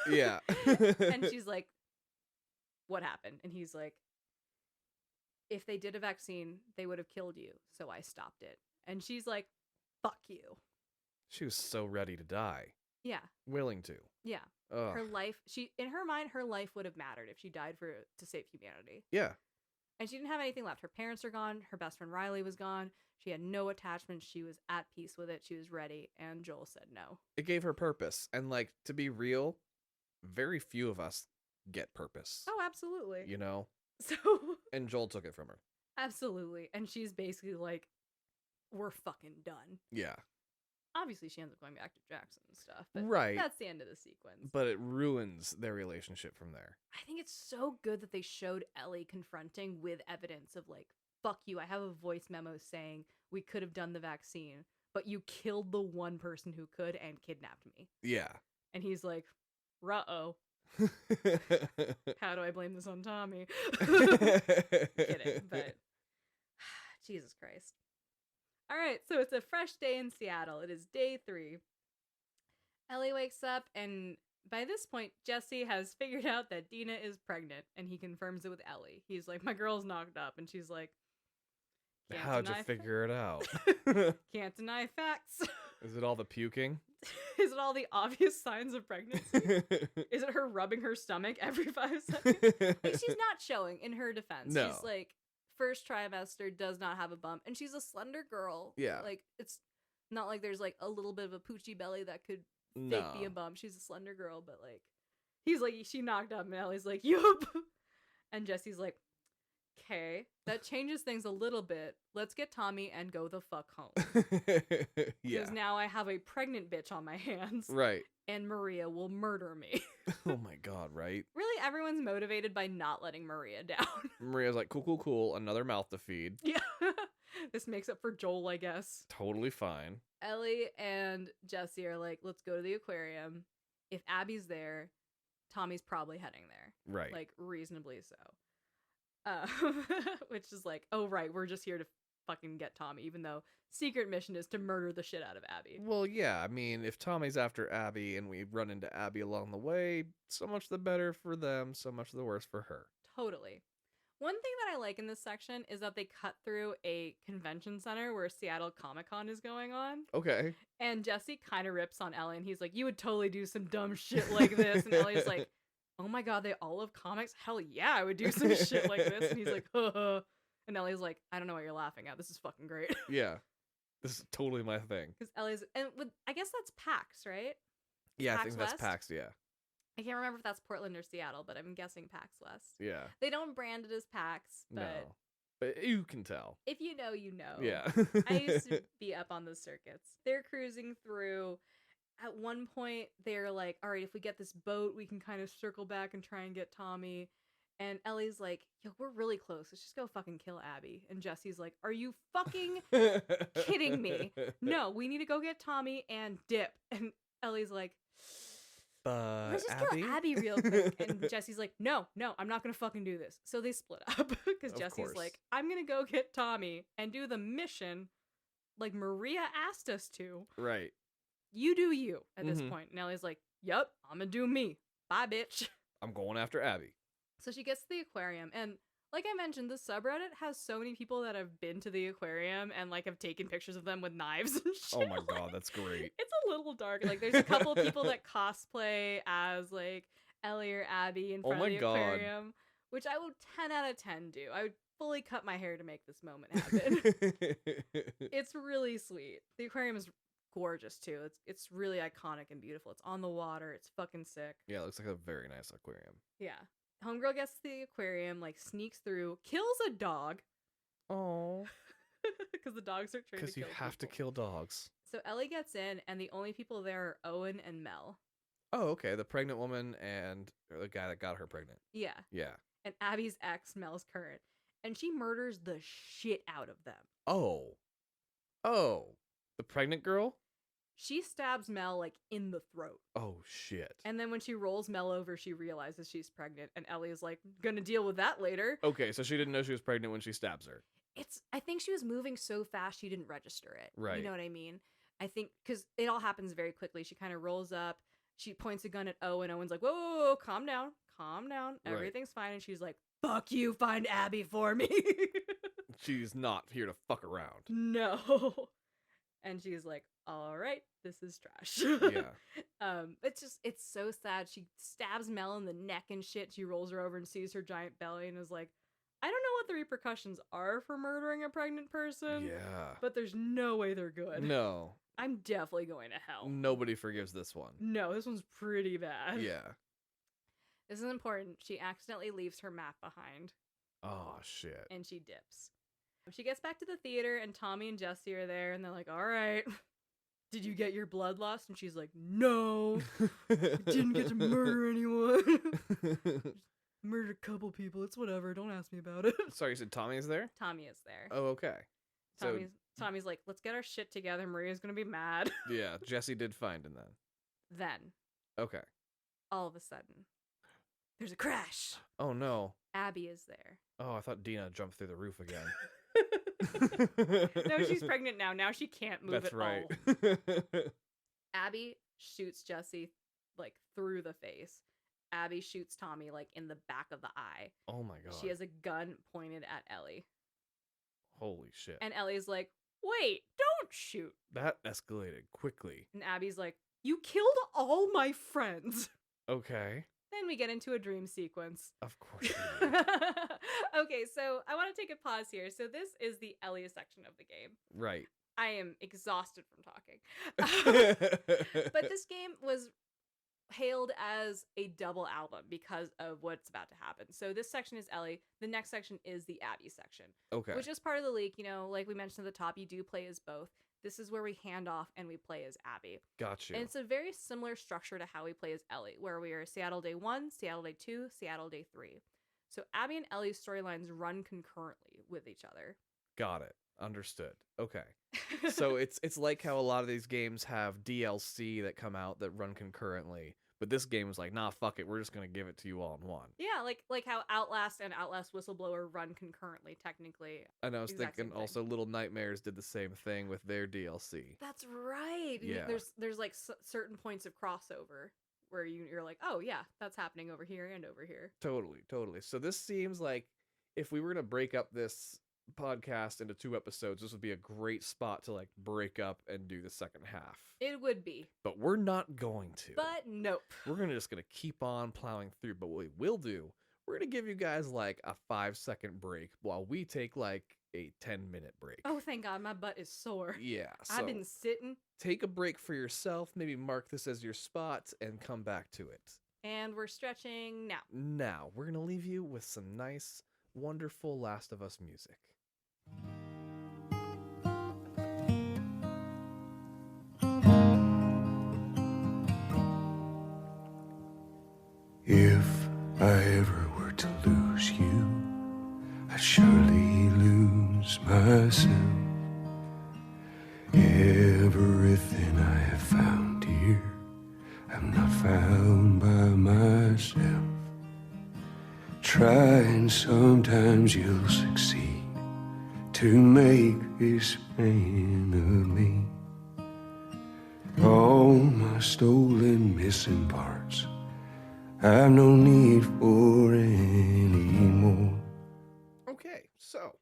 Speaker 1: Yeah.
Speaker 2: And she's like, what happened? And he's like, if they did a vaccine, they would have killed you. So I stopped it. And she's like, fuck you.
Speaker 1: She was so ready to die.
Speaker 2: Yeah.
Speaker 1: Willing to.
Speaker 2: Yeah.
Speaker 1: Ugh.
Speaker 2: Her life, in her mind, her life would have mattered if she died to save humanity.
Speaker 1: Yeah.
Speaker 2: And she didn't have anything left. Her parents are gone. Her best friend Riley was gone. She had no attachment. She was at peace with it. She was ready. And Joel said no.
Speaker 1: It gave her purpose. And like, to be real, very few of us get purpose.
Speaker 2: Oh, absolutely.
Speaker 1: You know?
Speaker 2: So.
Speaker 1: And Joel took it from her.
Speaker 2: Absolutely. And she's basically like, we're fucking done.
Speaker 1: Yeah.
Speaker 2: Obviously, she ends up going back to Jackson and stuff. But
Speaker 1: right.
Speaker 2: That's the end of the sequence.
Speaker 1: But it ruins their relationship from there.
Speaker 2: I think it's so good that they showed Ellie confronting with evidence of like, fuck you, I have a voice memo saying we could have done the vaccine, but you killed the one person who could and kidnapped me.
Speaker 1: Yeah.
Speaker 2: And he's like, ruh-oh. How do I blame this on Tommy? Kidding, but Jesus Christ. All right, so it's a fresh day in Seattle. It is day 3. Ellie wakes up, and by this point, Jesse has figured out that Dina is pregnant, and he confirms it with Ellie. He's like, my girl's knocked up, and she's like,
Speaker 1: how'd you figure it out?
Speaker 2: Can't deny facts.
Speaker 1: Is it all the puking?
Speaker 2: Is it all the obvious signs of pregnancy? Is it her rubbing her stomach every 5 seconds? Like, she's not showing, in her defense.
Speaker 1: No.
Speaker 2: She's like, first trimester, does not have a bump, and she's a slender girl.
Speaker 1: Yeah.
Speaker 2: Like, it's not like there's like a little bit of a poochy belly that could
Speaker 1: No.
Speaker 2: fake be a bump. She's a slender girl, but like, he's like, she knocked up, and Ellie's like, yup. And Jesse's like, okay, that changes things a little bit. Let's get Tommy and go the fuck home.
Speaker 1: Yeah.
Speaker 2: Because now I have a pregnant bitch on my hands.
Speaker 1: Right.
Speaker 2: and Maria will murder me.
Speaker 1: Oh my god, right?
Speaker 2: Really, everyone's motivated by not letting Maria down.
Speaker 1: Maria's like, cool, another mouth to feed.
Speaker 2: Yeah. This makes up for Joel, I guess.
Speaker 1: Totally fine.
Speaker 2: Ellie and Jesse are like, let's go to the aquarium. If Abby's there, Tommy's probably heading there.
Speaker 1: Right.
Speaker 2: Like, reasonably so. Which is like, oh, right, we're just here to fucking get Tommy, even though secret mission is to murder the shit out of Abby.
Speaker 1: Well, yeah, I mean, if Tommy's after Abby and we run into Abby along the way, so much the better for them, so much the worse for her.
Speaker 2: Totally. One thing that I like in this section is that they cut through a convention center where Seattle Comic-Con is going on.
Speaker 1: Okay.
Speaker 2: And Jesse kind of rips on Ellie, and he's like, you would totally do some dumb shit like this. And Ellie's like, oh my god, they all love comics? Hell yeah, I would do some shit like this. And he's like, huh. And Ellie's like, I don't know what you're laughing at. This is fucking great.
Speaker 1: Yeah. This is totally my thing.
Speaker 2: Because Ellie's, and I guess that's PAX, right?
Speaker 1: Yeah,
Speaker 2: PAX
Speaker 1: I think
Speaker 2: West?
Speaker 1: that's PAX, yeah.
Speaker 2: I can't remember if that's Portland or Seattle, but I'm guessing PAX West.
Speaker 1: Yeah.
Speaker 2: They don't brand it as PAX, but
Speaker 1: No. But you can tell.
Speaker 2: if you know, you know.
Speaker 1: Yeah.
Speaker 2: I used to be up on those circuits. They're cruising through. At one point, they're like, all right, if we get this boat, we can kind of circle back and try and get Tommy. And Ellie's like, yo, we're really close. Let's just go fucking kill Abby. And Jesse's like, are you fucking kidding me? No, we need to go get Tommy and dip. And Ellie's like,
Speaker 1: but
Speaker 2: let's just
Speaker 1: Abby?
Speaker 2: kill Abby real quick. And Jesse's like, no, I'm not going to fucking do this. So they split up because
Speaker 1: Of
Speaker 2: Jesse's
Speaker 1: course.
Speaker 2: like, I'm going to go get Tommy and do the mission like Maria asked us to.
Speaker 1: Right.
Speaker 2: You do you at this
Speaker 1: Mhm.
Speaker 2: point. And Ellie's like, yup, I'm going to do me. Bye, bitch.
Speaker 1: I'm going after Abby.
Speaker 2: So she gets to the aquarium, and like I mentioned, the subreddit has so many people that have been to the aquarium and like have taken pictures of them with knives and shit.
Speaker 1: Oh my god,
Speaker 2: Like,
Speaker 1: that's great.
Speaker 2: it's a little dark. Like there's a couple of people that cosplay as like Ellie or Abby in front
Speaker 1: my
Speaker 2: of the
Speaker 1: God.
Speaker 2: aquarium, which I would 10 out of 10 do. I would fully cut my hair to make this moment happen. It's really sweet. The aquarium is gorgeous too. It's really iconic and beautiful. It's on the water. It's fucking sick.
Speaker 1: Yeah, it looks like a very nice aquarium.
Speaker 2: Yeah. Homegirl gets to the aquarium, like sneaks through, kills a dog.
Speaker 1: Oh.
Speaker 2: Because the dogs are trained to
Speaker 1: Because you
Speaker 2: kill
Speaker 1: have to
Speaker 2: people.
Speaker 1: kill dogs.
Speaker 2: So Ellie gets in, and the only people there are Owen and Mel.
Speaker 1: Oh, okay. The pregnant woman and the guy that got her pregnant.
Speaker 2: Yeah.
Speaker 1: Yeah.
Speaker 2: And Abby's ex, Mel's current. And she murders the shit out of them.
Speaker 1: Oh. Oh. The pregnant girl?
Speaker 2: She stabs Mel, like, in the throat.
Speaker 1: Oh, shit.
Speaker 2: And then when she rolls Mel over, she realizes she's pregnant. And Ellie is like, gonna deal with that later.
Speaker 1: Okay, so she didn't know she was pregnant when she stabs her.
Speaker 2: I think she was moving so fast she didn't register it.
Speaker 1: Right.
Speaker 2: You know what I mean? I think, because it all happens very quickly. She kind of rolls up. She points a gun at Owen. Owen's like, whoa, calm down. Calm down.
Speaker 1: Right.
Speaker 2: Everything's fine. And she's like, fuck you, find Abby for me.
Speaker 1: She's not here to fuck around.
Speaker 2: No. And she's like, all right, this is trash.
Speaker 1: Yeah.
Speaker 2: It's so sad. She stabs Mel in the neck and shit. She rolls her over and sees her giant belly and is like, I don't know what the repercussions are for murdering a pregnant person.
Speaker 1: Yeah.
Speaker 2: But there's no way they're good.
Speaker 1: No.
Speaker 2: I'm definitely going to hell.
Speaker 1: Nobody forgives this one.
Speaker 2: No, this one's pretty bad.
Speaker 1: Yeah.
Speaker 2: This is important. She accidentally leaves her map behind
Speaker 1: Oh, shit.
Speaker 2: and she dips. She gets back to the theater and Tommy and Jesse are there and they're like, all right, did you get your blood lost? And she's like, no, I didn't get to murder anyone. Murdered a couple people. It's whatever. Don't ask me about it.
Speaker 1: Sorry, you said Tommy's there?
Speaker 2: Tommy is there.
Speaker 1: Oh, okay. So,
Speaker 2: Tommy's like, let's get our shit together. Maria's going to be mad.
Speaker 1: yeah, Jesse did find him then.
Speaker 2: Then,
Speaker 1: Okay.
Speaker 2: all of a sudden, there's a crash.
Speaker 1: Oh, no.
Speaker 2: Abby is there.
Speaker 1: Oh, I thought Dina jumped through the roof again.
Speaker 2: No, she's pregnant now. Now she can't move
Speaker 1: That's
Speaker 2: at
Speaker 1: right.
Speaker 2: all. Abby shoots Jesse, like, through the face. Abby shoots Tommy, like, in the back of the eye.
Speaker 1: Oh, my God.
Speaker 2: She has a gun pointed at Ellie.
Speaker 1: Holy shit.
Speaker 2: And Ellie's like, wait, don't shoot.
Speaker 1: That escalated quickly.
Speaker 2: And Abby's like, you killed all my friends.
Speaker 1: Okay.
Speaker 2: Then we get into a dream sequence.
Speaker 1: Of course you did.
Speaker 2: Okay, so I want to take a pause here. So this is the Ellie section of the game.
Speaker 1: Right.
Speaker 2: I am exhausted from talking. But this game was hailed as a double album because of what's about to happen. So this section is Ellie. The next section is the Abby section.
Speaker 1: Okay.
Speaker 2: Which is part of the leak. You know, like we mentioned at the top, you do play as both. this is where we hand off and we play as Abby.
Speaker 1: Got you.
Speaker 2: And it's a very similar structure to how we play as Ellie, where we are Seattle Day 1, Seattle Day 2, Seattle Day 3. So Abby and Ellie's storylines run concurrently with each other.
Speaker 1: Got it. Understood. Okay. So it's like how a lot of these games have DLC that come out that run concurrently, but this game is like, nah, fuck it, we're just gonna give it to you all in one.
Speaker 2: Yeah, like how Outlast and Outlast Whistleblower run concurrently, technically.
Speaker 1: And I was
Speaker 2: Exact
Speaker 1: thinking
Speaker 2: same thing.
Speaker 1: also Little Nightmares did the same thing with their DLC.
Speaker 2: That's right.
Speaker 1: Yeah.
Speaker 2: There's like certain points of crossover where you're like, oh yeah, that's happening over here and over here.
Speaker 1: Totally. So this seems like if we were gonna break up this podcast into 2 episodes, this would be a great spot to like break up and do the second half.
Speaker 2: It would be.
Speaker 1: But we're not going to.
Speaker 2: But nope.
Speaker 1: We're just gonna keep on plowing through. But what we will do, we're gonna give you guys like a 5-second break while we take like a 10-minute break.
Speaker 2: Oh, thank God, my butt is sore.
Speaker 1: Yeah. So
Speaker 2: I've been sitting.
Speaker 1: take a break for yourself. Maybe mark this as your spot and come back to it.
Speaker 2: And we're stretching now.
Speaker 1: Now we're gonna leave you with some nice, wonderful Last of Us music.
Speaker 3: If I ever were to lose you, I'd surely lose myself. Everything I have found here, I'm not found by myself. Try and sometimes you'll succeed to make this man of me. All my stolen missing parts, I've no need for anymore.
Speaker 1: Okay, so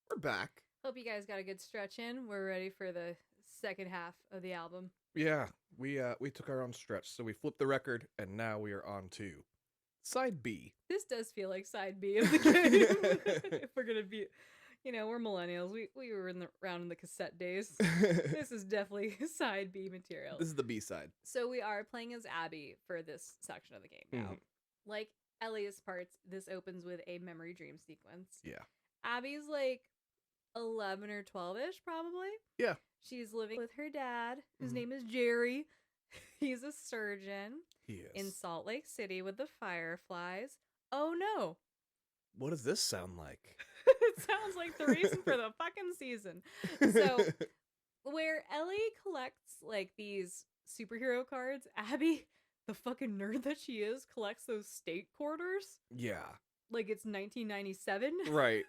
Speaker 1: we're back.
Speaker 2: Hope you guys got a good stretch in. We're ready for the second half of the album.
Speaker 1: Yeah, we took our own stretch, so we flipped the record, and now we are on to side B.
Speaker 2: This does feel like side B of the game. If we're gonna be, we're millennials. We were around in the cassette days. This is definitely side B material.
Speaker 1: This is the B side.
Speaker 2: So we are playing as Abby for this section of the game now. Like Ellie's parts, this opens with a memory dream sequence.
Speaker 1: Yeah.
Speaker 2: Abby's like 11 or 12-ish probably.
Speaker 1: Yeah.
Speaker 2: She's living with her dad, whose name is Jerry. He's a surgeon.
Speaker 1: He is.
Speaker 2: In Salt Lake City with the Fireflies. Oh no.
Speaker 1: What does this sound like?
Speaker 2: It sounds like the reason for the fucking season. So, where Ellie collects like these superhero cards, Abby, the fucking nerd that she is, collects those state quarters.
Speaker 1: Yeah.
Speaker 2: Like it's 1997.
Speaker 1: Right.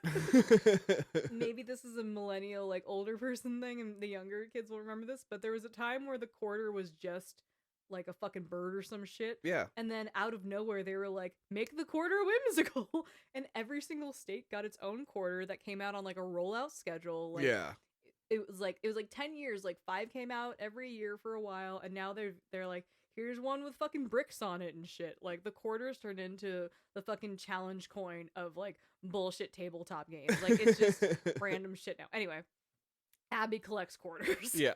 Speaker 2: Maybe this is a millennial, like older person thing, and the younger kids will remember this, but there was a time where the quarter was just like a fucking bird or some shit.
Speaker 1: Yeah.
Speaker 2: And then out of nowhere, they were like, make the quarter whimsical. And every single state got its own quarter that came out on like a rollout schedule. Like,
Speaker 1: yeah.
Speaker 2: It was like 10 years. Like 5 came out every year for a while. And now they're like, here's one with fucking bricks on it and shit. Like the quarters turned into the fucking challenge coin of like bullshit tabletop games. Like it's just random shit now. Anyway. Abby collects quarters.
Speaker 1: Yeah.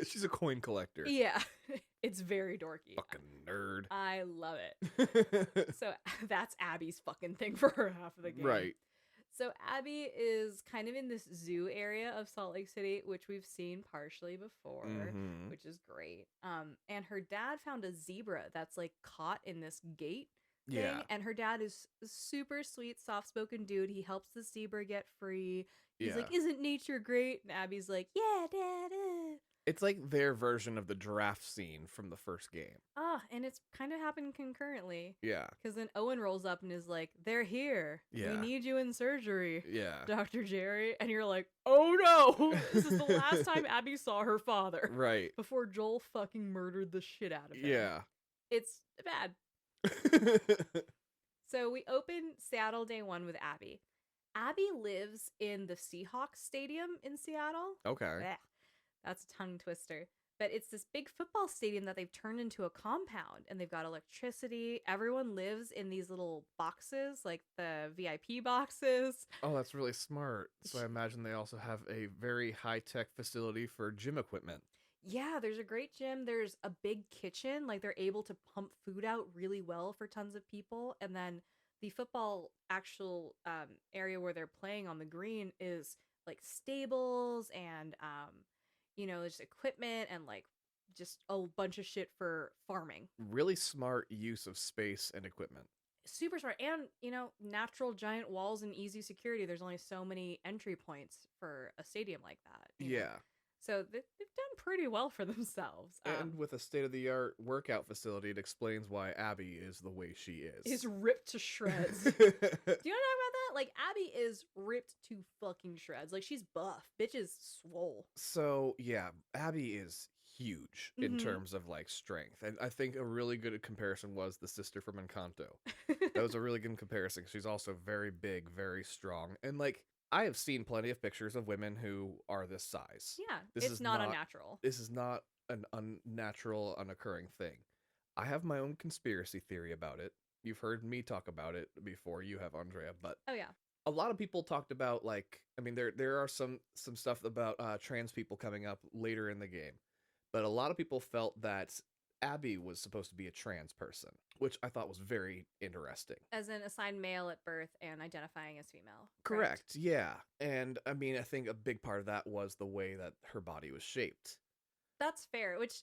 Speaker 1: She's a coin collector.
Speaker 2: Yeah. It's very dorky.
Speaker 1: Fucking nerd.
Speaker 2: I love it. So that's Abby's fucking thing for her half of the game.
Speaker 1: Right.
Speaker 2: So Abby is kind of in this zoo area of Salt Lake City, which we've seen partially before, which is great. And her dad found a zebra that's like caught in this gate thing.
Speaker 1: Yeah.
Speaker 2: And her dad is a super sweet, soft-spoken dude. He helps the zebra get free. He's like, isn't nature great? And Abby's like, yeah, Dad.
Speaker 1: It's like their version of the giraffe scene from the first game.
Speaker 2: And it's kind of happened concurrently.
Speaker 1: Yeah.
Speaker 2: Because then Owen rolls up and is like, they're here.
Speaker 1: Yeah.
Speaker 2: We need you in surgery.
Speaker 1: Yeah.
Speaker 2: Dr. Jerry. And you're like, oh no. This is the last time Abby saw her father.
Speaker 1: Right.
Speaker 2: Before Joel fucking murdered the shit out of him.
Speaker 1: Yeah.
Speaker 2: It's bad. So we open Seattle Day 1 with Abby. Abby lives in the Seahawks Stadium in Seattle.
Speaker 1: Okay.
Speaker 2: Blech. That's a tongue twister. But it's this big football stadium that they've turned into a compound, and they've got electricity. Everyone lives in these little boxes, like the VIP boxes.
Speaker 1: Oh, that's really smart. So I imagine they also have a very high-tech facility for gym equipment.
Speaker 2: Yeah, there's a great gym. There's a big kitchen. Like, they're able to pump food out really well for tons of people. And then the football actual area where they're playing on the green is like stables and just equipment and like just a bunch of shit for farming.
Speaker 1: Really smart use of space and equipment.
Speaker 2: Super smart. And, natural giant walls and easy security. There's only so many entry points for a stadium like that. you know?
Speaker 1: Yeah.
Speaker 2: So they've done pretty well for themselves.
Speaker 1: And with a state-of-the-art workout facility, it explains why Abby is the way she is.
Speaker 2: Is ripped to shreds. Do you want to talk about that? Like, Abby is ripped to fucking shreds. Like, she's buff. Bitch is swole.
Speaker 1: So, yeah, Abby is huge in
Speaker 2: Mhm.
Speaker 1: terms of, like, strength. And I think a really good comparison was the sister from Encanto. That was a really good comparison. She's also very big, very strong. And, like, I have seen plenty of pictures of women who are this size.
Speaker 2: Yeah,
Speaker 1: This
Speaker 2: it's
Speaker 1: is
Speaker 2: not
Speaker 1: not-
Speaker 2: unnatural.
Speaker 1: This is not an unnatural, unoccurring thing. I have my own conspiracy theory about it. You've heard me talk about it before. You have, Andrea. But
Speaker 2: Oh, yeah.
Speaker 1: a lot of people talked about, like, I mean, there are some stuff about trans people coming up later in the game. But a lot of people felt that Abby was supposed to be a trans person, which I thought was very interesting.
Speaker 2: As in assigned male at birth and identifying as female.
Speaker 1: Correct. Yeah. And I mean, I think a big part of that was the way that her body was shaped.
Speaker 2: That's fair, which,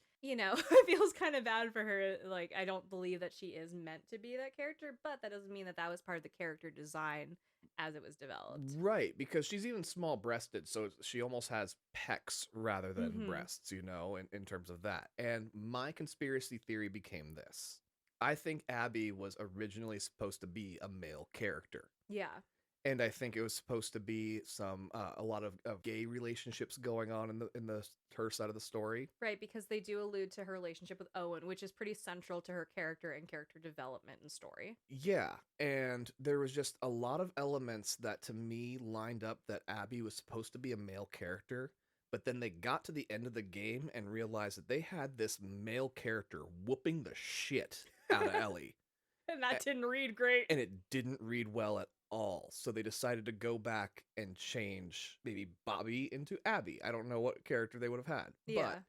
Speaker 2: feels kind of bad for her. Like, I don't believe that she is meant to be that character, but that doesn't mean that that was part of the character design as it was developed.
Speaker 1: Right, because she's even small breasted, so she almost has pecs rather than
Speaker 2: Mhm.
Speaker 1: breasts, in terms of that. And my conspiracy theory became this. I think Abby was originally supposed to be a male character.
Speaker 2: Yeah.
Speaker 1: And I think it was supposed to be a lot of gay relationships going on in the her side of the story.
Speaker 2: Right, because they do allude to her relationship with Owen, which is pretty central to her character and character development and story.
Speaker 1: Yeah, and there was just a lot of elements that to me lined up that Abby was supposed to be a male character, but then they got to the end of the game and realized that they had this male character whooping the shit out of Ellie,
Speaker 2: And that didn't read great.
Speaker 1: and it didn't read well at all. So they decided to go back and change maybe Bobby into Abby. I don't know what character they would have had,
Speaker 2: Yeah.
Speaker 1: but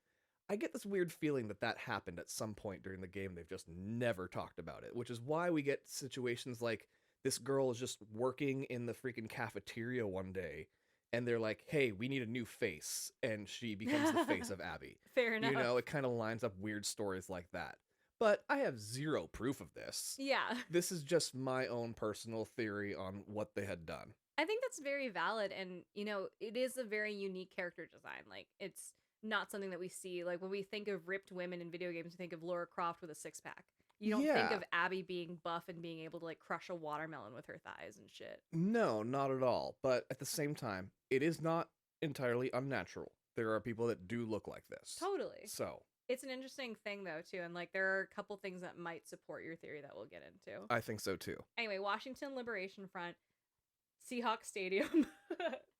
Speaker 1: I get this weird feeling that happened at some point during the game. They've just never talked about it, which is why we get situations like this girl is just working in the freaking cafeteria one day, and they're like, hey, we need a new face, and she becomes the face of Abby.
Speaker 2: Fair enough.
Speaker 1: It kind of lines up weird stories like that. But I have zero proof of this.
Speaker 2: Yeah.
Speaker 1: This is just my own personal theory on what they had done.
Speaker 2: I think that's very valid, and it is a very unique character design. Like, it's not something that we see. Like, when we think of ripped women in video games, we think of Lara Croft with a six-pack. You don't think
Speaker 1: Yeah.
Speaker 2: of Abby being buff and being able to like crush a watermelon with her thighs and shit.
Speaker 1: No, not at all. But at the same time, it is not entirely unnatural. There are people that do look like this.
Speaker 2: Totally.
Speaker 1: So
Speaker 2: It's an interesting thing though too, and like there are a couple things that might support your theory that we'll get into.
Speaker 1: I think so too.
Speaker 2: Anyway, Washington Liberation Front, Seahawks Stadium.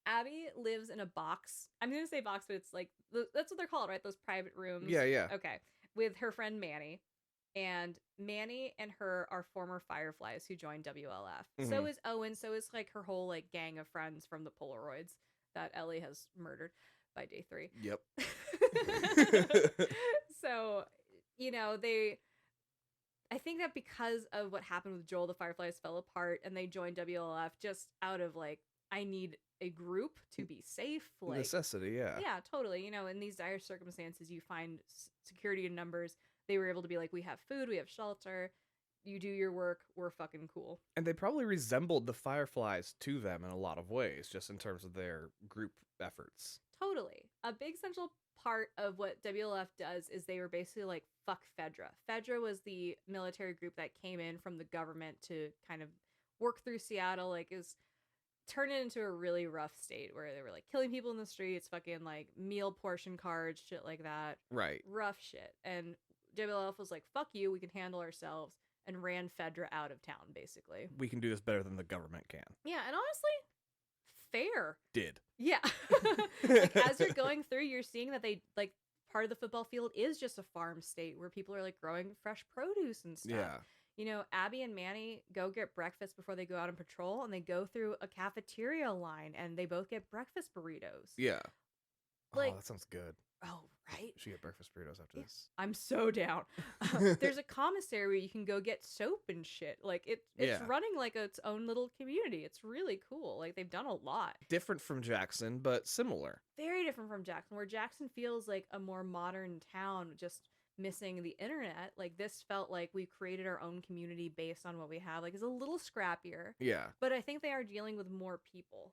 Speaker 2: Abby lives in a box. I'm gonna say box, but it's like that's what they're called, right? Those private rooms.
Speaker 1: Yeah.
Speaker 2: Okay. With her friend Manny. And Manny and her are former Fireflies who joined WLF. So is Owen. So is like her whole like gang of friends from the Polaroids that Ellie has murdered by day 3.
Speaker 1: Yep.
Speaker 2: So, I think that because of what happened with Joel, the Fireflies fell apart and they joined WLF just out of like, I need a group to be safe. Like,
Speaker 1: Necessity, yeah.
Speaker 2: yeah, totally. In these dire circumstances, you find security in numbers. They were able to be like, we have food, we have shelter, you do your work, we're fucking cool.
Speaker 1: And they probably resembled the Fireflies to them in a lot of ways, just in terms of their group efforts.
Speaker 2: Totally. A big central part of what WLF does is they were basically like, fuck Fedra. Fedra was the military group that came in from the government to kind of work through Seattle, like is turn it into a really rough state where they were like killing people in the streets, fucking like meal portion cards, shit like that.
Speaker 1: Right.
Speaker 2: Rough shit. And WLF was like, fuck you, we can handle ourselves, and ran Fedra out of town, basically.
Speaker 1: We can do this better than the government can.
Speaker 2: Yeah, and honestly, fair.
Speaker 1: Did.
Speaker 2: Yeah. Like, as you're going through, you're seeing that they, like, part of the football field is just a farm state where people are, like, growing fresh produce and stuff.
Speaker 1: Yeah.
Speaker 2: Abby and Manny go get breakfast before they go out on patrol, and they go through a cafeteria line, and they both get breakfast burritos.
Speaker 1: Yeah.
Speaker 2: Like,
Speaker 1: that sounds good.
Speaker 2: Oh, right.
Speaker 1: We should get breakfast burritos after this.
Speaker 2: I'm so down. There's a commissary where you can go get soap and shit. Like it's
Speaker 1: Yeah.
Speaker 2: running like its own little community. It's really cool. Like they've done a lot.
Speaker 1: Different from Jackson, but similar.
Speaker 2: Very different from Jackson, where Jackson feels like a more modern town, just missing the internet. Like this felt like we created our own community based on what we have. Like it's a little scrappier,
Speaker 1: Yeah.
Speaker 2: but I think they are dealing with more people.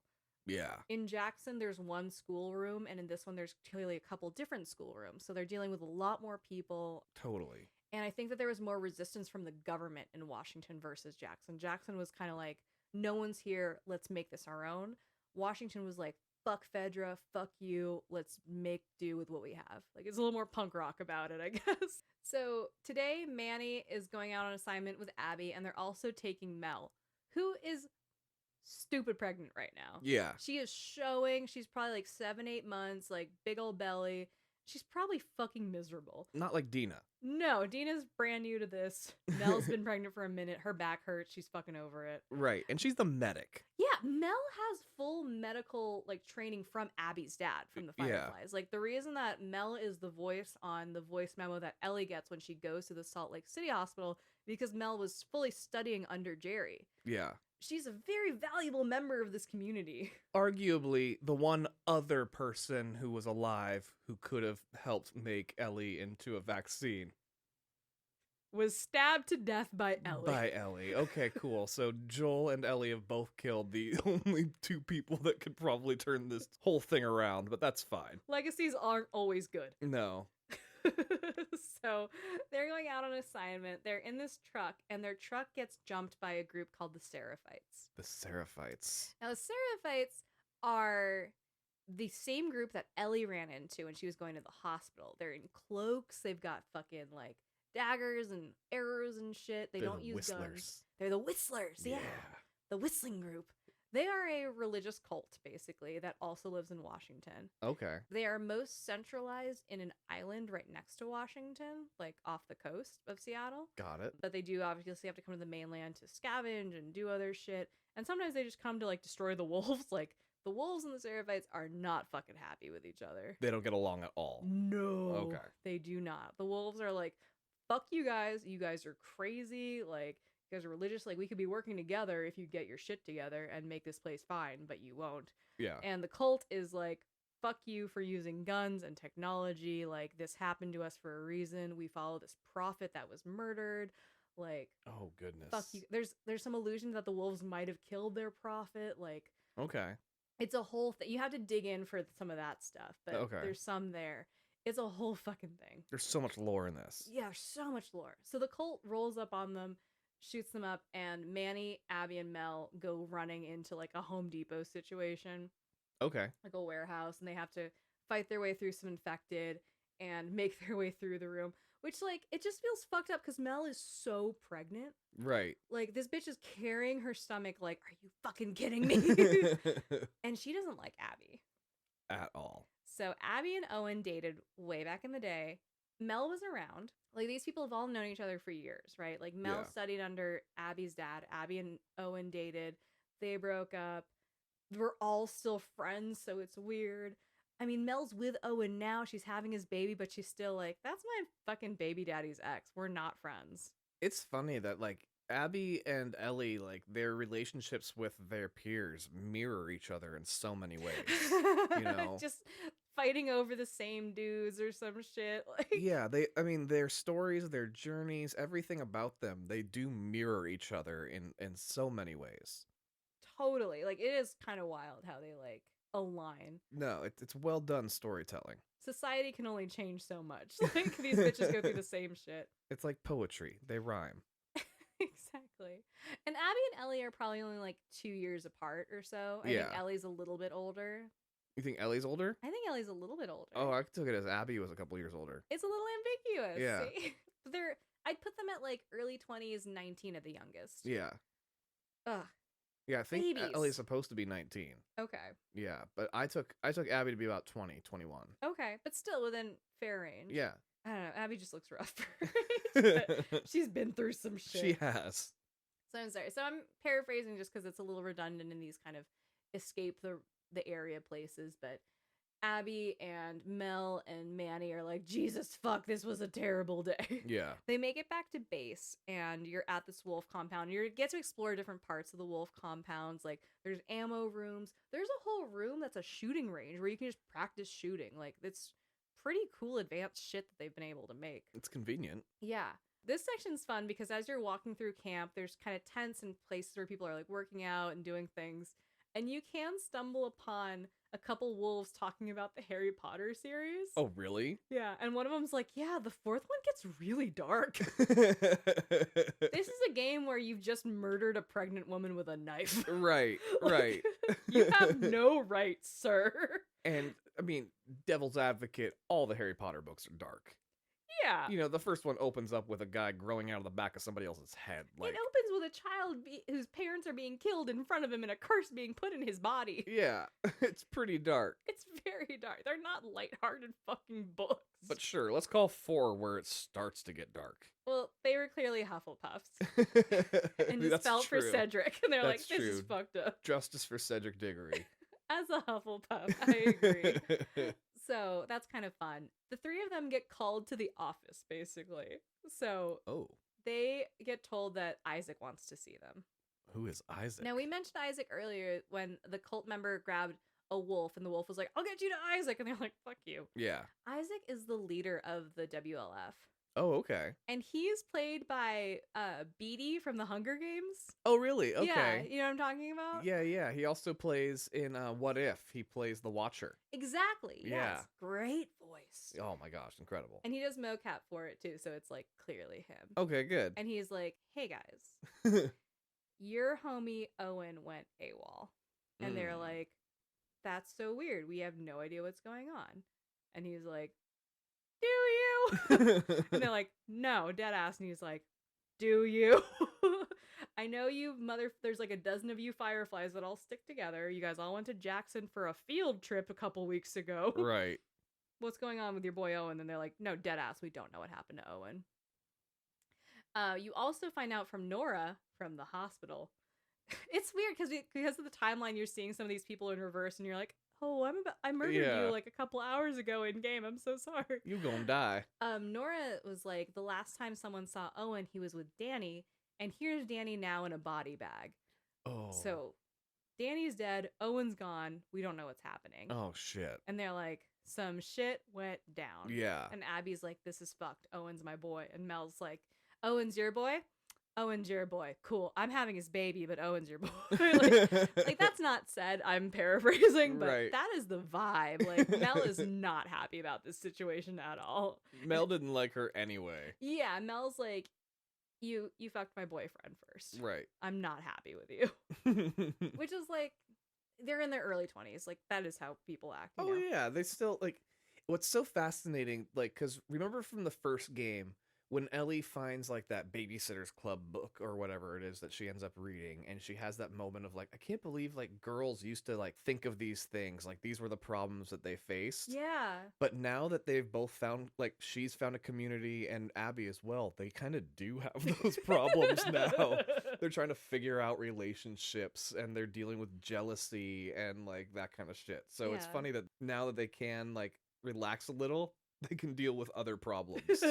Speaker 1: Yeah.
Speaker 2: In Jackson, there's one schoolroom, and in this one, there's clearly a couple different schoolrooms. So they're dealing with a lot more people.
Speaker 1: Totally.
Speaker 2: And I think that there was more resistance from the government in Washington versus Jackson. Jackson was kind of like, no one's here, let's make this our own. Washington was like, fuck Fedra, fuck you, let's make do with what we have. Like, it's a little more punk rock about it, I guess. So today, Manny is going out on assignment with Abby, and they're also taking Mel, who is stupid pregnant right now.
Speaker 1: Yeah.
Speaker 2: She is showing, she's probably like 7-8 months, like big old belly. She's probably fucking miserable.
Speaker 1: Not like Dina.
Speaker 2: No, Dina's brand new to this. Mel's been pregnant for a minute. Her back hurts. She's fucking over it.
Speaker 1: Right. And she's the medic.
Speaker 2: Yeah, Mel has full medical like training from Abby's dad from the Fireflies. Like the reason that Mel is the voice on the voice memo that Ellie gets when she goes to the Salt Lake City hospital, because Mel was fully studying under Jerry.
Speaker 1: Yeah.
Speaker 2: She's a very valuable member of this community.
Speaker 1: Arguably the one other person who was alive who could have helped make Ellie into a vaccine.
Speaker 2: Was stabbed to death by Ellie.
Speaker 1: By Ellie. Okay, cool. So Joel and Ellie have both killed the only two people that could probably turn this whole thing around, but that's fine.
Speaker 2: Legacies aren't always good.
Speaker 1: No.
Speaker 2: So they're going out on assignment. They're in this truck, and their truck gets jumped by a group called the Seraphites.
Speaker 1: The Seraphites.
Speaker 2: Now, the Seraphites are the same group that Ellie ran into when she was going to the hospital. They're in cloaks. They've got fucking, like, daggers and arrows and shit. They don't use guns. They're the Whistlers. Yeah. The Whistling group. They are a religious cult, basically, that also lives in Washington.
Speaker 1: Okay.
Speaker 2: They are most centralized in an island right next to Washington, like off the coast of Seattle.
Speaker 1: Got it.
Speaker 2: But they do obviously have to come to the mainland to scavenge and do other shit. And sometimes they just come to, like, destroy the wolves. Like, the wolves and the Seraphites are not fucking happy with each other.
Speaker 1: They don't get along at all.
Speaker 2: No.
Speaker 1: Okay.
Speaker 2: They do not. The wolves are like, fuck you guys. You guys are crazy. Like, you guys are religious. Like, we could be working together if you get your shit together and make this place fine, but you won't.
Speaker 1: Yeah.
Speaker 2: And the cult is like, fuck you for using guns and technology. Like, this happened to us for a reason. We follow this prophet that was murdered. Like,
Speaker 1: oh goodness.
Speaker 2: Fuck you. There's some illusion that the wolves might have killed their prophet. Like,
Speaker 1: okay.
Speaker 2: It's a whole thing. You have to dig in for some of that stuff, but
Speaker 1: okay.
Speaker 2: There's some there. It's a whole fucking thing.
Speaker 1: There's so much lore in this.
Speaker 2: Yeah, so much lore. So the cult rolls up on them, shoots them up, and Manny, Abby, and Mel go running into like a Home Depot situation.
Speaker 1: Okay.
Speaker 2: Like a warehouse, and they have to fight their way through some infected and make their way through the room. Which, like, it just feels fucked up because Mel is so pregnant.
Speaker 1: Right.
Speaker 2: Like, this bitch is carrying her stomach like, are you fucking kidding me? And she doesn't like Abby.
Speaker 1: At all.
Speaker 2: So Abby and Owen dated way back in the day. Mel was around. Like, these people have all known each other for years, right? Like, Mel studied under Abby's dad. Abby and Owen dated. They broke up. We're all still friends, so it's weird. I mean, Mel's with Owen now. She's having his baby, but she's still like, that's my fucking baby daddy's ex. We're not friends.
Speaker 1: It's funny that, like, Abby and Ellie, like, their relationships with their peers mirror each other in so many ways. You know?
Speaker 2: Just fighting over the same dudes or some shit. Like,
Speaker 1: yeah, their stories, their journeys, everything about them, they do mirror each other in so many ways.
Speaker 2: Totally. Like, it is kind of wild how they, like, align.
Speaker 1: No, it's well done storytelling.
Speaker 2: Society can only change so much. Like, these bitches go through the same shit.
Speaker 1: It's like poetry. They rhyme.
Speaker 2: Exactly. And Abby and Ellie are probably only like 2 years apart or so. I think Ellie's a little bit older.
Speaker 1: You think Ellie's older?
Speaker 2: I think Ellie's a little bit older.
Speaker 1: Oh, I took it as Abby was a couple years older.
Speaker 2: It's a little ambiguous.
Speaker 1: Yeah.
Speaker 2: See? I'd put them at like early 20s, 19 at the youngest.
Speaker 1: Yeah.
Speaker 2: Ugh.
Speaker 1: Yeah, I think
Speaker 2: Babies.
Speaker 1: Ellie's supposed to be 19.
Speaker 2: Okay.
Speaker 1: Yeah, but I took Abby to be about 20, 21.
Speaker 2: Okay, but still within fair range.
Speaker 1: Yeah.
Speaker 2: I don't know. Abby just looks rough. But she's been through some shit.
Speaker 1: She has.
Speaker 2: So I'm sorry. So I'm paraphrasing just because it's a little redundant in these kind of escape the area places. But Abby and Mel and Manny are like, Jesus fuck, this was a terrible day.
Speaker 1: Yeah.
Speaker 2: They make it back to base, and you're at this wolf compound. You get to explore different parts of the wolf compounds. Like, there's ammo rooms. There's a whole room that's a shooting range where you can just practice shooting. Like, it's pretty cool advanced shit that they've been able to make.
Speaker 1: It's convenient.
Speaker 2: Yeah. This section's fun because as you're walking through camp, there's kind of tents and places where people are like working out and doing things. And you can stumble upon a couple wolves talking about the Harry Potter series.
Speaker 1: Oh, really?
Speaker 2: Yeah, and one of them's like, yeah, the fourth one gets really dark. This is a game where you've just murdered a pregnant woman with a knife.
Speaker 1: Right,
Speaker 2: Like,
Speaker 1: right.
Speaker 2: You have no rights, sir.
Speaker 1: And, I mean, devil's advocate, all the Harry Potter books are dark.
Speaker 2: Yeah.
Speaker 1: You know, the first one opens up with a guy growing out of the back of somebody else's head. Like,
Speaker 2: It opens with a child whose parents are being killed in front of him and a curse being put in his body.
Speaker 1: yeah, it's pretty dark.
Speaker 2: It's very dark. They're not lighthearted fucking books.
Speaker 1: But sure, let's call 4 where it starts to get dark.
Speaker 2: Well, they were clearly Hufflepuffs. And just
Speaker 1: That's
Speaker 2: felt for
Speaker 1: true.
Speaker 2: Cedric. And they're like,
Speaker 1: That's
Speaker 2: this is
Speaker 1: true.
Speaker 2: fucked up.
Speaker 1: Justice for Cedric Diggory.
Speaker 2: As a Hufflepuff, I agree. So that's kind of fun. The 3 of them get called to the office, basically. So
Speaker 1: Oh,
Speaker 2: they get told that Isaac wants to see them.
Speaker 1: who is Isaac?
Speaker 2: Now, we mentioned Isaac earlier when the cult member grabbed a wolf and the wolf was like, I'll get you to Isaac. And they're like, fuck you.
Speaker 1: Yeah.
Speaker 2: Isaac is the leader of the WLF.
Speaker 1: Oh, okay.
Speaker 2: And he's played by Beatty from the Hunger Games.
Speaker 1: Oh, really?
Speaker 2: Yeah,
Speaker 1: Okay.
Speaker 2: you know what I'm talking about?
Speaker 1: Yeah, yeah. He also plays in What If. He plays the Watcher.
Speaker 2: Exactly.
Speaker 1: Yeah.
Speaker 2: Yes. Great voice.
Speaker 1: Oh my gosh, incredible.
Speaker 2: And he does mocap for it too, so it's like clearly him.
Speaker 1: Okay, good.
Speaker 2: And he's like, hey guys, your homie Owen went AWOL. And they're
Speaker 1: Mm.
Speaker 2: like, that's so weird. We have no idea what's going on. And he's like, do you? And they're like, no, dead ass. And he's like, do you? I know you there's like a dozen of you fireflies that all stick together. You guys all went to Jackson for a field trip a couple weeks ago.
Speaker 1: Right.
Speaker 2: What's going on with your boy Owen? And they're like, no, dead ass. We don't know what happened to Owen. You also find out from Nora from the hospital. It's weird because of the timeline, you're seeing some of these people in reverse, and you're like, oh, I murdered
Speaker 1: Yeah.
Speaker 2: you like a couple hours ago in game. I'm so sorry.
Speaker 1: You gonna die.
Speaker 2: Nora was like, the last time someone saw Owen, he was with Danny, and here's Danny now in a body bag.
Speaker 1: Oh.
Speaker 2: So Danny's dead, Owen's gone, we don't know what's happening.
Speaker 1: Oh, shit.
Speaker 2: And they're like, some shit went down.
Speaker 1: Yeah.
Speaker 2: And Abby's like, this is fucked. Owen's my boy. And Mel's like, Owen's your boy? Owen's your boy. Cool. I'm having his baby, but Owen's your boy. like that's not said. I'm paraphrasing, but
Speaker 1: Right.
Speaker 2: that is the vibe. Like Mel is not happy about this situation at all.
Speaker 1: Mel didn't like her anyway.
Speaker 2: Yeah, Mel's like, you fucked my boyfriend first.
Speaker 1: Right.
Speaker 2: I'm not happy with you. Which is like, they're in their early 20s. Like that is how people act. You
Speaker 1: Oh,
Speaker 2: know?
Speaker 1: yeah. They still, like, what's so fascinating, like, because remember from the first game, when Ellie finds like that Babysitter's Club book or whatever it is that she ends up reading, and she has that moment of like, I can't believe like girls used to like think of these things, like these were the problems that they faced.
Speaker 2: Yeah.
Speaker 1: But now that they've both found, like, she's found a community and Abby as well, they kind of do have those problems now. They're trying to figure out relationships and they're dealing with jealousy and like that kind of shit. So it's
Speaker 2: Yeah.
Speaker 1: funny that now that they can like relax a little, they can deal with other problems.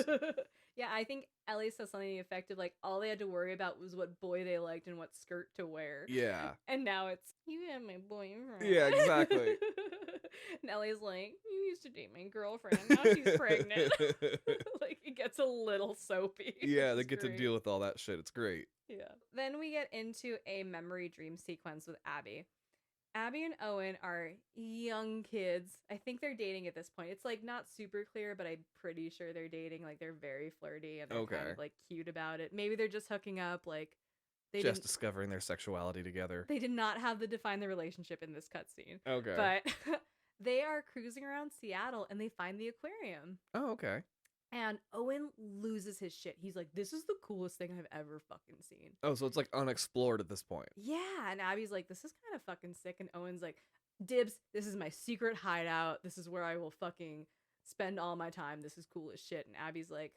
Speaker 2: Yeah, I think Ellie says something effective like all they had to worry about was what boy they liked and what skirt to wear.
Speaker 1: Yeah.
Speaker 2: And now it's you and my boyfriend.
Speaker 1: Yeah, exactly.
Speaker 2: And Ellie's like, you used to date my girlfriend, now she's pregnant. Like it gets a little soapy.
Speaker 1: Yeah,
Speaker 2: which
Speaker 1: they
Speaker 2: is
Speaker 1: get to
Speaker 2: great.
Speaker 1: deal with all that shit. It's great.
Speaker 2: Yeah. Then we get into a memory dream sequence with Abby. Abby and Owen are young kids. I think they're dating at this point. It's like not super clear, but I'm pretty sure they're dating. Like they're very flirty and they're kind
Speaker 1: Okay.
Speaker 2: of like cute about it. Maybe they're just hooking up. Like they
Speaker 1: Just
Speaker 2: didn't.
Speaker 1: discovering their sexuality together.
Speaker 2: They did not have to define the relationship in this cutscene.
Speaker 1: Okay.
Speaker 2: But they are cruising around Seattle and they find the aquarium.
Speaker 1: Oh, okay.
Speaker 2: And Owen loses his shit. He's like, this is the coolest thing I've ever fucking seen.
Speaker 1: Oh, so it's like unexplored at this point.
Speaker 2: Yeah. And Abby's like, this is kind of fucking sick. And Owen's like, dibs, this is my secret hideout. This is where I will fucking spend all my time. This is cool as shit. And Abby's like,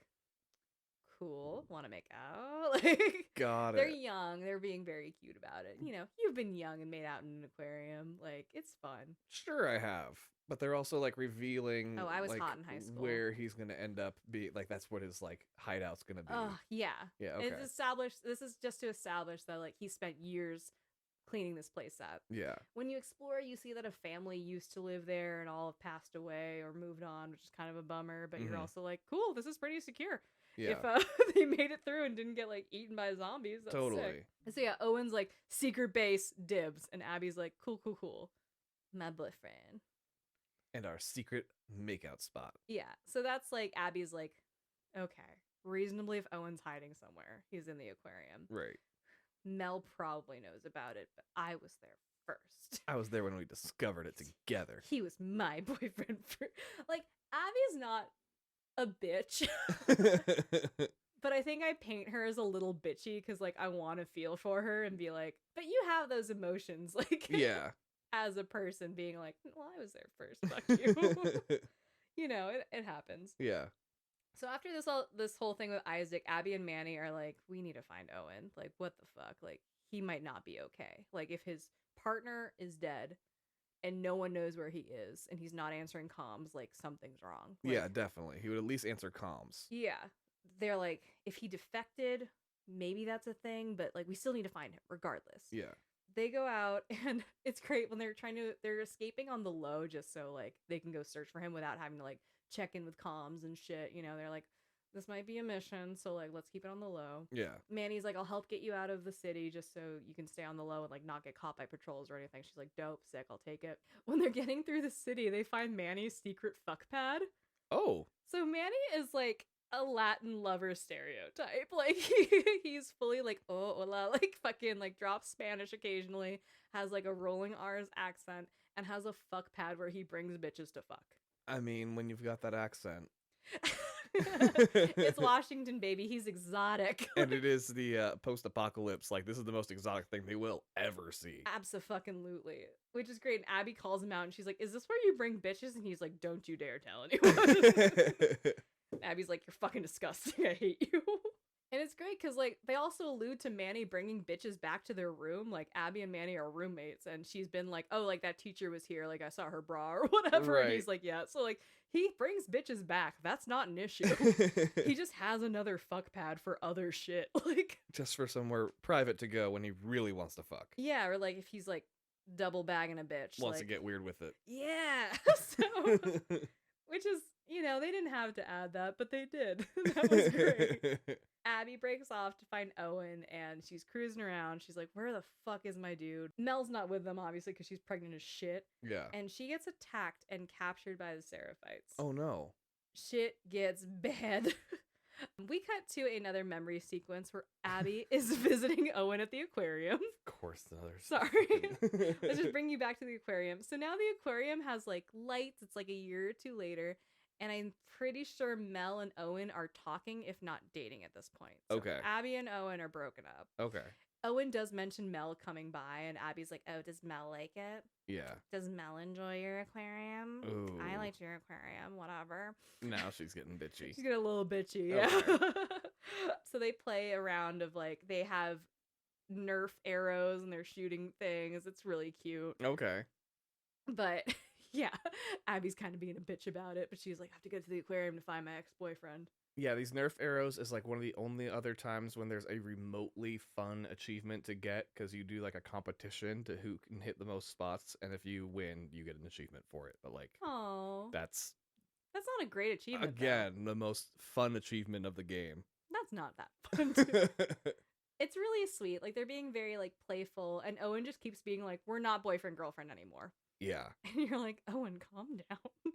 Speaker 2: cool, want to make out. Like,
Speaker 1: Got
Speaker 2: they're
Speaker 1: it.
Speaker 2: young, they're being very cute about it. You know, you've been young and made out in an aquarium. Like, it's fun.
Speaker 1: Sure, I have. But they're also like revealing
Speaker 2: Oh, I was
Speaker 1: like
Speaker 2: hot in high school.
Speaker 1: where he's gonna end up be like that's what his like hideout's gonna be.
Speaker 2: Oh, yeah.
Speaker 1: Yeah, okay.
Speaker 2: It's established. This is just to establish that like he spent years cleaning this place up.
Speaker 1: Yeah.
Speaker 2: When you explore, you see that a family used to live there and all have passed away or moved on, which is kind of a bummer. But you're
Speaker 1: Mhm.
Speaker 2: also like, cool, this is pretty secure.
Speaker 1: Yeah.
Speaker 2: If they made it through and didn't get like eaten by zombies, that's
Speaker 1: Totally.
Speaker 2: sick. So yeah, Owen's like secret base dibs, and Abby's like, cool, my boyfriend.
Speaker 1: And our secret makeout spot.
Speaker 2: Yeah, so that's like Abby's like, okay, reasonably if Owen's hiding somewhere, he's in the aquarium.
Speaker 1: Right.
Speaker 2: Mel probably knows about it, but I was there first.
Speaker 1: I was there when we discovered it together.
Speaker 2: He was my boyfriend. Like, Abby's not a bitch, but I think I paint her as a little bitchy because, like, I want to feel for her and be like, but you have those emotions, like,
Speaker 1: Yeah.
Speaker 2: as a person being like, well, I was there first, fuck you. You know, it happens.
Speaker 1: Yeah.
Speaker 2: So after this whole thing with Isaac, Abby and Manny are like, we need to find Owen. Like, what the fuck? Like, he might not be okay. Like, if his partner is dead and no one knows where he is and he's not answering comms, like, something's wrong. Like,
Speaker 1: Yeah, definitely. He would at least answer comms.
Speaker 2: yeah. They're like, if he defected, maybe that's a thing, but like, we still need to find him regardless.
Speaker 1: Yeah.
Speaker 2: They go out and it's great when they're escaping on the low just so like they can go search for him without having to like check in with comms and shit. You know, they're like, this might be a mission, so like let's keep it on the low.
Speaker 1: Yeah.
Speaker 2: Manny's like, I'll help get you out of the city just so you can stay on the low and like not get caught by patrols or anything. She's like, dope, sick, I'll take it. When they're getting through the city, they find Manny's secret fuck pad.
Speaker 1: Oh.
Speaker 2: So Manny is like a Latin lover stereotype. Like he's fully like, oh hola, like fucking like drops Spanish occasionally, has like a rolling R's accent, and has a fuck pad where he brings bitches to fuck.
Speaker 1: I mean, when you've got that accent.
Speaker 2: It's Washington, baby. He's exotic.
Speaker 1: And it is the post-apocalypse. Like, this is the most exotic thing they will ever see.
Speaker 2: Abso-fucking-lutely. Which is great. And Abby calls him out and she's like, is this where you bring bitches? And he's like, don't you dare tell anyone. Abby's like, you're fucking disgusting. I hate you. And it's great because, like, they also allude to Manny bringing bitches back to their room. Like, Abby and Manny are roommates, and she's been like, oh, like, that teacher was here. Like, I saw her bra or whatever.
Speaker 1: Right.
Speaker 2: And he's like, yeah. So, like, he brings bitches back. That's not an issue. He just has another fuck pad for other shit. Like,
Speaker 1: just for somewhere private to go when he really wants to fuck.
Speaker 2: yeah, or, like, if he's, like, double bagging a bitch.
Speaker 1: Wants
Speaker 2: like,
Speaker 1: to get weird with it.
Speaker 2: yeah. So, which is, you know, they didn't have to add that, but they did. That was great. Abby breaks off to find Owen and she's cruising around. She's like, where the fuck is my dude? Mel's not with them, obviously, because she's pregnant as shit.
Speaker 1: Yeah.
Speaker 2: And she gets attacked and captured by the Seraphites.
Speaker 1: Oh, no.
Speaker 2: Shit gets bad. We cut to another memory sequence where Abby is visiting Owen at the aquarium.
Speaker 1: Of course, another.
Speaker 2: Sorry. Let's just bring you back to the aquarium. So now the aquarium has like lights. It's like a year or two later. And I'm pretty sure Mel and Owen are talking, if not dating at this point. So
Speaker 1: Okay.
Speaker 2: Abby and Owen are broken up.
Speaker 1: Okay.
Speaker 2: Owen does mention Mel coming by, and Abby's like, oh, does Mel like it?
Speaker 1: Yeah.
Speaker 2: Does Mel enjoy your aquarium?
Speaker 1: Ooh.
Speaker 2: I liked your aquarium, whatever.
Speaker 1: Now she's getting bitchy.
Speaker 2: She's getting a little bitchy, yeah.
Speaker 1: Okay.
Speaker 2: So they play a round of like, they have Nerf arrows and they're shooting things. It's really cute.
Speaker 1: Okay.
Speaker 2: But yeah, Abby's kind of being a bitch about it, but she's like, I have to go to the aquarium to find my ex-boyfriend.
Speaker 1: Yeah, these Nerf arrows is like one of the only other times when there's a remotely fun achievement to get, because you do like a competition to who can hit the most spots, and if you win, you get an achievement for it. But like,
Speaker 2: Oh,
Speaker 1: that's
Speaker 2: that's not a great achievement. though.
Speaker 1: again the most fun achievement of the game.
Speaker 2: That's not that fun. Too. It's really sweet. Like they're being very like playful, and Owen just keeps being like, "We're not boyfriend girlfriend anymore."
Speaker 1: Yeah,
Speaker 2: And you're like, Owen, calm down.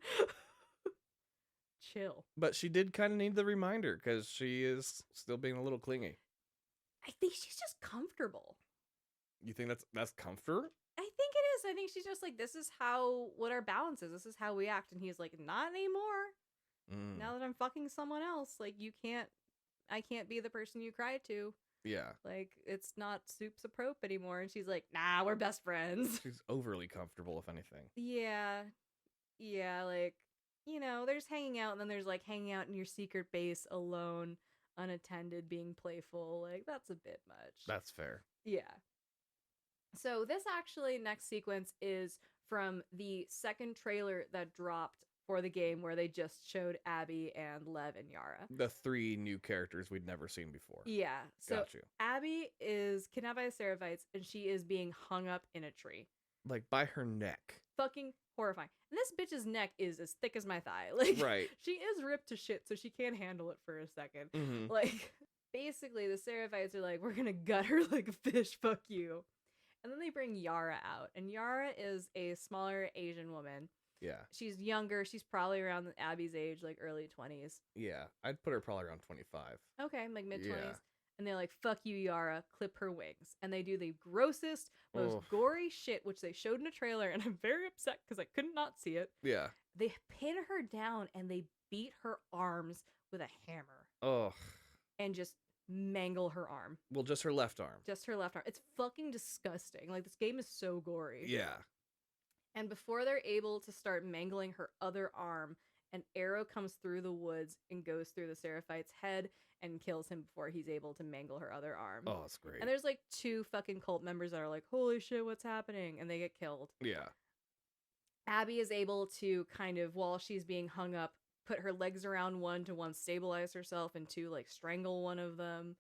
Speaker 2: Chill.
Speaker 1: but she did kind of need the reminder because she is still being a little clingy.
Speaker 2: I think she's just comfortable.
Speaker 1: You think that's comfort?
Speaker 2: I think it is. I think she's just like, this is what our balance is. This is how we act. And he's like, not anymore.
Speaker 1: Mm.
Speaker 2: Now that I'm fucking someone else, like I can't be the person you cry to.
Speaker 1: Yeah,
Speaker 2: Like, it's not soups apprope anymore. And she's like, nah, we're best friends.
Speaker 1: she's overly comfortable, if anything.
Speaker 2: Yeah. Yeah, like, you know, there's hanging out, and then there's like hanging out in your secret base alone. unattended, being playful. Like, that's a bit much.
Speaker 1: That's fair.
Speaker 2: Yeah. So this actually next sequence is from the second trailer that dropped for the game, where they just showed Abby and Lev and Yara.
Speaker 1: The 3 new characters we'd never seen before.
Speaker 2: Yeah. So
Speaker 1: Got you.
Speaker 2: Abby is kidnapped by the Seraphites, and she is being hung up in a tree.
Speaker 1: Like, by her neck.
Speaker 2: Fucking horrifying. And this bitch's neck is as thick as my thigh. Like,
Speaker 1: Right.
Speaker 2: she is ripped to shit, so she can't handle it for a second.
Speaker 1: Mm-hmm.
Speaker 2: Like, basically, the Seraphites are like, we're gonna gut her like a fish, fuck you. And then they bring Yara out, and Yara is a smaller Asian woman.
Speaker 1: Yeah.
Speaker 2: She's younger. She's probably around Abby's age, like early 20s.
Speaker 1: Yeah. I'd put her probably around 25.
Speaker 2: Okay, like mid 20s.
Speaker 1: Yeah.
Speaker 2: And they're like, fuck you, Yara, clip her wings. And they do the grossest, most
Speaker 1: Oof.
Speaker 2: gory shit, which they showed in a trailer, and I'm very upset because I could not see it.
Speaker 1: Yeah.
Speaker 2: They pin her down and they beat her arms with a hammer
Speaker 1: Oh.
Speaker 2: and just mangle her arm.
Speaker 1: Well, just her left arm.
Speaker 2: Just her left arm. It's fucking disgusting. Like, this game is so gory.
Speaker 1: Yeah.
Speaker 2: And before they're able to start mangling her other arm, an arrow comes through the woods and goes through the Seraphite's head and kills him before he's able to mangle her other arm.
Speaker 1: Oh, that's great.
Speaker 2: And there's like 2 fucking cult members that are like, holy shit, what's happening? And they get killed.
Speaker 1: Yeah.
Speaker 2: Abby is able to kind of, while she's being hung up, put her legs around one to stabilize herself, and 2, like, strangle one of them.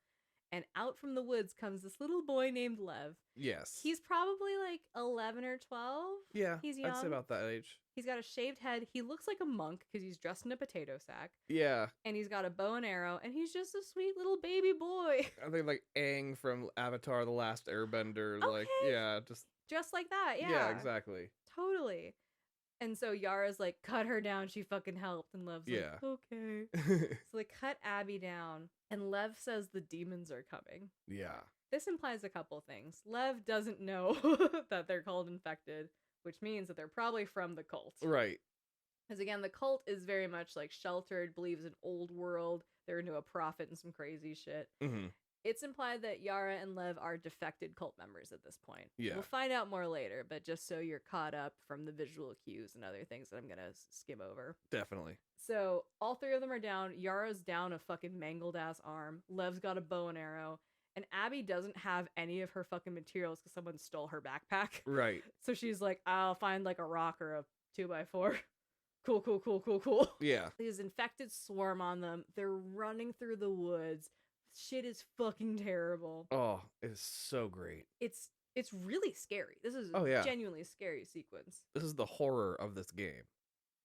Speaker 2: And out from the woods comes this little boy named Lev.
Speaker 1: Yes.
Speaker 2: He's probably like 11 or 12.
Speaker 1: Yeah.
Speaker 2: He's young.
Speaker 1: I'd say about that age.
Speaker 2: He's got a shaved head. He looks like a monk because he's dressed in a potato sack.
Speaker 1: Yeah.
Speaker 2: And he's got a bow and arrow. And he's just a sweet little baby boy.
Speaker 1: I think like Aang from Avatar: The Last Airbender. Like,
Speaker 2: Okay.
Speaker 1: yeah, just
Speaker 2: Just like that. Yeah.
Speaker 1: yeah, exactly.
Speaker 2: Totally. And so Yara's like, cut her down. She fucking helped. And Lev's
Speaker 1: Yeah.
Speaker 2: like, okay. So they cut Abby down. And Lev says the demons are coming.
Speaker 1: Yeah.
Speaker 2: This implies a couple things. Lev doesn't know that they're called infected, which means that they're probably from the cult.
Speaker 1: Right.
Speaker 2: Because again, the cult is very much like sheltered, believes in old world. They're into a prophet and some crazy shit.
Speaker 1: Mm-hmm.
Speaker 2: It's implied that Yara and Lev are defected cult members at this point.
Speaker 1: Yeah.
Speaker 2: We'll find out more later, but just so you're caught up from the visual cues and other things that I'm going to skim over.
Speaker 1: Definitely.
Speaker 2: So all 3 of them are down. Yara's down a fucking mangled ass arm. Lev's got a bow and arrow. And Abby doesn't have any of her fucking materials because someone stole her backpack.
Speaker 1: Right.
Speaker 2: So she's like, I'll find like a rock or a 2x4. Cool.
Speaker 1: Yeah.
Speaker 2: These infected swarm on them. They're running through the woods. Shit is fucking terrible.
Speaker 1: Oh, it is so great.
Speaker 2: It's really scary. This is
Speaker 1: Oh,
Speaker 2: a
Speaker 1: yeah.
Speaker 2: genuinely scary sequence.
Speaker 1: This is the horror of this game.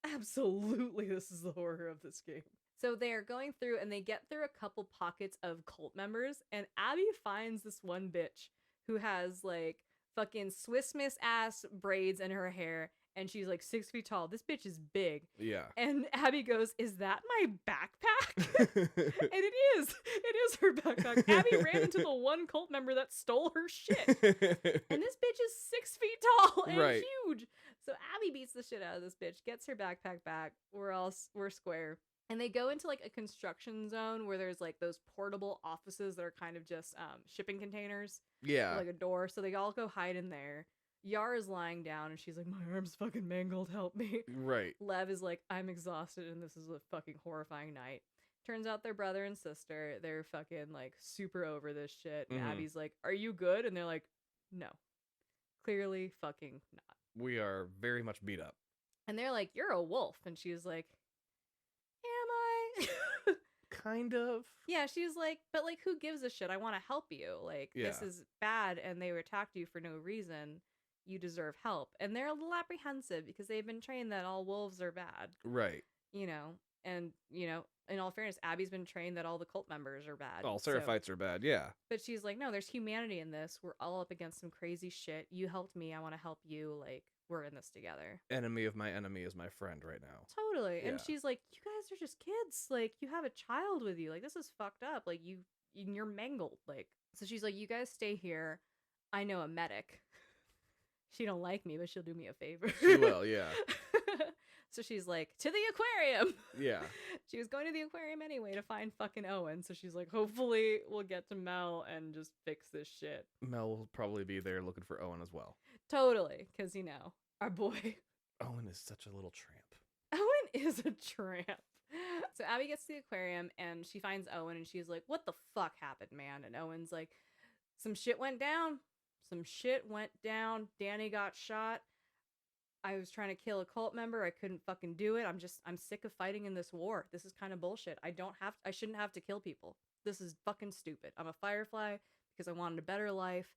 Speaker 2: Absolutely, this is the horror of this game. So they are going through and they get through a couple pockets of cult members, and Abby finds this one bitch who has like fucking Swiss Miss ass braids in her hair, and she's like 6 feet tall. This bitch is big.
Speaker 1: Yeah.
Speaker 2: And Abby goes, "Is that my backpack?" And it is. It is her backpack. Abby ran into the one cult member that stole her shit. And this bitch is 6 feet tall and
Speaker 1: Right.
Speaker 2: huge. So Abby beats the shit out of this bitch, gets her backpack back. We're square. And they go into like a construction zone where there's like those portable offices that are kind of just shipping containers,
Speaker 1: Yeah.
Speaker 2: like a door. So they all go hide in there. Yara's lying down and she's like, my arm's fucking mangled, help me.
Speaker 1: Right.
Speaker 2: Lev is like, I'm exhausted and this is a fucking horrifying night. Turns out they're brother and sister. They're fucking like super over this shit. And
Speaker 1: Mhm.
Speaker 2: Abby's like, are you good? And they're like, no. Clearly fucking not.
Speaker 1: We are very much beat up.
Speaker 2: And they're like, you're a wolf. And she's like, am I?
Speaker 1: Kind of.
Speaker 2: Yeah, she's like, but like, who gives a shit? I want to help you. Like, this
Speaker 1: Yeah.
Speaker 2: is bad and they attacked you for no reason. You deserve help. And they're a little apprehensive because they've been trained that all wolves are bad,
Speaker 1: Right.
Speaker 2: you know? And, you know, in all fairness, Abby's been trained that all the cult members are bad.
Speaker 1: All
Speaker 2: so-
Speaker 1: Seraphites are bad. Yeah.
Speaker 2: But she's like, no, there's humanity in this. We're all up against some crazy shit. You helped me. I want to help you. Like, we're in this together.
Speaker 1: Enemy of my enemy is my friend right now.
Speaker 2: Totally. And
Speaker 1: Yeah.
Speaker 2: she's like, you guys are just kids. Like, you have a child with you. Like, this is fucked up. Like, you're mangled. Like, so she's like, you guys stay here. I know a medic. She don't like me, but she'll do me a favor.
Speaker 1: She will, yeah.
Speaker 2: So she's like, to the aquarium.
Speaker 1: Yeah.
Speaker 2: She was going to the aquarium anyway to find fucking Owen. So she's like, hopefully we'll get to Mel and just fix this shit.
Speaker 1: Mel will probably be there looking for Owen as well.
Speaker 2: Totally. Because, you know, our boy.
Speaker 1: Owen is such a little tramp.
Speaker 2: Owen is a tramp. So Abby gets to the aquarium and she finds Owen and she's like, what the fuck happened, man? And Owen's like, some shit went down. Some shit went down. Danny got shot. I was trying to kill a cult member. I couldn't fucking do it. I'm sick of fighting in this war. This is kind of bullshit. I shouldn't have to kill people. This is fucking stupid. I'm a firefly because I wanted a better life.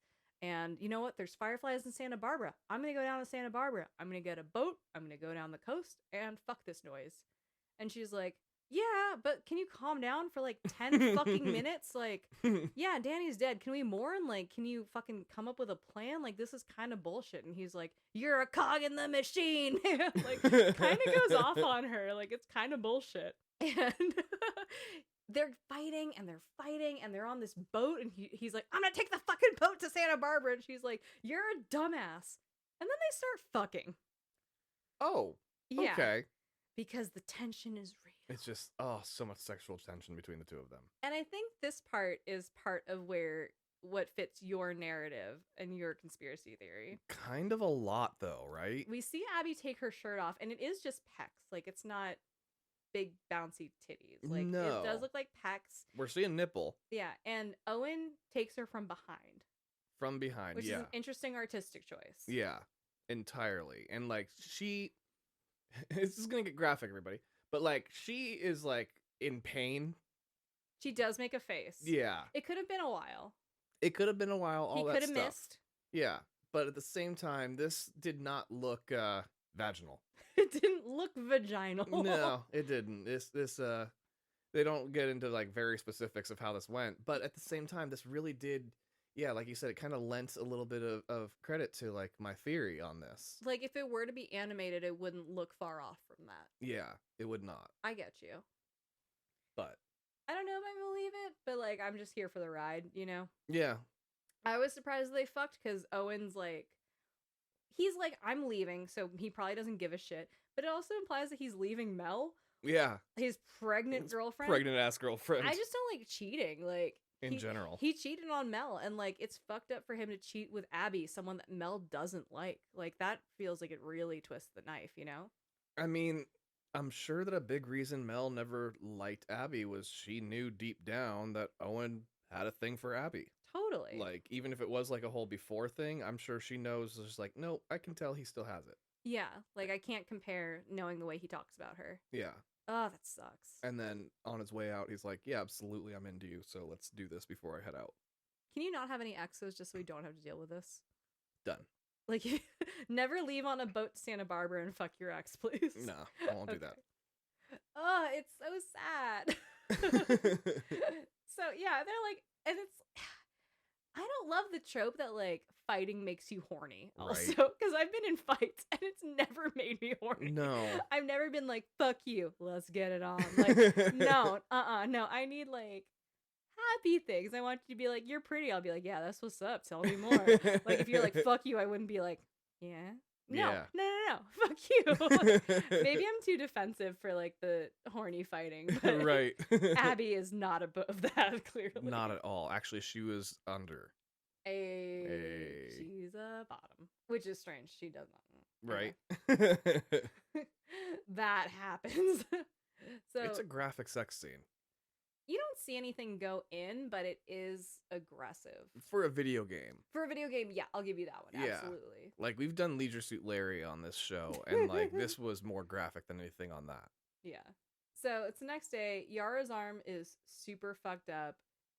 Speaker 2: And you know what? There's fireflies in Santa Barbara. I'm going to go down to Santa Barbara. I'm going to get a boat. I'm going to go down the coast and fuck this noise. And she's like, yeah, but can you calm down for like 10 fucking minutes? Like, yeah, Danny's dead. Can we mourn? Like, can you fucking come up with a plan? Like, this is kind of bullshit. And he's like, you're a cog in the machine. Like, kind of goes off on her. Like, it's kind of bullshit. And they're fighting and they're fighting and they're on this boat. And he's like, I'm going to take the fucking boat to Santa Barbara. And she's like, you're a dumbass. And then they start fucking.
Speaker 1: Oh,
Speaker 2: Yeah.
Speaker 1: okay.
Speaker 2: Because the tension is real.
Speaker 1: It's just, so much sexual tension between the two of them.
Speaker 2: And I think this part is part of what fits your narrative and your conspiracy theory.
Speaker 1: Kind of a lot, though, right?
Speaker 2: We see Abby take her shirt off, and it is just pecs. Like, it's not big, bouncy titties. Like,
Speaker 1: No.
Speaker 2: It does look like pecs.
Speaker 1: We're seeing nipple.
Speaker 2: Yeah, and Owen takes her from behind.
Speaker 1: From behind,
Speaker 2: Which
Speaker 1: yeah.
Speaker 2: is an interesting artistic choice.
Speaker 1: Yeah, entirely. And, like, this is gonna get graphic, everybody. But, like, she is, like, in pain.
Speaker 2: She does make a face.
Speaker 1: Yeah.
Speaker 2: It could have been a while.
Speaker 1: It could have been a while, all that
Speaker 2: He
Speaker 1: stuff.
Speaker 2: could have missed.
Speaker 1: Yeah. But at the same time, this did not look vaginal.
Speaker 2: It didn't look vaginal.
Speaker 1: No, it didn't. They don't get into, like, very specifics of how this went. But at the same time, this really did, yeah, like you said, it kind of lent a little bit of credit to, like, my theory on this.
Speaker 2: Like, if it were to be animated, it wouldn't look far off from that.
Speaker 1: Yeah, it would not.
Speaker 2: I get you.
Speaker 1: But
Speaker 2: I don't know if I believe it, but, like, I'm just here for the ride, you know?
Speaker 1: yeah.
Speaker 2: I was surprised they fucked because Owen's like, he's like, I'm leaving, so he probably doesn't give a shit. But it also implies that he's leaving Mel,
Speaker 1: Yeah.
Speaker 2: his pregnant girlfriend.
Speaker 1: Pregnant ass girlfriend.
Speaker 2: I just don't like cheating. Like,
Speaker 1: in general.
Speaker 2: He cheated on Mel, and, like, it's fucked up for him to cheat with Abby, someone that Mel doesn't like. Like, that feels like it really twists the knife, you know?
Speaker 1: I mean, I'm sure that a big reason Mel never liked Abby was she knew deep down that Owen had a thing for Abby.
Speaker 2: Totally.
Speaker 1: Like, even if it was like a whole before thing, I'm sure she knows, just like, no, I can tell he still has it.
Speaker 2: Yeah, like, I can't compare knowing the way he talks about her.
Speaker 1: Yeah.
Speaker 2: Oh, that sucks.
Speaker 1: And then on his way out, he's like, yeah, absolutely, I'm into you, so let's do this before I head out.
Speaker 2: Can you not have any exes just so we don't have to deal with this?
Speaker 1: Done.
Speaker 2: Like, never leave on a boat to Santa Barbara and fuck your ex, please.
Speaker 1: No, I won't do that.
Speaker 2: Oh, it's so sad. So, yeah, they're like, and it's, I don't love the trope that, like, fighting makes you horny also, because I've been in fights and it's never made me horny.
Speaker 1: No.
Speaker 2: I've never been like, fuck you, let's get it on. Like, no, no, I need, like, happy things. I want you to be like, you're pretty. I'll be like, yeah, that's what's up. Tell me more. Like, if you're like, fuck you, I wouldn't be like, yeah. No,
Speaker 1: Yeah.
Speaker 2: no. Fuck you. Maybe I'm too defensive for, like, the horny fighting. But
Speaker 1: Right.
Speaker 2: Abby is not above that, clearly.
Speaker 1: Not at all. Actually, she was under.
Speaker 2: Hey. She's a bottom. Which is strange. She does not.
Speaker 1: Right.
Speaker 2: That happens. So
Speaker 1: It's a graphic sex scene.
Speaker 2: you don't see anything go in, but it is aggressive.
Speaker 1: For a video game.
Speaker 2: For a video game, yeah, I'll give you that one.
Speaker 1: Yeah.
Speaker 2: Absolutely.
Speaker 1: Like, we've done Leisure Suit Larry on this show, and, like, this was more graphic than anything on that.
Speaker 2: Yeah. So it's the next day. Yara's arm is super fucked up.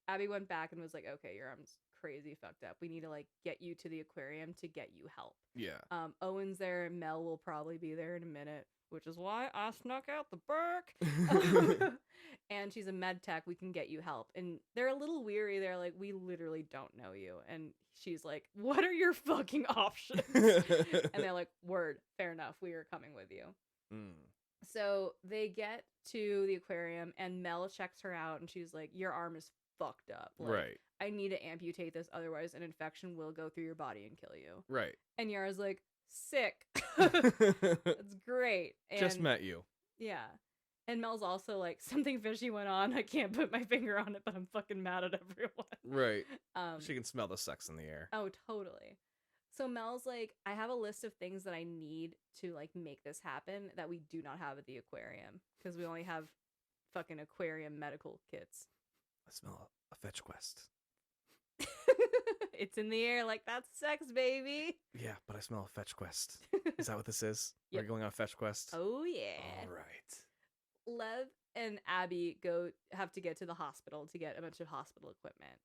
Speaker 2: Abby went back and was like, okay, your arm's crazy fucked up. We need to, like, get you to the aquarium to get you help.
Speaker 1: Yeah.
Speaker 2: Owen's there. Mel will probably be there in a minute, which is why I snuck out the burk. And she's a med tech. We can get you help. And they're a little weary. They're like, we literally don't know you. And she's like, what are your fucking options? And they're like, word, fair enough. We are coming with you.
Speaker 1: Mm.
Speaker 2: So they get to the aquarium and Mel checks her out and she's like, your arm is fucked up. Like,
Speaker 1: Right.
Speaker 2: I need to amputate this. Otherwise an infection will go through your body and kill you.
Speaker 1: Right.
Speaker 2: And Yara's like, sick. That's great. And
Speaker 1: Just met you.
Speaker 2: yeah. And Mel's also like, something fishy went on. I can't put my finger on it, but I'm fucking mad at everyone.
Speaker 1: Right.
Speaker 2: Um,
Speaker 1: She can smell the sex in the air.
Speaker 2: oh, totally. So Mel's like, I have a list of things that I need to, like, make this happen that we do not have at the aquarium because we only have fucking aquarium medical kits.
Speaker 1: I smell a fetch quest.
Speaker 2: It's in the air like that's sex, baby.
Speaker 1: Yeah, but I smell a fetch quest. Is that what this is?
Speaker 2: Yep.
Speaker 1: We're going on a fetch quest?
Speaker 2: Oh, yeah.
Speaker 1: All right.
Speaker 2: Lev and Abby have to get to the hospital to get a bunch of hospital equipment.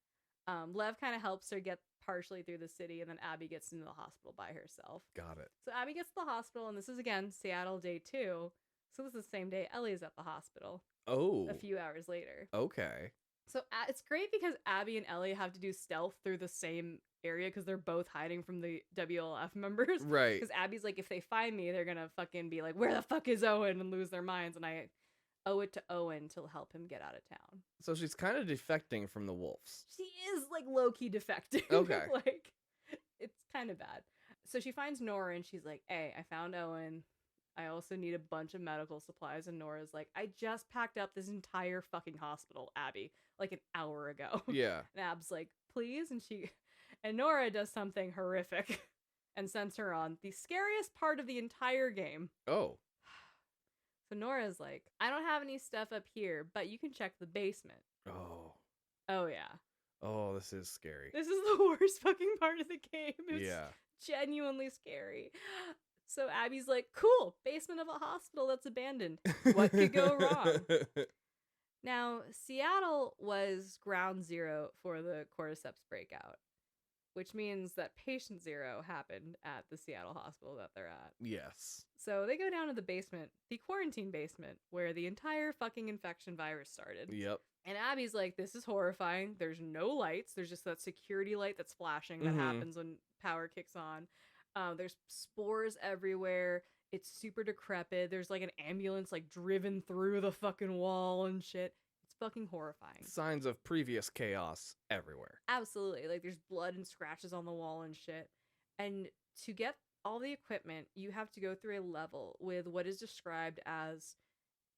Speaker 2: Lev kind of helps her get partially through the city, and then Abby gets into the hospital by herself.
Speaker 1: Got it.
Speaker 2: So Abby gets to the hospital, and this is, again, Seattle day 2. So this is the same day Ellie is at the hospital.
Speaker 1: Oh.
Speaker 2: A few hours later.
Speaker 1: Okay.
Speaker 2: So it's great because Abby and Ellie have to do stealth through the same area because they're both hiding from the WLF members.
Speaker 1: Right.
Speaker 2: Because Abby's like, if they find me, they're going to fucking be like, where the fuck is Owen? And lose their minds. And I owe it to Owen to help him get out of town.
Speaker 1: So she's kind of defecting from the wolves.
Speaker 2: She is like low-key defecting.
Speaker 1: Okay.
Speaker 2: Like, it's kind of bad. So she finds Nora and she's like, hey, I found Owen. I also need a bunch of medical supplies. And Nora's like, I just packed up this entire fucking hospital, Abby, like an hour ago.
Speaker 1: Yeah.
Speaker 2: And Ab's like, please? And Nora does something horrific and sends her on the scariest part of the entire game.
Speaker 1: Oh.
Speaker 2: So Nora's like, I don't have any stuff up here, but you can check the basement.
Speaker 1: Oh.
Speaker 2: Oh, yeah.
Speaker 1: Oh, this is scary.
Speaker 2: This is the worst fucking part of the game. It's
Speaker 1: Yeah.
Speaker 2: genuinely scary. So Abby's like, cool, basement of a hospital that's abandoned. What could go wrong? Now, Seattle was ground zero for the cordyceps breakout, which means that patient zero happened at the Seattle hospital that they're at.
Speaker 1: Yes.
Speaker 2: So they go down to the basement, the quarantine basement, where the entire fucking infection virus started.
Speaker 1: Yep.
Speaker 2: And Abby's like, this is horrifying. There's no lights. There's just that security light that's flashing that happens when power kicks on. There's spores everywhere. It's super decrepit. There's like an ambulance like driven through the fucking wall and shit. It's fucking horrifying.
Speaker 1: Signs of previous chaos everywhere.
Speaker 2: Absolutely. Like there's blood and scratches on the wall and shit. And to get all the equipment, you have to go through a level with what is described as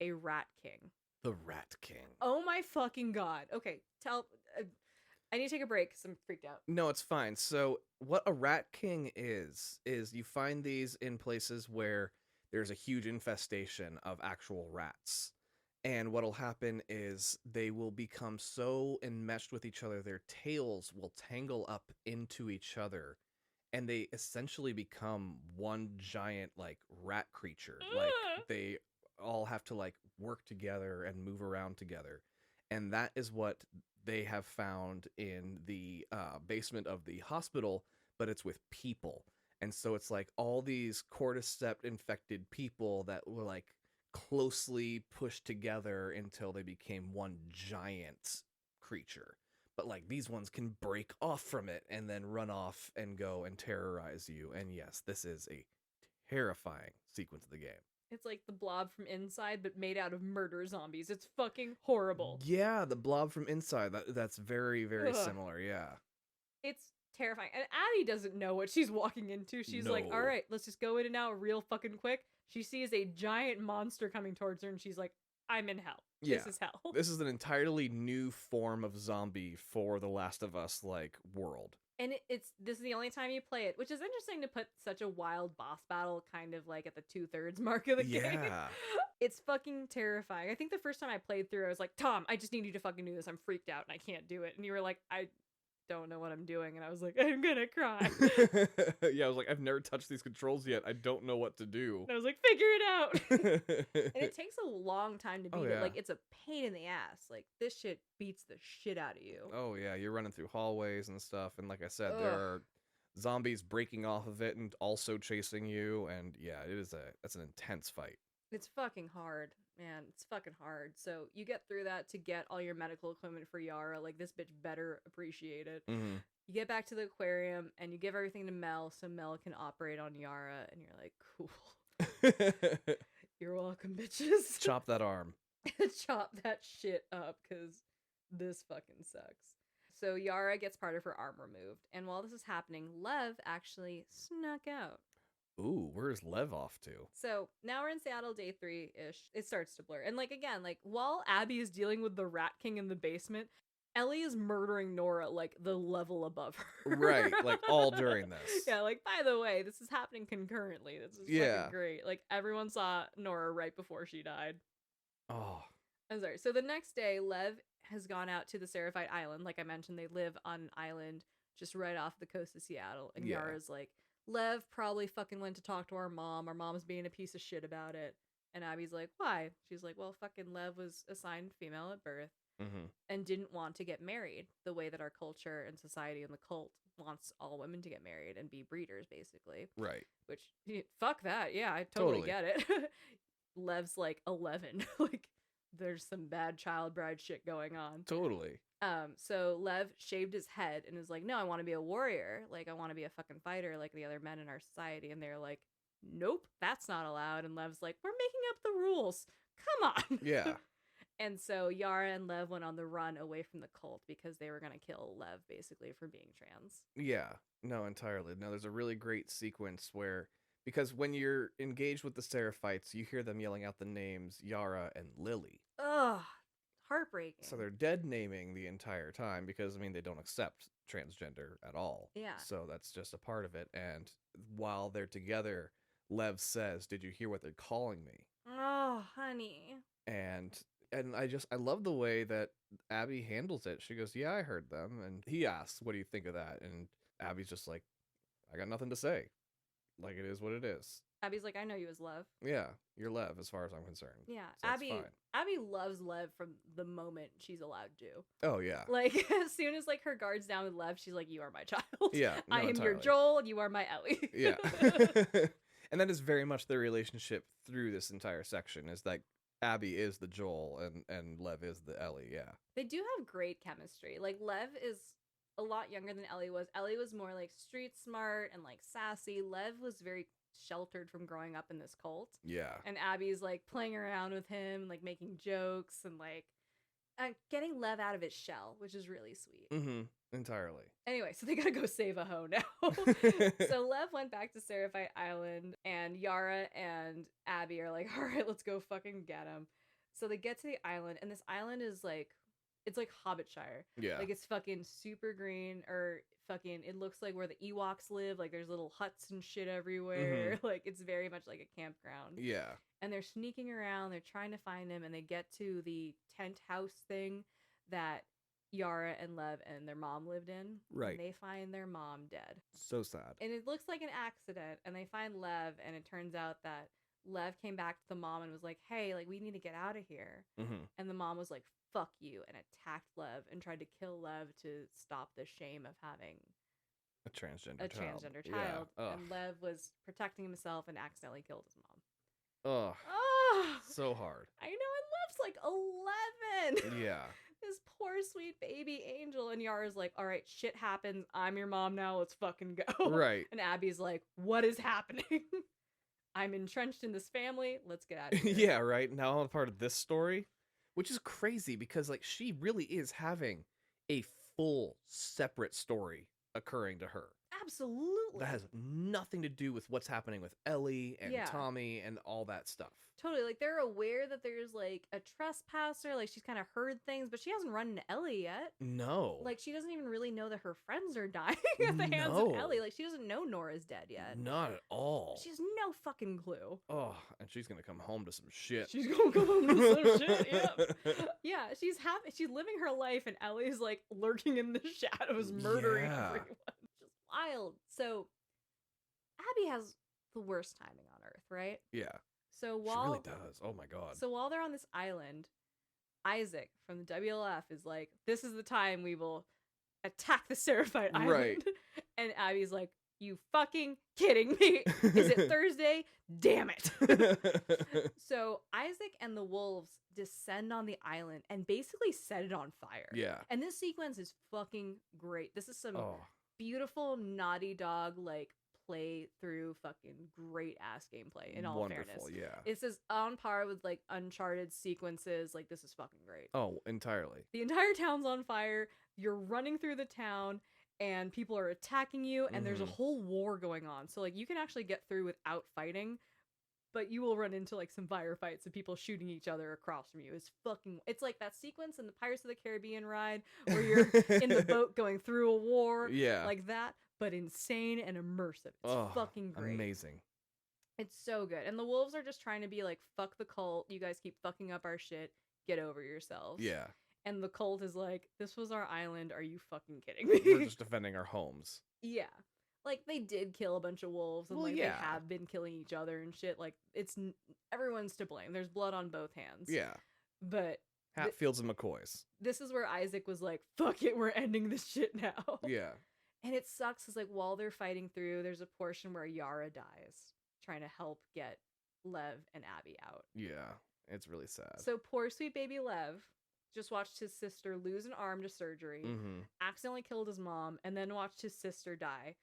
Speaker 2: a rat king.
Speaker 1: The Rat King.
Speaker 2: Oh my fucking god. Okay, I need to take a break because I'm freaked out.
Speaker 1: No, it's fine. So what a Rat King is you find these in places where there's a huge infestation of actual rats. And what'll happen is they will become so enmeshed with each other, their tails will tangle up into each other. And they essentially become one giant, like, rat creature. Like, they all have to, like, work together and move around together. And that is what they have found in the basement of the hospital, but it's with people. And so it's like all these cordyceps infected people that were like closely pushed together until they became one giant creature. But like these ones can break off from it and then run off and go and terrorize you. And yes, this is a terrifying sequence of the game.
Speaker 2: It's like the Blob from Inside, but made out of murder zombies. It's fucking horrible.
Speaker 1: Yeah, the Blob from Inside. That's very, very similar. Yeah.
Speaker 2: It's terrifying. And Abby doesn't know what she's walking into. She's like, all right, let's just go in and out real fucking quick. She sees a giant monster coming towards her, and she's like, I'm in hell.
Speaker 1: Yeah.
Speaker 2: This is hell.
Speaker 1: This is an entirely new form of zombie for the Last of Us, like, world.
Speaker 2: And this is the only time you play it, which is interesting to put such a wild boss battle kind of like at the 2/3 mark of the game. It's fucking terrifying. I think the first time I played through, I was like, Tom, I just need you to fucking do this. I'm freaked out and I can't do it. And you were like, I don't know what I'm doing. And I was like, I'm gonna cry.
Speaker 1: Yeah, I was like, I've never touched these controls yet. I don't know what to do.
Speaker 2: And I was like, figure it out. And it takes a long time to beat it.
Speaker 1: Yeah.
Speaker 2: Like, it's a pain in the ass. Like, this shit beats the shit out of you.
Speaker 1: Oh, yeah, you're running through hallways and stuff. And like I said, there are zombies breaking off of it and also chasing you. And yeah, that's an intense fight.
Speaker 2: It's fucking hard, man. It's fucking hard. So you get through that to get all your medical equipment for Yara. Like, this bitch better appreciate it.
Speaker 1: Mm-hmm.
Speaker 2: You get back to the aquarium and you give everything to Mel so Mel can operate on Yara. And you're like, cool. You're welcome, bitches.
Speaker 1: Chop that arm.
Speaker 2: Chop that shit up because this fucking sucks. So Yara gets part of her arm removed. And while this is happening, Lev actually snuck out.
Speaker 1: Ooh, where's Lev off to?
Speaker 2: So now we're in Seattle day 3-ish. It starts to blur. And like, again, like while Abby is dealing with the Rat King in the basement, Ellie is murdering Nora like the level above her.
Speaker 1: Right, like all during this.
Speaker 2: Yeah, like, by the way, this is happening concurrently. This is fucking great. Like, everyone saw Nora right before she died.
Speaker 1: Oh.
Speaker 2: I'm sorry. So the next day, Lev has gone out to the Seraphite Island. Like I mentioned, they live on an island just right off the coast of Seattle. And
Speaker 1: Yeah.
Speaker 2: Yara's like, Lev probably fucking went to talk to our mom. Our mom's being a piece of shit about it. And Abby's like, why? She's like, well, fucking Lev was assigned female at birth and didn't want to get married the way that our culture and society and the cult wants all women to get married and be breeders, basically.
Speaker 1: Right.
Speaker 2: Which, fuck that. Yeah, I totally
Speaker 1: Totally.
Speaker 2: get it. Lev's like 11. Like, there's some bad child bride shit going on.
Speaker 1: Totally.
Speaker 2: So Lev shaved his head and was like, no, I want to be a warrior. Like, I want to be a fucking fighter like the other men in our society. And they're like, nope, that's not allowed. And Lev's like, we're making up the rules. Come on.
Speaker 1: Yeah.
Speaker 2: And so Yara and Lev went on the run away from the cult because they were going to kill Lev, basically, for being trans.
Speaker 1: Yeah. No, entirely. No, there's a really great sequence where, because when you're engaged with the Seraphites, you hear them yelling out the names Yara and Lily.
Speaker 2: Ugh. Heartbreaking.
Speaker 1: So they're dead naming the entire time because, I mean, they don't accept transgender at all.
Speaker 2: Yeah.
Speaker 1: So that's just a part of it. And while they're together, Lev says, did you hear what they're calling me?
Speaker 2: Oh, honey.
Speaker 1: And I love the way that Abby handles it. She goes, yeah, I heard them. And he asks, what do you think of that? And Abby's just like, I got nothing to say. Like, it is what it is.
Speaker 2: Abby's like, I know you as Lev.
Speaker 1: Yeah, you're Lev as far as I'm concerned.
Speaker 2: Yeah,
Speaker 1: So that's fine.
Speaker 2: Abby loves Lev from the moment she's allowed to.
Speaker 1: Oh, yeah.
Speaker 2: Like, as soon as, like, her guard's down with Lev, she's like, you are my child.
Speaker 1: Yeah, no,
Speaker 2: I am your
Speaker 1: entirely.
Speaker 2: Joel, you are my Ellie.
Speaker 1: Yeah. And that is very much their relationship through this entire section, is that Abby is the Joel and Lev is the Ellie, yeah.
Speaker 2: They do have great chemistry. Like, Lev is a lot younger than Ellie was. Ellie was more, like, street smart and, like, sassy. Lev was very sheltered from growing up in this cult.
Speaker 1: Yeah.
Speaker 2: And Abby's, like, playing around with him, like, making jokes and, like, getting Lev out of his shell, which is really sweet.
Speaker 1: Mm-hmm. Entirely.
Speaker 2: Anyway, so they gotta go save a hoe now. So Lev went back to Seraphite Island, and Yara and Abby are like, all right, let's go fucking get him. So they get to the island, and this island is like, it's like Hobbitshire.
Speaker 1: Yeah.
Speaker 2: Like, it's fucking super green, or fucking, it looks like where the Ewoks live. Like, there's little huts and shit everywhere. Like, it's very much like a campground.
Speaker 1: Yeah.
Speaker 2: And they're sneaking around, they're trying to find him, and they get to the tent house thing that Yara and Lev and their mom lived in.
Speaker 1: Right.
Speaker 2: And they find their mom dead.
Speaker 1: So sad.
Speaker 2: And it looks like an accident, and they find Lev, and it turns out that Lev came back to the mom and was like, hey, like, we need to get out of here. And the mom was like, fuck you, and attacked Lev and tried to kill Lev to stop the shame of having
Speaker 1: a transgender child.
Speaker 2: Yeah. And Lev was protecting himself and accidentally killed his mom.
Speaker 1: Ugh.
Speaker 2: Oh,
Speaker 1: So hard.
Speaker 2: I know, and Lev's like 11.
Speaker 1: Yeah.
Speaker 2: This poor sweet baby angel. And Yara's like, all right, shit happens. I'm your mom now. Let's fucking go.
Speaker 1: Right.
Speaker 2: And Abby's like, what is happening? I'm entrenched in this family. Let's get out of here.
Speaker 1: Yeah, right. Now I'm a part of this story, which is crazy because, like, she really is having a full separate story occurring to her.
Speaker 2: Absolutely.
Speaker 1: That has nothing to do with what's happening with Ellie and
Speaker 2: Yeah.
Speaker 1: Tommy and all that stuff.
Speaker 2: Totally. Like, they're aware that there's, like, a trespasser. Like, she's kind of heard things, but she hasn't run into Ellie yet.
Speaker 1: No.
Speaker 2: Like, she doesn't even really know that her friends are dying at the hands
Speaker 1: No.
Speaker 2: of Ellie. Like, she doesn't know Nora's dead yet.
Speaker 1: Not at all.
Speaker 2: She has no fucking clue.
Speaker 1: Oh, and she's gonna come home to some shit.
Speaker 2: She's gonna go home to some shit. Yeah. Yeah, she's happy. She's living her life, and Ellie's, like, lurking in the shadows, murdering
Speaker 1: Yeah.
Speaker 2: everyone. Just wild. So, Abby has the worst timing on Earth, right?
Speaker 1: Yeah.
Speaker 2: So
Speaker 1: She
Speaker 2: while
Speaker 1: really does. Oh my god.
Speaker 2: So while they're on this island, Isaac from the WLF is like, this is the time we will attack the Seraphite Island.
Speaker 1: Right.
Speaker 2: And Abby's like, you fucking kidding me? Is it Thursday? Damn it. So Isaac and the wolves descend on the island and basically set it on fire.
Speaker 1: Yeah.
Speaker 2: And this sequence is fucking great. This is some
Speaker 1: Oh.
Speaker 2: beautiful Naughty Dog, like, play through fucking great ass gameplay, in all
Speaker 1: Wonderful,
Speaker 2: fairness.
Speaker 1: yeah.
Speaker 2: It's just on par with, like, Uncharted sequences. Like, this is fucking great.
Speaker 1: Oh, entirely.
Speaker 2: The entire town's on fire. You're running through the town, and people are attacking you, and there's a whole war going on. So, like, you can actually get through without fighting, but you will run into, like, some firefights of people shooting each other across from you. It's like that sequence in the Pirates of the Caribbean ride where you're in the boat going through a war.
Speaker 1: Yeah.
Speaker 2: Like that, but insane and immersive. It's fucking great.
Speaker 1: Amazing.
Speaker 2: It's so good. And the wolves are just trying to be like, fuck the cult. You guys keep fucking up our shit. get over yourselves.
Speaker 1: Yeah.
Speaker 2: And the cult is like, this was our island. Are you fucking kidding
Speaker 1: We're
Speaker 2: me?
Speaker 1: just defending our homes.
Speaker 2: Yeah. Like, they did kill a bunch of wolves, and
Speaker 1: Well,
Speaker 2: like
Speaker 1: yeah.
Speaker 2: they have been killing each other and shit. Like, everyone's to blame. There's blood on both hands.
Speaker 1: Yeah.
Speaker 2: But
Speaker 1: Hatfields and McCoys.
Speaker 2: this is where Isaac was like, fuck it, we're ending this shit now.
Speaker 1: Yeah.
Speaker 2: And it sucks because, like, while they're fighting through, there's a portion where Yara dies, trying to help get Lev and Abby out.
Speaker 1: Yeah. It's really sad.
Speaker 2: So poor sweet baby Lev just watched his sister lose an arm to surgery,
Speaker 1: Mm-hmm.
Speaker 2: accidentally killed his mom, and then watched his sister die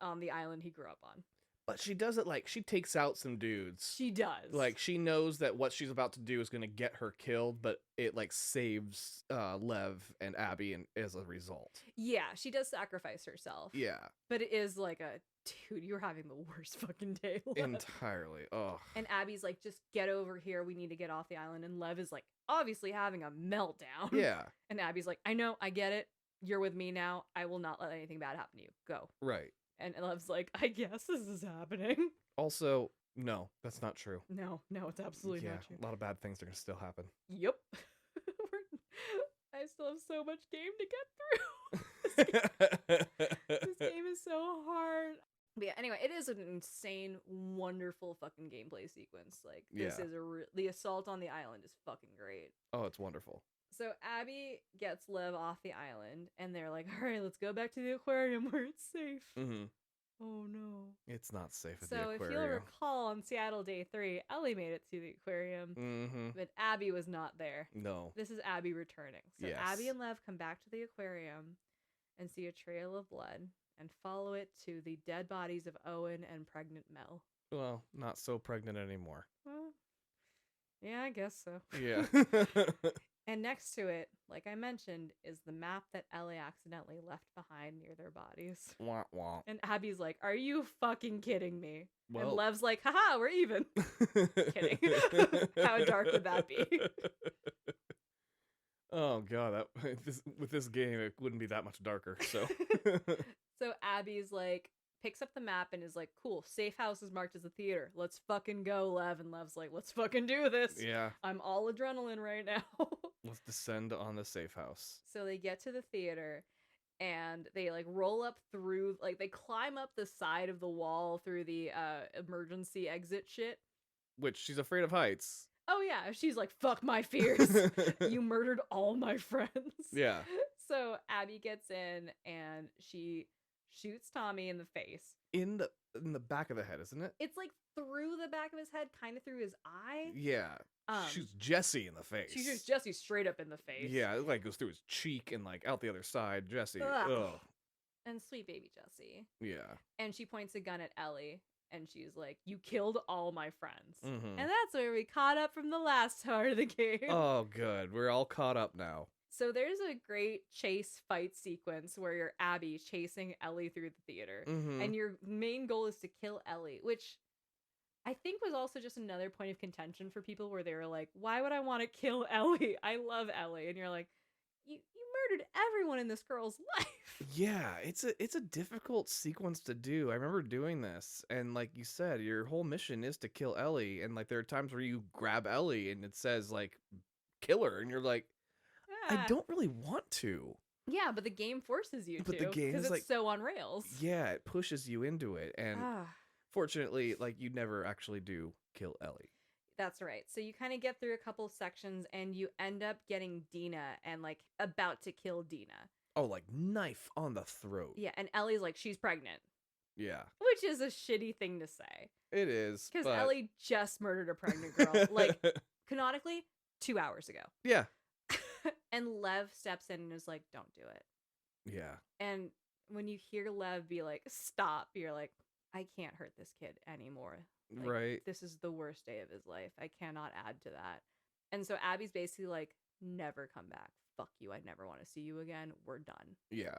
Speaker 2: on the island he grew up on.
Speaker 1: But she does it like she takes out some dudes.
Speaker 2: She does.
Speaker 1: Like, she knows that what she's about to do is going to get her killed, but it like saves Lev and Abby and as a result.
Speaker 2: Yeah, she does sacrifice herself.
Speaker 1: Yeah.
Speaker 2: But it is like a, dude, you're having the worst fucking day, Lev.
Speaker 1: Entirely. Oh.
Speaker 2: And Abby's like, just get over here. We need to get off the island. And Lev is like, obviously having a meltdown.
Speaker 1: Yeah.
Speaker 2: And Abby's like, I know, I get it. You're with me now. I will not let anything bad happen to you. Go.
Speaker 1: Right.
Speaker 2: And Lev's like, I guess this is happening.
Speaker 1: Also, no, that's not true.
Speaker 2: No, it's absolutely
Speaker 1: Yeah,
Speaker 2: not true.
Speaker 1: a lot of bad things are going to still happen.
Speaker 2: Yep. I still have so much game to get through. This game is so hard. But yeah, anyway, it is an insane, wonderful fucking gameplay sequence. Like, this
Speaker 1: Yeah.
Speaker 2: is the assault on the island is fucking great.
Speaker 1: Oh, it's wonderful.
Speaker 2: So Abby gets Lev off the island, and they're like, all right, let's go back to the aquarium where it's safe.
Speaker 1: Mm-hmm.
Speaker 2: Oh, no.
Speaker 1: It's not safe at
Speaker 2: So
Speaker 1: the
Speaker 2: if
Speaker 1: aquarium.
Speaker 2: you'll recall, on Seattle Day 3, Ellie made it to the aquarium,
Speaker 1: Mm-hmm.
Speaker 2: but Abby was not there.
Speaker 1: No.
Speaker 2: This is Abby returning. So
Speaker 1: Yes.
Speaker 2: Abby and Lev come back to the aquarium and see a trail of blood and follow it to the dead bodies of Owen and pregnant Mel.
Speaker 1: Well, not so pregnant anymore.
Speaker 2: Well, yeah, I guess so.
Speaker 1: Yeah.
Speaker 2: And next to it, like I mentioned, is the map that Ellie accidentally left behind near their bodies.
Speaker 1: Wah, wah.
Speaker 2: And Abby's like, are you fucking kidding me? And
Speaker 1: Well-
Speaker 2: Lev's like, haha, we're even. Kidding. How dark would that be?
Speaker 1: Oh, God. With this game, it wouldn't be that much darker. So.
Speaker 2: So Abby's like, picks up the map and is like, cool, safe house is marked as a theater. Let's fucking go, Lev. And Lev's like, let's fucking do this.
Speaker 1: Yeah.
Speaker 2: I'm all adrenaline right now.
Speaker 1: Let's descend on the safe house.
Speaker 2: So they get to the theater and they like roll up through, like they climb up the side of the wall through the emergency exit shit.
Speaker 1: Which, she's afraid of heights.
Speaker 2: Oh yeah, she's like, fuck my fears. You murdered all my friends.
Speaker 1: Yeah.
Speaker 2: So Abby gets in and she shoots Tommy in the face.
Speaker 1: In the back of the head, isn't it?
Speaker 2: It's like through the back of his head, kind of through his eye.
Speaker 1: Yeah. Shoots Jesse in the face.
Speaker 2: She shoots Jesse straight up in the face.
Speaker 1: Yeah, it like goes through his cheek and like out the other side. Jesse.
Speaker 2: Ugh.
Speaker 1: Ugh.
Speaker 2: And sweet baby Jesse.
Speaker 1: Yeah.
Speaker 2: And she points a gun at Ellie and she's like, you killed all my friends.
Speaker 1: Mhm.
Speaker 2: And that's where we caught up from the last part of the game.
Speaker 1: Oh, good. We're all caught up now.
Speaker 2: So there's a great chase fight sequence where you're Abby chasing Ellie through the theater.
Speaker 1: Mhm.
Speaker 2: And your main goal is to kill Ellie, which I think was also just another point of contention for people where they were like, why would I want to kill Ellie? I love Ellie. And you're like, you murdered everyone in this girl's life.
Speaker 1: Yeah, it's a difficult sequence to do. I remember doing this, and like you said, your whole mission is to kill Ellie, and like there are times where you grab Ellie and it says like kill her, and you're like, I
Speaker 2: Ah.
Speaker 1: don't really want to.
Speaker 2: Yeah, but the game forces you
Speaker 1: But
Speaker 2: to.
Speaker 1: the game
Speaker 2: because
Speaker 1: is
Speaker 2: it's
Speaker 1: like-
Speaker 2: so on rails.
Speaker 1: Yeah, it pushes you into it, and
Speaker 2: Ah,
Speaker 1: fortunately, like you never actually do kill Ellie.
Speaker 2: that's right. So you kind of get through a couple sections and you end up getting Dina and like about to kill Dina.
Speaker 1: Oh, like knife on the throat.
Speaker 2: Yeah, and Ellie's like, she's pregnant.
Speaker 1: Yeah,
Speaker 2: Which is a shitty thing to say.
Speaker 1: it is.
Speaker 2: Because
Speaker 1: but-
Speaker 2: Ellie just murdered a pregnant girl, like, canonically, 2 hours ago.
Speaker 1: yeah,
Speaker 2: And Lev steps in and is like, don't do it.
Speaker 1: yeah,
Speaker 2: And when you hear Lev be like, stop, you're like, I can't hurt this kid anymore. Like,
Speaker 1: right.
Speaker 2: This is the worst day of his life. I cannot add to that. And so Abby's basically like, never come back. Fuck you. I never want to see you again. We're done.
Speaker 1: Yeah,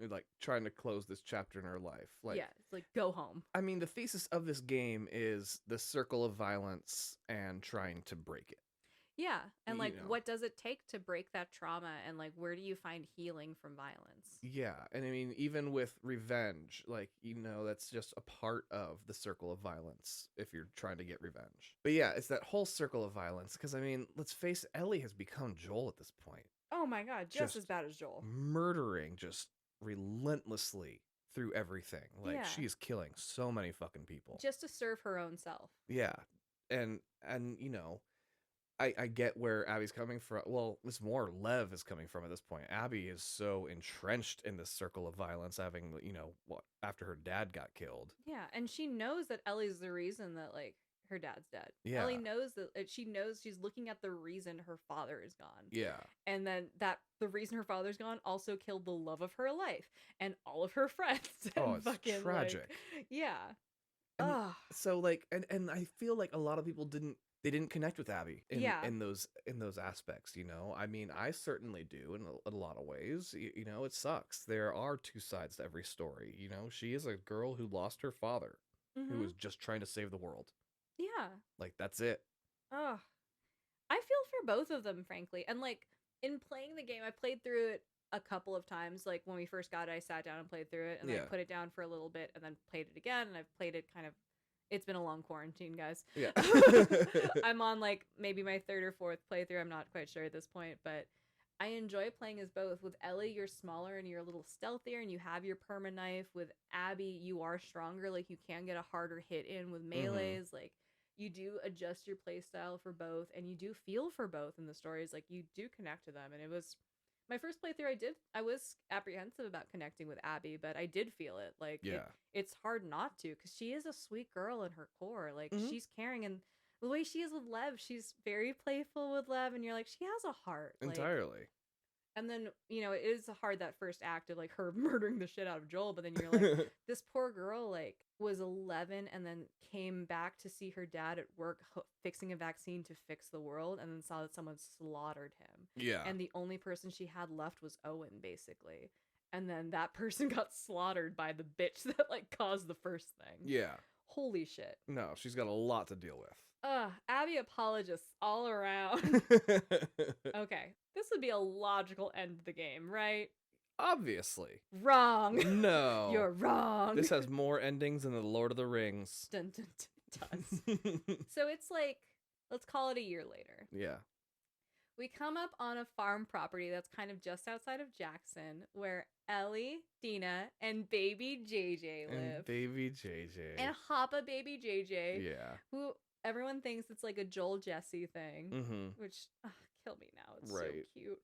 Speaker 1: like trying to close this chapter in her life. Like,
Speaker 2: yeah, it's like, go home.
Speaker 1: I mean, the thesis of this game is the circle of violence and trying to break it.
Speaker 2: Yeah. And like,
Speaker 1: You know.
Speaker 2: what does it take to break that trauma? And like, where do you find healing from violence?
Speaker 1: Yeah, and I mean, even with revenge, like, that's just a part of the circle of violence if you're trying to get revenge. But yeah, it's that whole circle of violence, because I mean, let's face it, Ellie has become Joel at this point.
Speaker 2: Oh my God, just as
Speaker 1: Just
Speaker 2: bad as Joel.
Speaker 1: Murdering just relentlessly through everything. Like,
Speaker 2: Yeah.
Speaker 1: she's killing so many fucking people.
Speaker 2: Just to serve her own self.
Speaker 1: Yeah, and I get where Abby's coming from. Well, it's more Lev is coming from at this point. Abby is so entrenched in this circle of violence, having, after her dad got killed.
Speaker 2: Yeah, and she knows that Ellie's the reason that, like, her dad's dead.
Speaker 1: Yeah.
Speaker 2: Ellie knows that she knows she's looking at the reason her father is gone.
Speaker 1: Yeah.
Speaker 2: And then the reason her father's gone also killed the love of her life and all of her friends.
Speaker 1: Oh,
Speaker 2: And
Speaker 1: it's tragic.
Speaker 2: Yeah.
Speaker 1: And so, like, and I feel like a lot of people didn't connect with Abby in those aspects, I mean, I certainly do in a lot of ways. It sucks. There are two sides to every story. She is a girl who lost her father, who was just trying to save the world.
Speaker 2: Yeah.
Speaker 1: Like, that's it.
Speaker 2: I feel for both of them, frankly. And like, in playing the game, I played through it a couple of times. Like, when we first got it, I sat down and played through it, and then I put it down for a little bit and then played it again, and I've played it kind of. It's been a long quarantine, guys.
Speaker 1: Yeah.
Speaker 2: I'm on like maybe my third or fourth playthrough. I'm not quite sure at this point, but I enjoy playing as both. With Ellie, you're smaller and you're a little stealthier and you have your perma knife. With Abby, you are stronger. Like, you can get a harder hit in with melees. Like, you do adjust your playstyle for both, and you do feel for both in the stories. Like, you do connect to them. And it was my first playthrough. I was apprehensive about connecting with Abby, but I did feel it. Like, it's hard not to, because she is a sweet girl in her core. Like, she's caring, and the way she is with Lev, she's very playful with Lev, and you're like, she has a heart.
Speaker 1: Entirely.
Speaker 2: And then, it is hard, that first act of like her murdering the shit out of Joel, but then you're like, this poor girl, like, was 11 and then came back to see her dad at work fixing a vaccine to fix the world, and then saw that someone slaughtered him.
Speaker 1: Yeah.
Speaker 2: And the only person she had left was Owen, basically. And then that person got slaughtered by the bitch that like caused the first thing.
Speaker 1: Yeah.
Speaker 2: Holy shit.
Speaker 1: No, she's got a lot to deal with.
Speaker 2: Abby apologists all around. Okay, this would be a logical end to the game, right?
Speaker 1: Obviously.
Speaker 2: Wrong.
Speaker 1: No.
Speaker 2: You're wrong.
Speaker 1: This has more endings than the Lord of the Rings.
Speaker 2: Dun, dun, dun, does. So it's like, let's call it a year later.
Speaker 1: Yeah.
Speaker 2: We come up on a farm property that's kind of just outside of Jackson, where Ellie, Dina, and baby JJ live.
Speaker 1: And baby JJ.
Speaker 2: And Hoppa baby JJ.
Speaker 1: Yeah.
Speaker 2: Who everyone thinks it's like a Joel Jesse thing. Which, kill me now. It's so cute.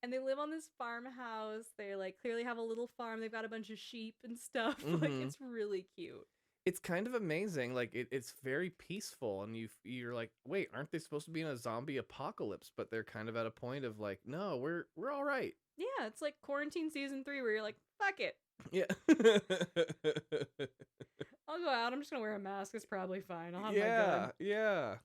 Speaker 2: And they live on this farmhouse. They like clearly have a little farm. They've got a bunch of sheep and stuff. Like, it's really cute.
Speaker 1: It's kind of amazing. Like, it's very peaceful, and you're like, wait, aren't they supposed to be in a zombie apocalypse? But they're kind of at a point of like, no, we're all right.
Speaker 2: Yeah, it's like Quarantine Season 3, where you're like, fuck it.
Speaker 1: Yeah.
Speaker 2: I'll go out. I'm just gonna wear a mask. It's probably fine. I'll have my gun.
Speaker 1: Yeah.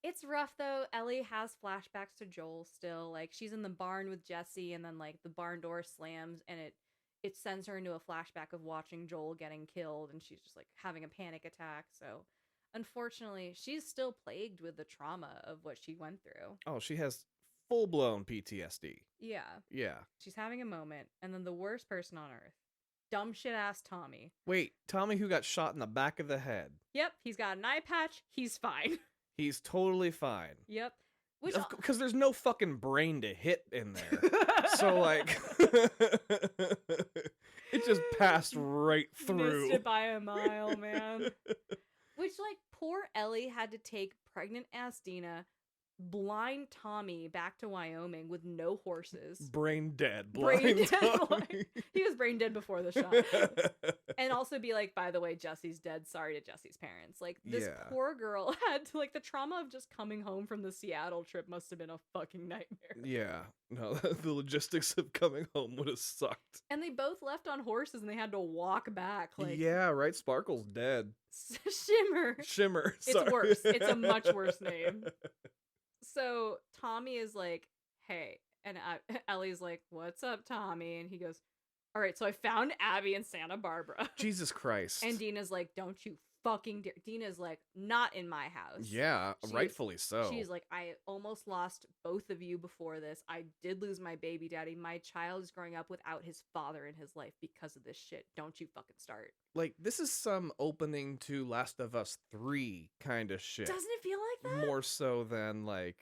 Speaker 2: It's rough though. Ellie has flashbacks to Joel still. Like, she's in the barn with Jesse, and then like the barn door slams, and it sends her into a flashback of watching Joel getting killed, and she's just like having a panic attack. So unfortunately, she's still plagued with the trauma of what she went through.
Speaker 1: Oh, she has full-blown PTSD.
Speaker 2: Yeah.
Speaker 1: Yeah.
Speaker 2: She's having a moment, and then the worst person on earth, dumb shit ass Tommy.
Speaker 1: Wait, Tommy who got shot in the back of the head.
Speaker 2: Yep, he's got an eye patch. He's fine.
Speaker 1: He's totally fine.
Speaker 2: Yep.
Speaker 1: Because there's no fucking brain to hit in there. So, like, it just passed right through.
Speaker 2: Missed it by a mile, man. Which, like, poor Ellie had to take pregnant ass Dina, blind Tommy back to Wyoming with no horses.
Speaker 1: Brain dead.
Speaker 2: Brain dead.
Speaker 1: Tommy.
Speaker 2: He was brain dead before the shot. And also be like, by the way, Jesse's dead. Sorry to Jesse's parents. Like, this poor girl had to, like, the trauma of just coming home from the Seattle trip must have been a fucking nightmare.
Speaker 1: Yeah. No, the logistics of coming home would have sucked.
Speaker 2: And they both left on horses, and they had to walk back. Like,
Speaker 1: yeah, right? Sparkle's dead.
Speaker 2: Shimmer.
Speaker 1: Sorry.
Speaker 2: It's worse. It's a much worse name. So Tommy is like, hey. And Ellie's like, what's up, Tommy? And he goes, all right, so I found Abby in Santa Barbara.
Speaker 1: Jesus Christ.
Speaker 2: And Dina's like, don't you fucking dare. Dina's like, not in my house.
Speaker 1: Yeah, rightfully so.
Speaker 2: She's like, I almost lost both of you before this. I did lose my baby daddy. My child is growing up without his father in his life because of this shit. Don't you fucking start.
Speaker 1: Like, this is some opening to Last of Us 3 kind of shit.
Speaker 2: Doesn't it feel like that?
Speaker 1: More so than, like,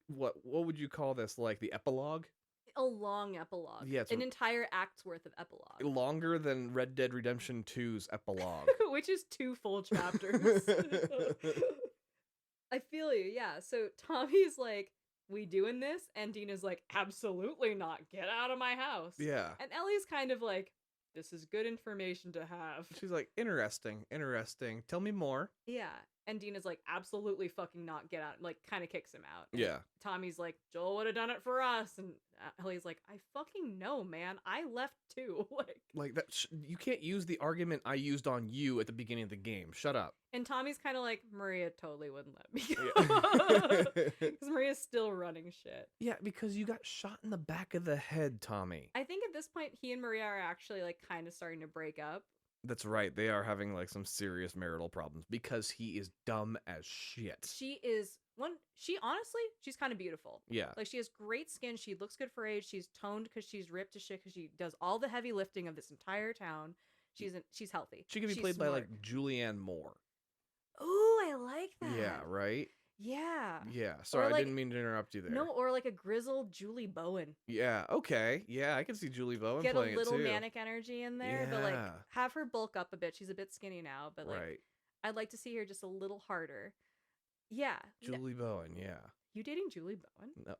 Speaker 1: what would you call this? Like, the epilogue?
Speaker 2: A long epilogue.
Speaker 1: Yeah, it's
Speaker 2: an entire act's worth of epilogue.
Speaker 1: Longer than Red Dead Redemption 2's epilogue.
Speaker 2: Which is 2 full chapters. I feel you, yeah. So Tommy's like, we doing this? And Dina's like, absolutely not. Get out of my house.
Speaker 1: Yeah.
Speaker 2: And Ellie's kind of like, this is good information to have.
Speaker 1: She's like, interesting. Tell me more.
Speaker 2: Yeah. And Dina's like, absolutely fucking not, get out. Like, kind of kicks him out. And
Speaker 1: Yeah.
Speaker 2: Tommy's like, Joel would have done it for us. And Ellie's like, I fucking know, man. I left too.
Speaker 1: Like that. You can't use the argument I used on you at the beginning of the game. Shut up.
Speaker 2: And Tommy's kind of like, Maria totally wouldn't let me go. Because Maria's still running shit.
Speaker 1: Yeah, because you got shot in the back of the head, Tommy.
Speaker 2: I think at this point, he and Maria are actually like kind of starting to break up.
Speaker 1: That's right. They are having like some serious marital problems because he is dumb as shit.
Speaker 2: She honestly, she's kind of beautiful.
Speaker 1: Yeah.
Speaker 2: Like, she has great skin. She looks good for age. She's toned because she's ripped as shit because she does all the heavy lifting of this entire town. She's healthy.
Speaker 1: She could be played by like Julianne Moore.
Speaker 2: Ooh, I like that.
Speaker 1: Yeah, right?
Speaker 2: Yeah.
Speaker 1: Yeah. Sorry,
Speaker 2: like,
Speaker 1: I didn't mean to interrupt you there.
Speaker 2: No, or like a grizzled Julie Bowen.
Speaker 1: Yeah, okay. Yeah, I can see Julie Bowen
Speaker 2: Get
Speaker 1: playing
Speaker 2: a little
Speaker 1: it too.
Speaker 2: manic energy in there, but like
Speaker 1: Yeah.
Speaker 2: have her bulk up a bit. She's a bit skinny now, but like
Speaker 1: Right.
Speaker 2: I'd like to see her just a little harder. Yeah.
Speaker 1: Julie Bowen, yeah.
Speaker 2: You dating Julie Bowen?
Speaker 1: No.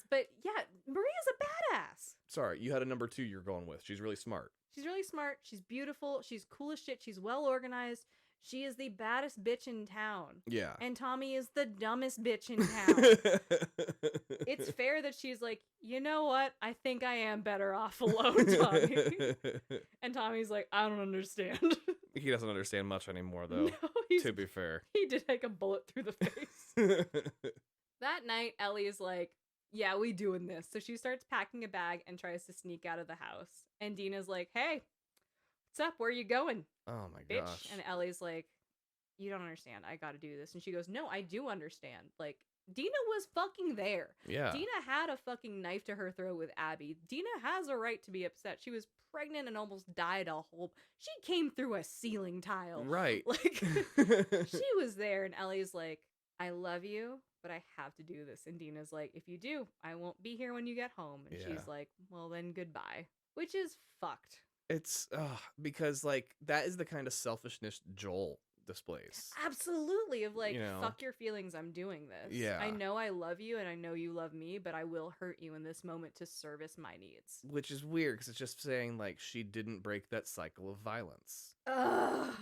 Speaker 2: But yeah, Maria's a badass.
Speaker 1: Sorry, you had a number 2 you're going with. She's really smart.
Speaker 2: She's really smart. She's beautiful. She's cool as shit. She's well organized. She is the baddest bitch in town.
Speaker 1: Yeah.
Speaker 2: And Tommy is the dumbest bitch in town. It's fair that she's like, you know what? I think I am better off alone, Tommy. And Tommy's like, I don't understand.
Speaker 1: He doesn't understand much anymore, though,
Speaker 2: No,
Speaker 1: to be fair.
Speaker 2: He did take a bullet through the face. That night, Ellie is like, yeah, we doing this. So she starts packing a bag and tries to sneak out of the house. And Dina's like, hey, what's up? Where are you going?
Speaker 1: Oh my
Speaker 2: Bitch.
Speaker 1: gosh.
Speaker 2: And Ellie's like, you don't understand. I gotta do this. And she goes, no, I do understand. Like, Dina was fucking there.
Speaker 1: Yeah.
Speaker 2: Dina had a fucking knife to her throat with Abby. Dina has a right to be upset. She was pregnant and almost died a whole... She came through a ceiling tile.
Speaker 1: Right.
Speaker 2: Like, she was there. And Ellie's like, I love you, but I have to do this. And Dina's like, if you do, I won't be here when you get home. And
Speaker 1: Yeah.
Speaker 2: she's like, well, then goodbye. Which is fucked.
Speaker 1: It's because like that is the kind of selfishness Joel displays.
Speaker 2: Absolutely. Of like,
Speaker 1: You know?
Speaker 2: fuck your feelings, I'm doing this.
Speaker 1: Yeah.
Speaker 2: I know I love you and I know you love me, but I will hurt you in this moment to service my needs.
Speaker 1: Which is weird because it's just saying like she didn't break that cycle of violence.
Speaker 2: Ugh.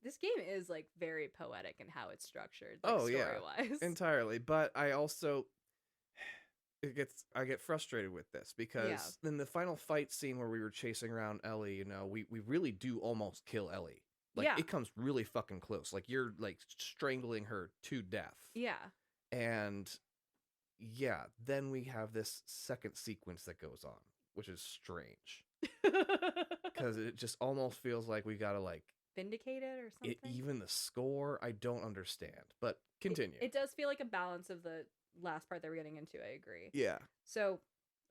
Speaker 2: This game is like very poetic in how it's structured, like,
Speaker 1: Oh, yeah.
Speaker 2: story-wise.
Speaker 1: Entirely. But I also I get frustrated with this because in the final fight scene where we were chasing around Ellie, you know, we really do almost kill Ellie. Like,
Speaker 2: Yeah.
Speaker 1: it comes really fucking close. Like, you're, like, strangling her to death.
Speaker 2: Yeah.
Speaker 1: And, yeah, then we have this second sequence that goes on, which is strange. Because it just almost feels like we gotta, like...
Speaker 2: Vindicated or something?
Speaker 1: Even the score, I don't understand. But continue.
Speaker 2: It does feel like a balance of the last part that we're getting into, I agree.
Speaker 1: Yeah.
Speaker 2: So...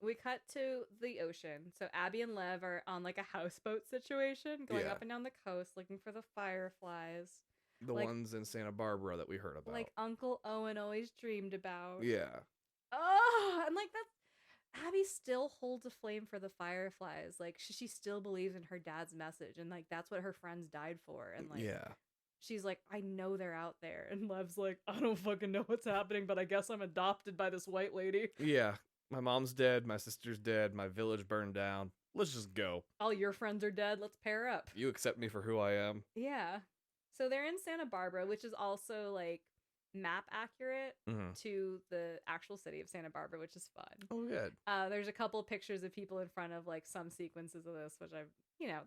Speaker 2: we cut to the ocean. So Abby and Lev are on like a houseboat situation, going up and down the coast looking for the fireflies.
Speaker 1: The ones in Santa Barbara that we heard about.
Speaker 2: Like Uncle Owen always dreamed about.
Speaker 1: Yeah.
Speaker 2: Oh, and like that. Abby still holds a flame for the fireflies. Like she still believes in her dad's message, and like that's what her friends died for. And like, she's like, I know they're out there. And Lev's like, I don't fucking know what's happening, but I guess I'm adopted by this white lady.
Speaker 1: Yeah. My mom's dead, my sister's dead, my village burned down. Let's just go.
Speaker 2: All your friends are dead, let's pair up.
Speaker 1: You accept me for who I am.
Speaker 2: Yeah. So they're in Santa Barbara, which is also like map accurate to the actual city of Santa Barbara, which is fun.
Speaker 1: Oh, good.
Speaker 2: There's a couple of pictures of people in front of like some sequences of this, which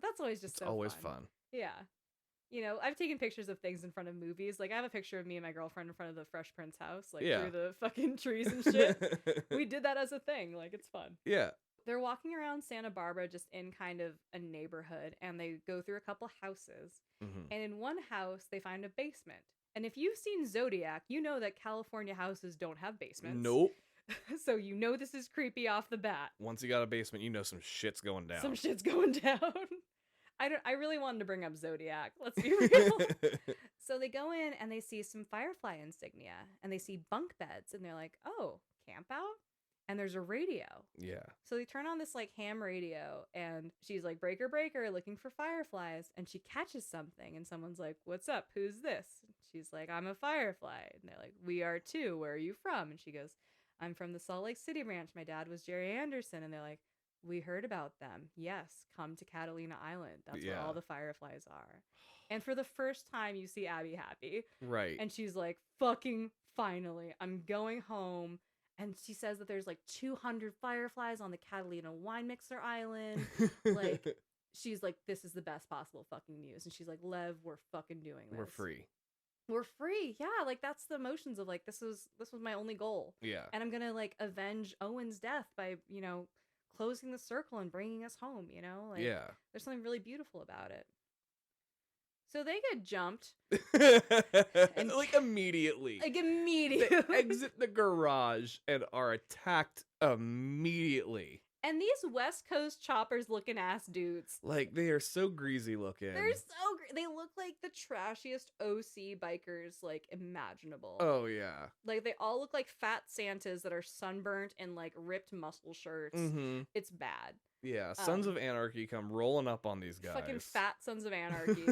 Speaker 2: that's always just
Speaker 1: always fun.
Speaker 2: Yeah. You know, I've taken pictures of things in front of movies. Like, I have a picture of me and my girlfriend in front of the Fresh Prince house, like, through the fucking trees and shit. We did that as a thing. Like, it's fun.
Speaker 1: Yeah.
Speaker 2: they're walking around Santa Barbara just in kind of a neighborhood, and they go through a couple houses.
Speaker 1: Mhm.
Speaker 2: And in one house, they find a basement. And if you've seen Zodiac, you know that California houses don't have basements.
Speaker 1: Nope.
Speaker 2: So you know this is creepy off the bat.
Speaker 1: Once you got a basement, you know some shit's going down.
Speaker 2: Some shit's going down. I really wanted to bring up Zodiac. Let's be real. So they go in and they see some Firefly insignia, and they see bunk beds, and they're like, oh, camp out? And there's a radio.
Speaker 1: Yeah.
Speaker 2: So they turn on this like ham radio, and she's like, breaker, breaker, looking for fireflies. And she catches something, and someone's like, what's up? Who's this? And she's like, I'm a firefly. And they're like, we are too. Where are you from? And she goes, I'm from the Salt Lake City branch. My dad was Jerry Anderson. And they're like, we heard about them. Yes, come to Catalina Island. That's where all the fireflies are. And for the first time, you see Abby happy.
Speaker 1: Right.
Speaker 2: And she's like, fucking finally, I'm going home. And she says that there's like 200 fireflies on the Catalina Wine Mixer Island. Like, she's like, this is the best possible fucking news. And she's like, Lev, we're fucking doing this.
Speaker 1: We're free.
Speaker 2: We're free. Yeah, like that's the emotions of like, this was my only goal.
Speaker 1: Yeah.
Speaker 2: And I'm gonna like avenge Owen's death by, you know, closing the circle and bringing us home, you know? Like,
Speaker 1: yeah.
Speaker 2: There's something really beautiful about it. So they get jumped.
Speaker 1: And like immediately.
Speaker 2: Like immediately.
Speaker 1: They exit the garage and are attacked immediately.
Speaker 2: And these West Coast choppers looking ass dudes.
Speaker 1: Like, they are so greasy looking.
Speaker 2: They're so they look like the trashiest OC bikers, like, imaginable.
Speaker 1: Oh, yeah.
Speaker 2: Like, they all look like fat Santas that are sunburnt and, like, ripped muscle shirts.
Speaker 1: Mm-hmm.
Speaker 2: It's bad.
Speaker 1: Yeah, Sons of Anarchy come rolling up on these guys.
Speaker 2: Fucking fat Sons of Anarchy.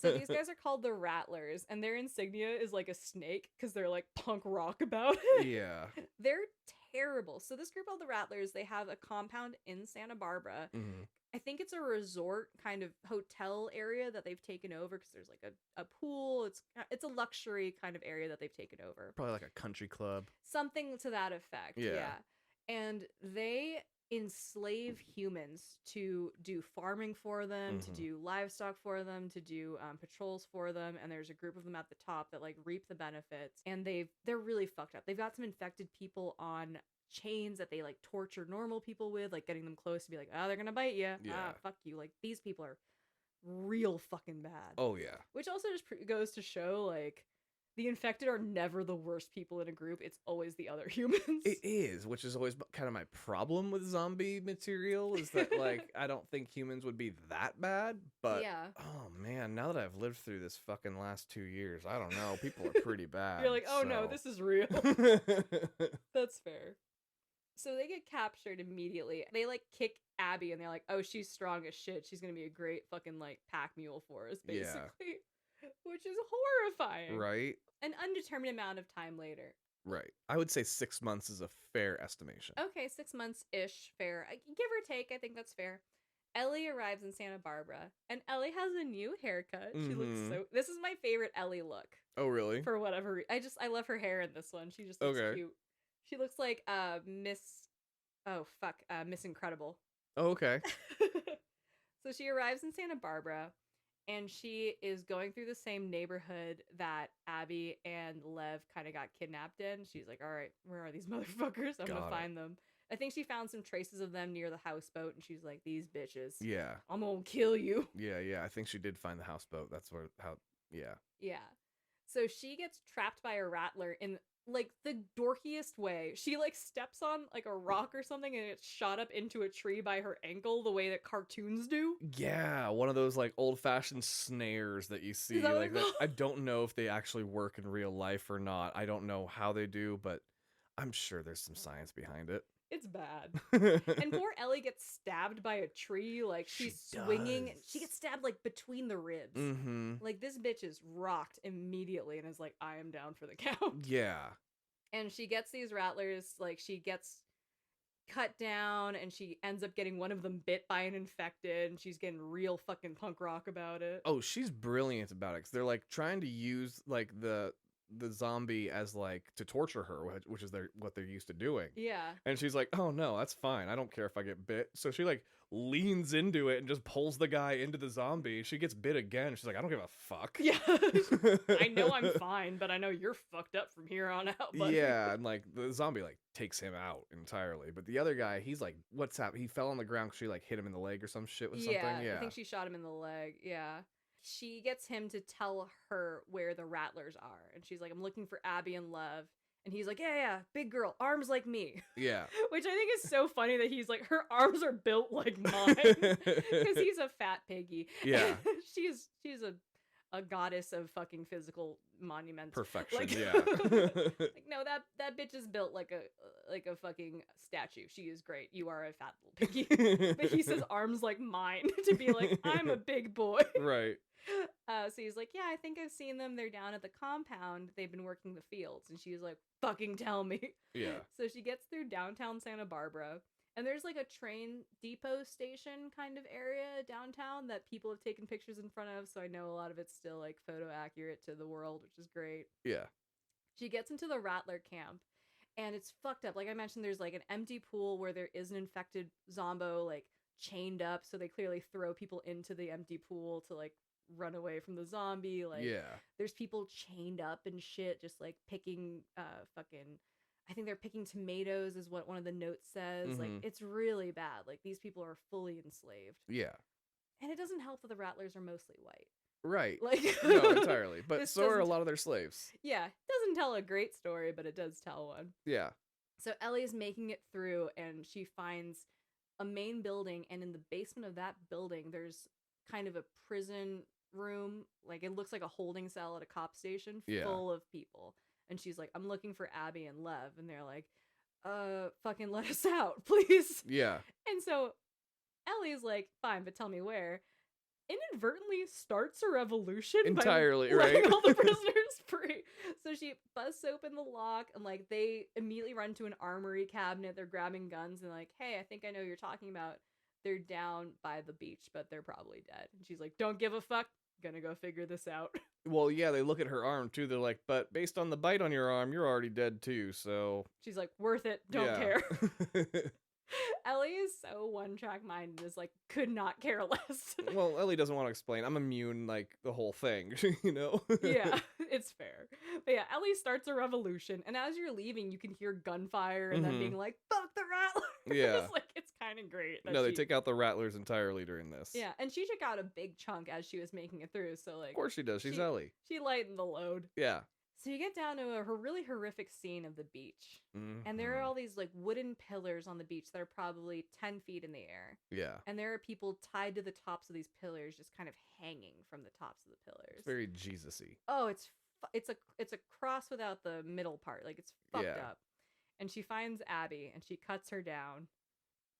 Speaker 2: So these guys are called the Rattlers, and their insignia is like a snake because they're like punk rock about it.
Speaker 1: Yeah.
Speaker 2: They're terrible. So this group called the Rattlers, they have a compound in Santa Barbara.
Speaker 1: Mm-hmm.
Speaker 2: I think it's a resort kind of hotel area that they've taken over because there's like a pool. It's a luxury kind of area that they've taken over.
Speaker 1: Probably like a country club.
Speaker 2: Something to that effect.
Speaker 1: Yeah.
Speaker 2: And they enslave humans to do farming for them, to do livestock for them, to do patrols for them, and there's a group of them at the top that like reap the benefits, and they're really fucked up. They've got some infected people on chains that they like torture normal people with, like getting them close to be like, oh, they're gonna bite you.
Speaker 1: Yeah.
Speaker 2: Ah, fuck you. Like, these people are real fucking bad.
Speaker 1: Oh yeah.
Speaker 2: Which also just goes to show like the infected are never the worst people in a group. It's always the other humans.
Speaker 1: It is, which is always kind of my problem with zombie material, is that like I don't think humans would be that bad, but
Speaker 2: yeah.
Speaker 1: Oh man, now that I've lived through this fucking last 2 years, I don't know. People are pretty bad.
Speaker 2: You're like, oh no,
Speaker 1: so.
Speaker 2: this is real. That's fair. So they get captured immediately. They like kick Abby and they're like, oh, she's strong as shit. She's gonna be a great fucking like pack mule for us, basically. Yeah. Which is horrifying.
Speaker 1: Right?
Speaker 2: An undetermined amount of time later.
Speaker 1: Right. I would say 6 months is a fair estimation.
Speaker 2: Okay, 6 months-ish, fair. Give or take, I think that's fair. Ellie arrives in Santa Barbara, and Ellie has a new haircut. She looks so... This is my favorite Ellie look.
Speaker 1: Oh, really?
Speaker 2: For whatever reason. I love her hair in this one. She just looks cute. She looks like Miss Incredible.
Speaker 1: Oh, okay.
Speaker 2: So she arrives in Santa Barbara, and she is going through the same neighborhood that Abby and Lev kind of got kidnapped in. She's like, all right, where are these motherfuckers? I'm going to find them. I think she found some traces of them near the houseboat, and she's like, these bitches.
Speaker 1: Yeah.
Speaker 2: I'm going to kill you.
Speaker 1: Yeah. I think she did find the houseboat. That's yeah.
Speaker 2: Yeah. So she gets trapped by a rattler in like the dorkiest way. She like steps on like a rock or something and it's shot up into a tree by her ankle the way that cartoons do.
Speaker 1: Yeah, one of those like old-fashioned snares that you see like that. I don't know if they actually work in real life or not. I don't know how they do, but I'm sure there's some science behind it.
Speaker 2: It's bad. And poor Ellie gets stabbed by a tree. Like, she's swinging. And she gets stabbed, like, between the ribs.
Speaker 1: Mm-hmm.
Speaker 2: Like, this bitch is rocked immediately and is like, I am down for the count.
Speaker 1: Yeah.
Speaker 2: And she gets these rattlers. Like, she gets cut down and she ends up getting one of them bit by an infected. And she's getting real fucking punk rock about it.
Speaker 1: Oh, she's brilliant about it. 'Cause they're, like, trying to use, like, the zombie as like to torture her, which is what they're used to doing.
Speaker 2: Yeah.
Speaker 1: And she's like, oh no, that's fine, I don't care if I get bit. So she like leans into it and just pulls the guy into the zombie. She gets bit again. She's like, I don't give a fuck.
Speaker 2: Yeah. I know I'm fine, but I know you're fucked up from here on out, buddy.
Speaker 1: Yeah, and like the zombie like takes him out entirely. But the other guy, he's like, what's happening? He fell on the ground because she like hit him in the leg or some shit with something. Yeah.
Speaker 2: I think she shot him in the leg. Yeah. She gets him to tell her where the Rattlers are. And she's like, I'm looking for Abby and Lev. And he's like, yeah, big girl, arms like me.
Speaker 1: Yeah.
Speaker 2: Which I think is so funny that he's like, her arms are built like mine. Because he's a fat piggy.
Speaker 1: Yeah.
Speaker 2: she's a goddess of fucking physical monument.
Speaker 1: Perfection,
Speaker 2: like,
Speaker 1: yeah.
Speaker 2: like, no, that bitch is built like a fucking statue. She is great. You are a fat little piggy. But he says arms like mine to be like, I'm a big boy.
Speaker 1: Right.
Speaker 2: So he's like, yeah, I think I've seen them. They're down at the compound. They've been working the fields. And she's like, fucking tell me.
Speaker 1: Yeah.
Speaker 2: So she gets through downtown Santa Barbara. And there's like a train depot station kind of area downtown that people have taken pictures in front of. So I know a lot of it's still like photo accurate to the world, which is great.
Speaker 1: Yeah.
Speaker 2: She gets into the Rattler camp. And it's fucked up. Like I mentioned, there's like an empty pool where there is an infected zombo like chained up. So they clearly throw people into the empty pool to like run away from the zombie. Like,
Speaker 1: yeah,
Speaker 2: there's people chained up and shit, just like picking I think they're picking tomatoes is what one of the notes says. Like, it's really bad. Like, these people are fully enslaved.
Speaker 1: Yeah.
Speaker 2: And it doesn't help that the Rattlers are mostly white.
Speaker 1: Right.
Speaker 2: Like,
Speaker 1: no, entirely. But so are a lot of their slaves.
Speaker 2: Yeah. It doesn't tell a great story, but it does tell one.
Speaker 1: Yeah.
Speaker 2: So Ellie's making it through and she finds a main building, and in the basement of that building there's kind of a prison room. Like, it looks like a holding cell at a cop station full of people. And she's like, I'm looking for Abby and Lev. And they're like, fucking let us out, please.
Speaker 1: Yeah.
Speaker 2: And so Ellie's like, fine, but tell me where. Inadvertently starts a revolution
Speaker 1: entirely,
Speaker 2: by
Speaker 1: right?
Speaker 2: letting all the prisoners free. So she busts open the lock, and like they immediately run to an armory cabinet. They're grabbing guns and like, hey, I think I know what you're talking about. They're down by the beach, but they're probably dead. And she's like, don't give a fuck. Gonna go figure this out.
Speaker 1: Well, yeah, they look at her arm too. They're like, but based on the bite on your arm, you're already dead too, so
Speaker 2: she's like, worth it, don't care. Ellie is so one-track minded, is like, could not care less.
Speaker 1: Well, Ellie doesn't want to explain. I'm immune, like, the whole thing, you know?
Speaker 2: Yeah, it's fair. But yeah, Ellie starts a revolution, and as you're leaving, you can hear gunfire and them being like, fuck the Rattlers!
Speaker 1: Yeah.
Speaker 2: Like, it's kind of great.
Speaker 1: No, they take out the Rattlers entirely during this.
Speaker 2: Yeah, and she took out a big chunk as she was making it through, so like...
Speaker 1: Of course she does, she's Ellie.
Speaker 2: She lightened the load.
Speaker 1: Yeah.
Speaker 2: So you get down to a really horrific scene of the beach. And there are all these like wooden pillars on the beach that are probably 10 feet in the air.
Speaker 1: Yeah.
Speaker 2: And there are people tied to the tops of these pillars, just kind of hanging from the tops of the pillars.
Speaker 1: It's very Jesus-y.
Speaker 2: Oh, it's a cross without the middle part. Like, it's fucked up. And she finds Abby and she cuts her down.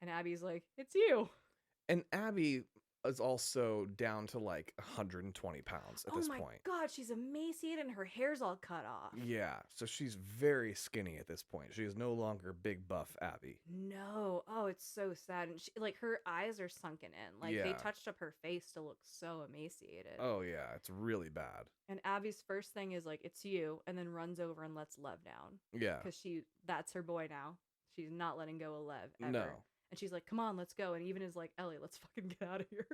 Speaker 2: And Abby's like, it's you.
Speaker 1: And Abby is also down to like 120 pounds at this point. Oh my
Speaker 2: god, she's emaciated and her hair's all cut off.
Speaker 1: Yeah, so she's very skinny at this point. She is no longer big buff Abby.
Speaker 2: No. Oh, it's so sad. And she, like, her eyes are sunken in. Like, they touched up her face to look so emaciated.
Speaker 1: Oh yeah, it's really bad.
Speaker 2: And Abby's first thing is like, it's you, and then runs over and lets Lev down.
Speaker 1: Yeah.
Speaker 2: Because that's her boy now. She's not letting go of Lev ever.
Speaker 1: No.
Speaker 2: And she's like, come on, let's go. And even is like, Ellie, let's fucking get out of here.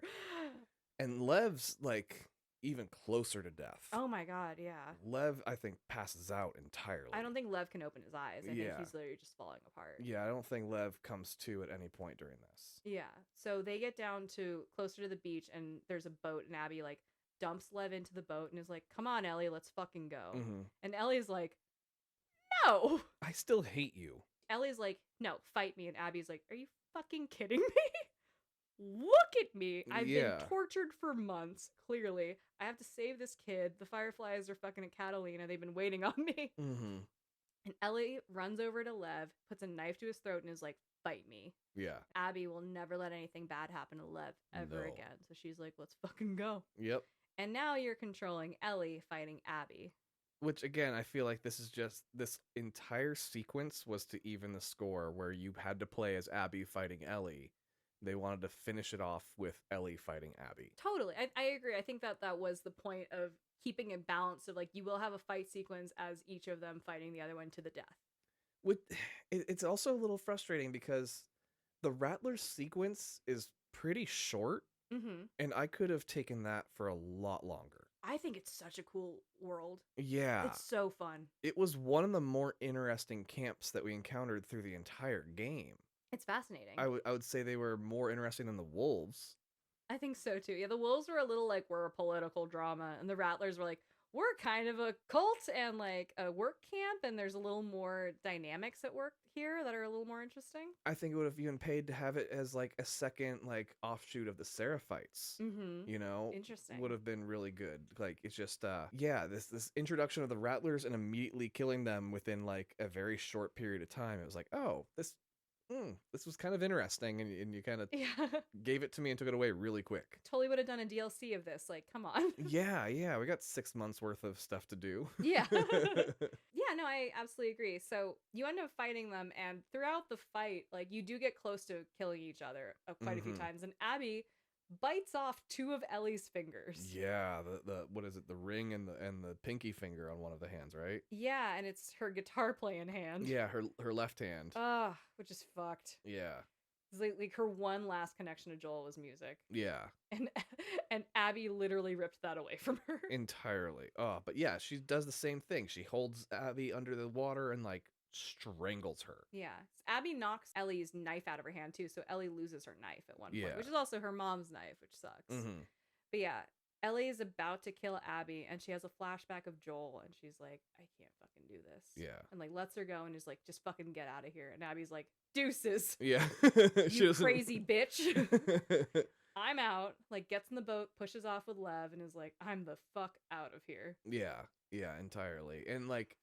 Speaker 1: And Lev's like even closer to death.
Speaker 2: Oh my god, yeah.
Speaker 1: Lev, I think, passes out entirely.
Speaker 2: I don't think Lev can open his eyes. I think he's literally just falling apart.
Speaker 1: Yeah, I don't think Lev comes to at any point during this.
Speaker 2: Yeah. So they get down to closer to the beach, and there's a boat, and Abby like dumps Lev into the boat and is like, come on, Ellie, let's fucking go. And Ellie's like, no.
Speaker 1: I still hate you.
Speaker 2: Ellie's like, no, fight me. And Abby's like, are you fucking kidding me? Look at me. I've been tortured for months, clearly. I have to save this kid. The Fireflies are fucking at Catalina. They've been waiting on me. And Ellie runs over to Lev, puts a knife to his throat, and is like, fight me.
Speaker 1: Yeah.
Speaker 2: Abby will never let anything bad happen to Lev ever again. So she's like, let's fucking go.
Speaker 1: Yep.
Speaker 2: And now you're controlling Ellie fighting Abby.
Speaker 1: Which, again, I feel like this entire sequence was to even the score, where you had to play as Abby fighting Ellie. They wanted to finish it off with Ellie fighting Abby.
Speaker 2: Totally. I agree. I think that was the point of keeping it balanced, of like, you will have a fight sequence as each of them fighting the other one to the death.
Speaker 1: It's also a little frustrating because the Rattlers sequence is pretty short, and I could have taken that for a lot longer.
Speaker 2: I think it's such a cool world.
Speaker 1: Yeah.
Speaker 2: It's so fun.
Speaker 1: It was one of the more interesting camps that we encountered through the entire game.
Speaker 2: It's fascinating.
Speaker 1: I would say they were more interesting than the wolves.
Speaker 2: I think so too. Yeah, the wolves were a little like, we're a political drama, and the rattlers were like, we're kind of a cult and like a work camp, and there's a little more dynamics at work here that are a little more interesting.
Speaker 1: I think it would have even paid to have it as like a second like offshoot of the Seraphites. You know,
Speaker 2: Interesting.
Speaker 1: would have been really good. Like it's just this introduction of the rattlers and immediately killing them within like a very short period of time. It was like, oh, this was kind of interesting, and you kind of gave it to me and took it away really quick.
Speaker 2: Totally would have done a DLC of this. Like, come on.
Speaker 1: Yeah, we got 6 months worth of stuff to do.
Speaker 2: Yeah. Yeah, no, I absolutely agree. So you end up fighting them, and throughout the fight, like, you do get close to killing each other quite a few times, and Abby bites off 2 of Ellie's fingers.
Speaker 1: Yeah, the what is it? The ring and the pinky finger on one of the hands, right?
Speaker 2: Yeah, and it's her guitar playing hand.
Speaker 1: Yeah, her left hand.
Speaker 2: Which is fucked.
Speaker 1: Yeah.
Speaker 2: It's like her one last connection to Joel was music.
Speaker 1: Yeah.
Speaker 2: And Abby literally ripped that away from her.
Speaker 1: Entirely. Oh, but yeah, she does the same thing. She holds Abby under the water and like strangles her.
Speaker 2: Yeah. Abby knocks Ellie's knife out of her hand too, so Ellie loses her knife at one point, which is also her mom's knife, which sucks. But yeah, Ellie is about to kill Abby, and she has a flashback of Joel, and she's like, I can't fucking do this.
Speaker 1: Yeah.
Speaker 2: And like lets her go and is like, just fucking get out of here. And Abby's like, deuces.
Speaker 1: Yeah.
Speaker 2: You crazy bitch. I'm out. Like gets in the boat, pushes off with Lev, and is like, I'm the fuck out of here.
Speaker 1: Yeah, entirely. And like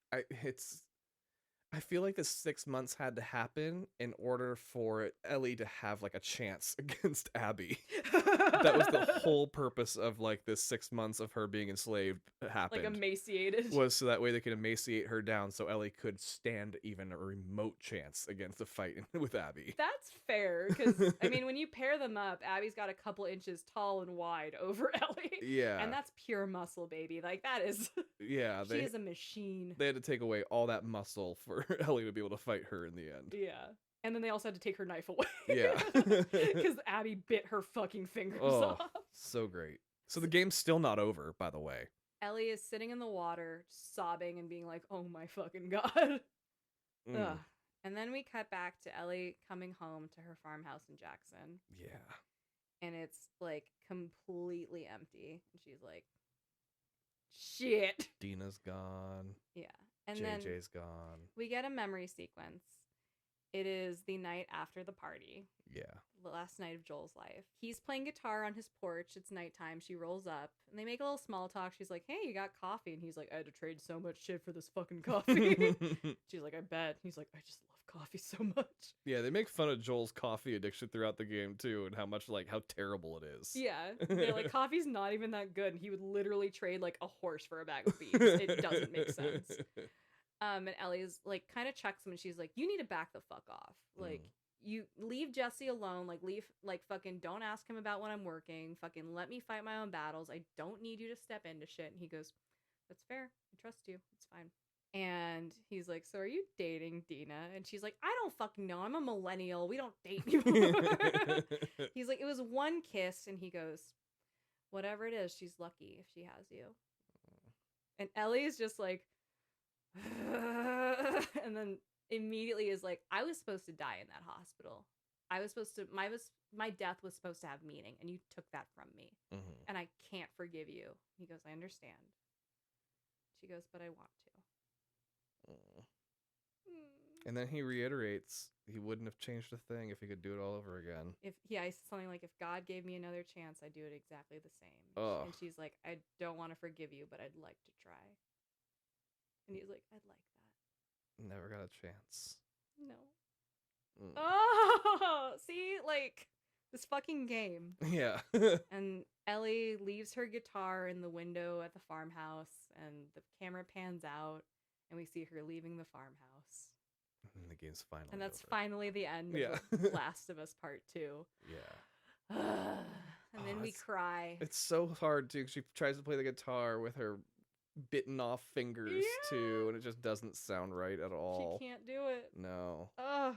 Speaker 1: I feel like the 6 months had to happen in order for Ellie to have like a chance against Abby. That was the whole purpose of like this 6 months of her being enslaved happened.
Speaker 2: Like emaciated.
Speaker 1: Was so that way they could emaciate her down so Ellie could stand even a remote chance against the fight with Abby.
Speaker 2: That's fair, because I mean, when you pair them up, Abby's got a couple inches tall and wide over Ellie.
Speaker 1: Yeah.
Speaker 2: And that's pure muscle, baby. Like that is
Speaker 1: yeah,
Speaker 2: she is a machine.
Speaker 1: They had to take away all that muscle for Ellie to be able to fight her in the end.
Speaker 2: Yeah. And then they also had to take her knife away.
Speaker 1: Yeah.
Speaker 2: Because Abby bit her fucking fingers off.
Speaker 1: So great. So the game's still not over, by the way.
Speaker 2: Ellie is sitting in the water, sobbing and being like, oh my fucking God. Ugh. And then we cut back to Ellie coming home to her farmhouse in Jackson.
Speaker 1: Yeah.
Speaker 2: And it's like completely empty. And she's like, shit.
Speaker 1: Dina's gone.
Speaker 2: Yeah. And
Speaker 1: JJ's gone.
Speaker 2: We get a memory sequence. It is the night after the party.
Speaker 1: Yeah.
Speaker 2: The last night of Joel's life. He's playing guitar on his porch. It's nighttime. She rolls up and they make a little small talk. She's like, hey, you got coffee? And he's like, I had to trade so much shit for this fucking coffee. She's like, I bet. He's like, I just love coffee so much.
Speaker 1: Yeah, they make fun of Joel's coffee addiction throughout the game too, and how terrible it is.
Speaker 2: Yeah. They're like, coffee's not even that good. And he would literally trade like a horse for a bag of beans. It doesn't make sense. And Ellie's like kind of checks him and she's like, you need to back the fuck off. Like, you leave Jesse alone. Like, leave, like, fucking don't ask him about when I'm working. Fucking let me fight my own battles. I don't need you to step into shit. And he goes, that's fair. I trust you. It's fine. And he's like, so are you dating Dina? And she's like, I don't fucking know. I'm a millennial. We don't date anymore. He's like, it was one kiss. And he goes, whatever it is, she's lucky if she has you. And Ellie is just like, and then immediately is like, I was supposed to die in that hospital. I was supposed to, my death was supposed to have meaning, and you took that from me. And I can't forgive you. He goes, I understand. She goes, but I want to.
Speaker 1: And then he reiterates he wouldn't have changed a thing if he could do it all over again.
Speaker 2: He said something like, if God gave me another chance, I'd do it exactly the same. And she's like, I don't want to forgive you, but I'd like to try. And he's like, I'd like that.
Speaker 1: Never got a chance.
Speaker 2: No. Oh, see, like, this fucking game.
Speaker 1: Yeah.
Speaker 2: And Ellie leaves her guitar in the window at the farmhouse, and the camera pans out, and we see her leaving the farmhouse.
Speaker 1: And the game's finally
Speaker 2: And that's
Speaker 1: over.
Speaker 2: finally the end of Last of Us Part 2.
Speaker 1: Yeah.
Speaker 2: And then we cry.
Speaker 1: It's so hard, too, 'cause she tries to play the guitar with her bitten off fingers too, and it just doesn't sound right at all.
Speaker 2: She can't do it.
Speaker 1: No.
Speaker 2: Ugh.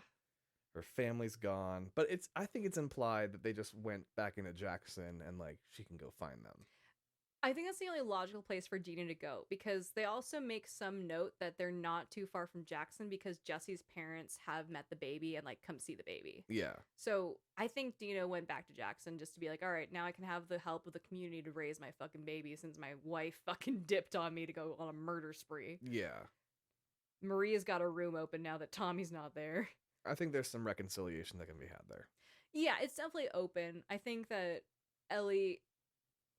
Speaker 1: Her family's gone, but I think it's implied that they just went back into Jackson and like she can go find them.
Speaker 2: I think that's the only logical place for Dina to go, because they also make some note that they're not too far from Jackson because Jesse's parents have met the baby and like come see the baby.
Speaker 1: Yeah.
Speaker 2: So I think Dina went back to Jackson just to be like, all right, now I can have the help of the community to raise my fucking baby since my wife fucking dipped on me to go on a murder spree.
Speaker 1: Yeah.
Speaker 2: Maria's got a room open now that Tommy's not there.
Speaker 1: I think there's some reconciliation that can be had there.
Speaker 2: Yeah, it's definitely open. I think that Ellie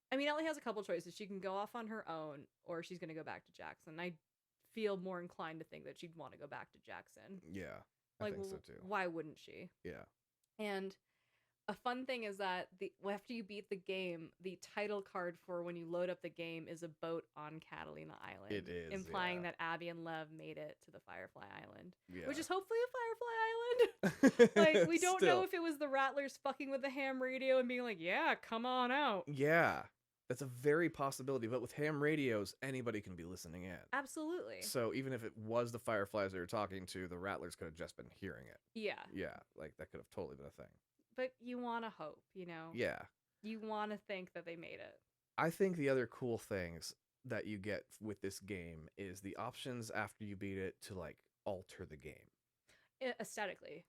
Speaker 2: has a couple choices. She can go off on her own, or she's going to go back to Jackson. I feel more inclined to think that she'd want to go back to Jackson.
Speaker 1: Yeah, I think so too.
Speaker 2: Why wouldn't she?
Speaker 1: Yeah.
Speaker 2: And a fun thing is that after you beat the game, the title card for when you load up the game is a boat on Catalina Island.
Speaker 1: It is,
Speaker 2: implying that Abby and Lev made it to the Firefly Island,
Speaker 1: Yeah.
Speaker 2: which is hopefully a Firefly Island. Like, we don't know if it was the Rattlers fucking with the ham radio and being like, yeah, come on out.
Speaker 1: Yeah, that's a very possibility. But with ham radios, anybody can be listening in.
Speaker 2: Absolutely.
Speaker 1: So even if it was the Fireflies they were talking to, the Rattlers could have just been hearing it.
Speaker 2: Yeah.
Speaker 1: Yeah, like that could have totally been a thing.
Speaker 2: But you want to hope, you know?
Speaker 1: Yeah.
Speaker 2: You want to think that they made it.
Speaker 1: I think the other cool things that you get with this game is the options after you beat it to like alter the game.
Speaker 2: Aesthetically,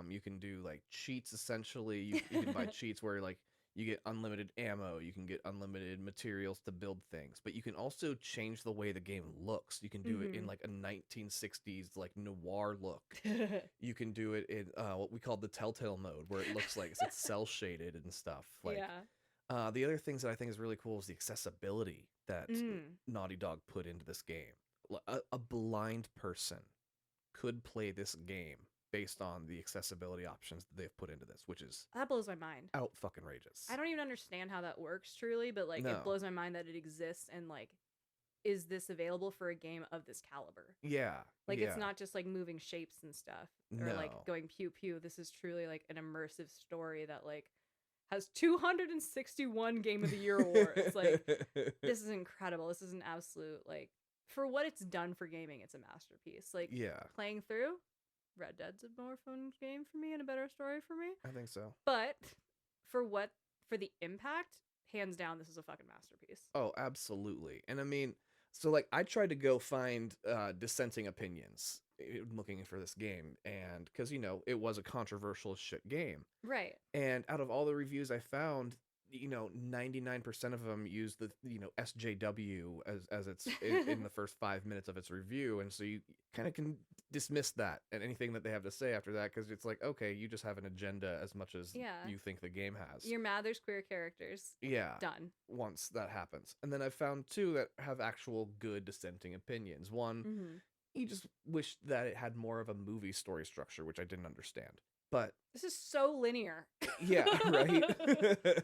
Speaker 1: You can do like cheats. Essentially, you can buy cheats where like you get unlimited ammo, you can get unlimited materials to build things, but you can also change the way the game looks. You can do it in like a 1960s like noir look. You can do it in what we call the Telltale mode, where it looks like it's cell shaded and stuff. Like,
Speaker 2: yeah.
Speaker 1: The other things that I think is really cool is the accessibility that Naughty Dog put into this game. A blind person could play this game based on the accessibility options that they've put into this, which is
Speaker 2: That blows my mind.
Speaker 1: out fucking rageous.
Speaker 2: I don't even understand how that works truly, but like
Speaker 1: No.
Speaker 2: it blows my mind that it exists, and like, is this available for a game of this caliber?
Speaker 1: Yeah.
Speaker 2: Like,
Speaker 1: yeah.
Speaker 2: it's not just like moving shapes and stuff, or like
Speaker 1: No.
Speaker 2: going pew pew. This is truly like an immersive story that like has 261 Game of the Year awards. Like, this is incredible. This is an absolute, like, for what it's done for gaming, it's a masterpiece. Like,
Speaker 1: Yeah,
Speaker 2: playing through, Red Dead's a more fun game for me and a better story for me.
Speaker 1: I think so.
Speaker 2: But for the impact, hands down, this is a fucking masterpiece.
Speaker 1: Oh, absolutely. And I mean, so like I tried to go find dissenting opinions looking for this game, and because it was a controversial as shit game,
Speaker 2: Right.
Speaker 1: and out of all the reviews I found, 99% of them use the SJW as it's in the first 5 minutes of its review, and so you kind of can dismiss that and anything that they have to say after that, because it's like, okay, you just have an agenda as much as you think the game has.
Speaker 2: You're mad there's queer characters.
Speaker 1: Yeah.
Speaker 2: Done.
Speaker 1: Once that happens. And then I found two that have actual good dissenting opinions. One, you just wish that it had more of a movie story structure, which I didn't understand. But
Speaker 2: this is so linear.
Speaker 1: Yeah, right?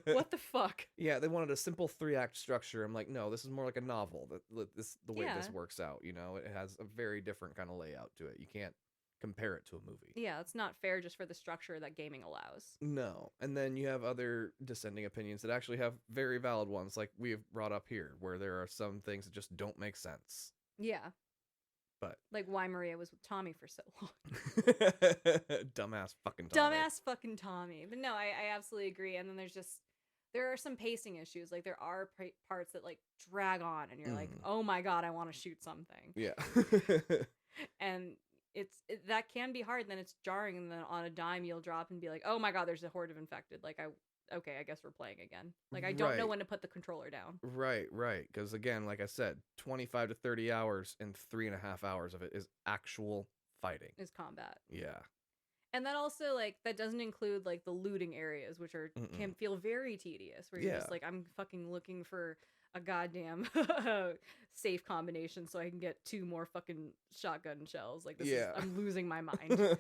Speaker 2: What the fuck?
Speaker 1: Yeah, they wanted a simple 3-act structure. I'm like, no, this is more like a novel. The way this works out, it has a very different kind of layout to it. You can't compare it to a movie.
Speaker 2: Yeah, it's not fair just for the structure that gaming allows.
Speaker 1: No. And then you have other dissenting opinions that actually have very valid ones, like we have brought up here, where there are some things that just don't make sense.
Speaker 2: Yeah.
Speaker 1: But
Speaker 2: like why Maria was with Tommy for so long.
Speaker 1: Dumbass fucking Tommy.
Speaker 2: Dumbass fucking Tommy. But no, I absolutely agree. And then there are some pacing issues. Like there are parts that like drag on, and you're like, oh my god, I want to shoot something.
Speaker 1: Yeah.
Speaker 2: And that can be hard. And then it's jarring, and then on a dime you'll drop and be like, oh my god, there's a horde of infected. Like okay, I guess we're playing again. Like, I don't know when to put the controller down.
Speaker 1: Right. Because, again, like I said, 25 to 30 hours and 3.5 hours of it is actual fighting.
Speaker 2: Is combat.
Speaker 1: Yeah.
Speaker 2: And that also, like, that doesn't include, like, the looting areas, which can feel very tedious, where you're just like, I'm fucking looking for a goddamn safe combination so I can get 2 more fucking shotgun shells. Like, I'm losing my mind.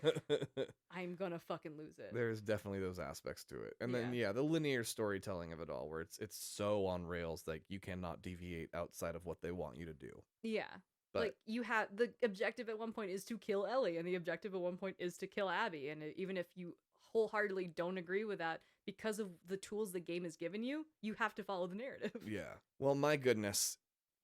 Speaker 2: I'm gonna fucking lose it.
Speaker 1: There's definitely those aspects to it. And then, the linear storytelling of it all, where it's so on rails, like, you cannot deviate outside of what they want you to do.
Speaker 2: Yeah. But like, you have the objective at one point is to kill Ellie, and the objective at one point is to kill Abby. And even if you wholeheartedly don't agree with that, because of the tools the game has given you, you have to follow the narrative.
Speaker 1: Yeah. Well, my goodness,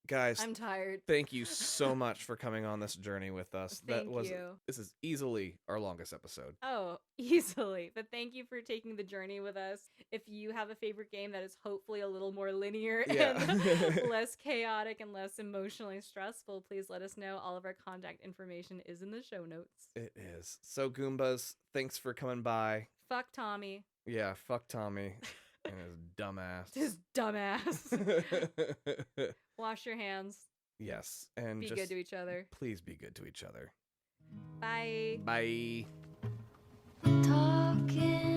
Speaker 1: Guys,
Speaker 2: I'm tired.
Speaker 1: thank you so much for coming on this journey with us.
Speaker 2: Thank you.
Speaker 1: This is easily our longest episode.
Speaker 2: Oh, easily. But thank you for taking the journey with us. If you have a favorite game that is hopefully a little more linear and less chaotic and less emotionally stressful, please let us know. All of our contact information is in the show notes.
Speaker 1: It is. So, Goombas, thanks for coming by.
Speaker 2: Fuck Tommy.
Speaker 1: Yeah, fuck Tommy and his dumbass.
Speaker 2: His dumbass. Wash your hands.
Speaker 1: Yes, and
Speaker 2: Be
Speaker 1: just
Speaker 2: good to each other.
Speaker 1: please be good to each other.
Speaker 2: Bye.
Speaker 1: Bye.
Speaker 4: Talking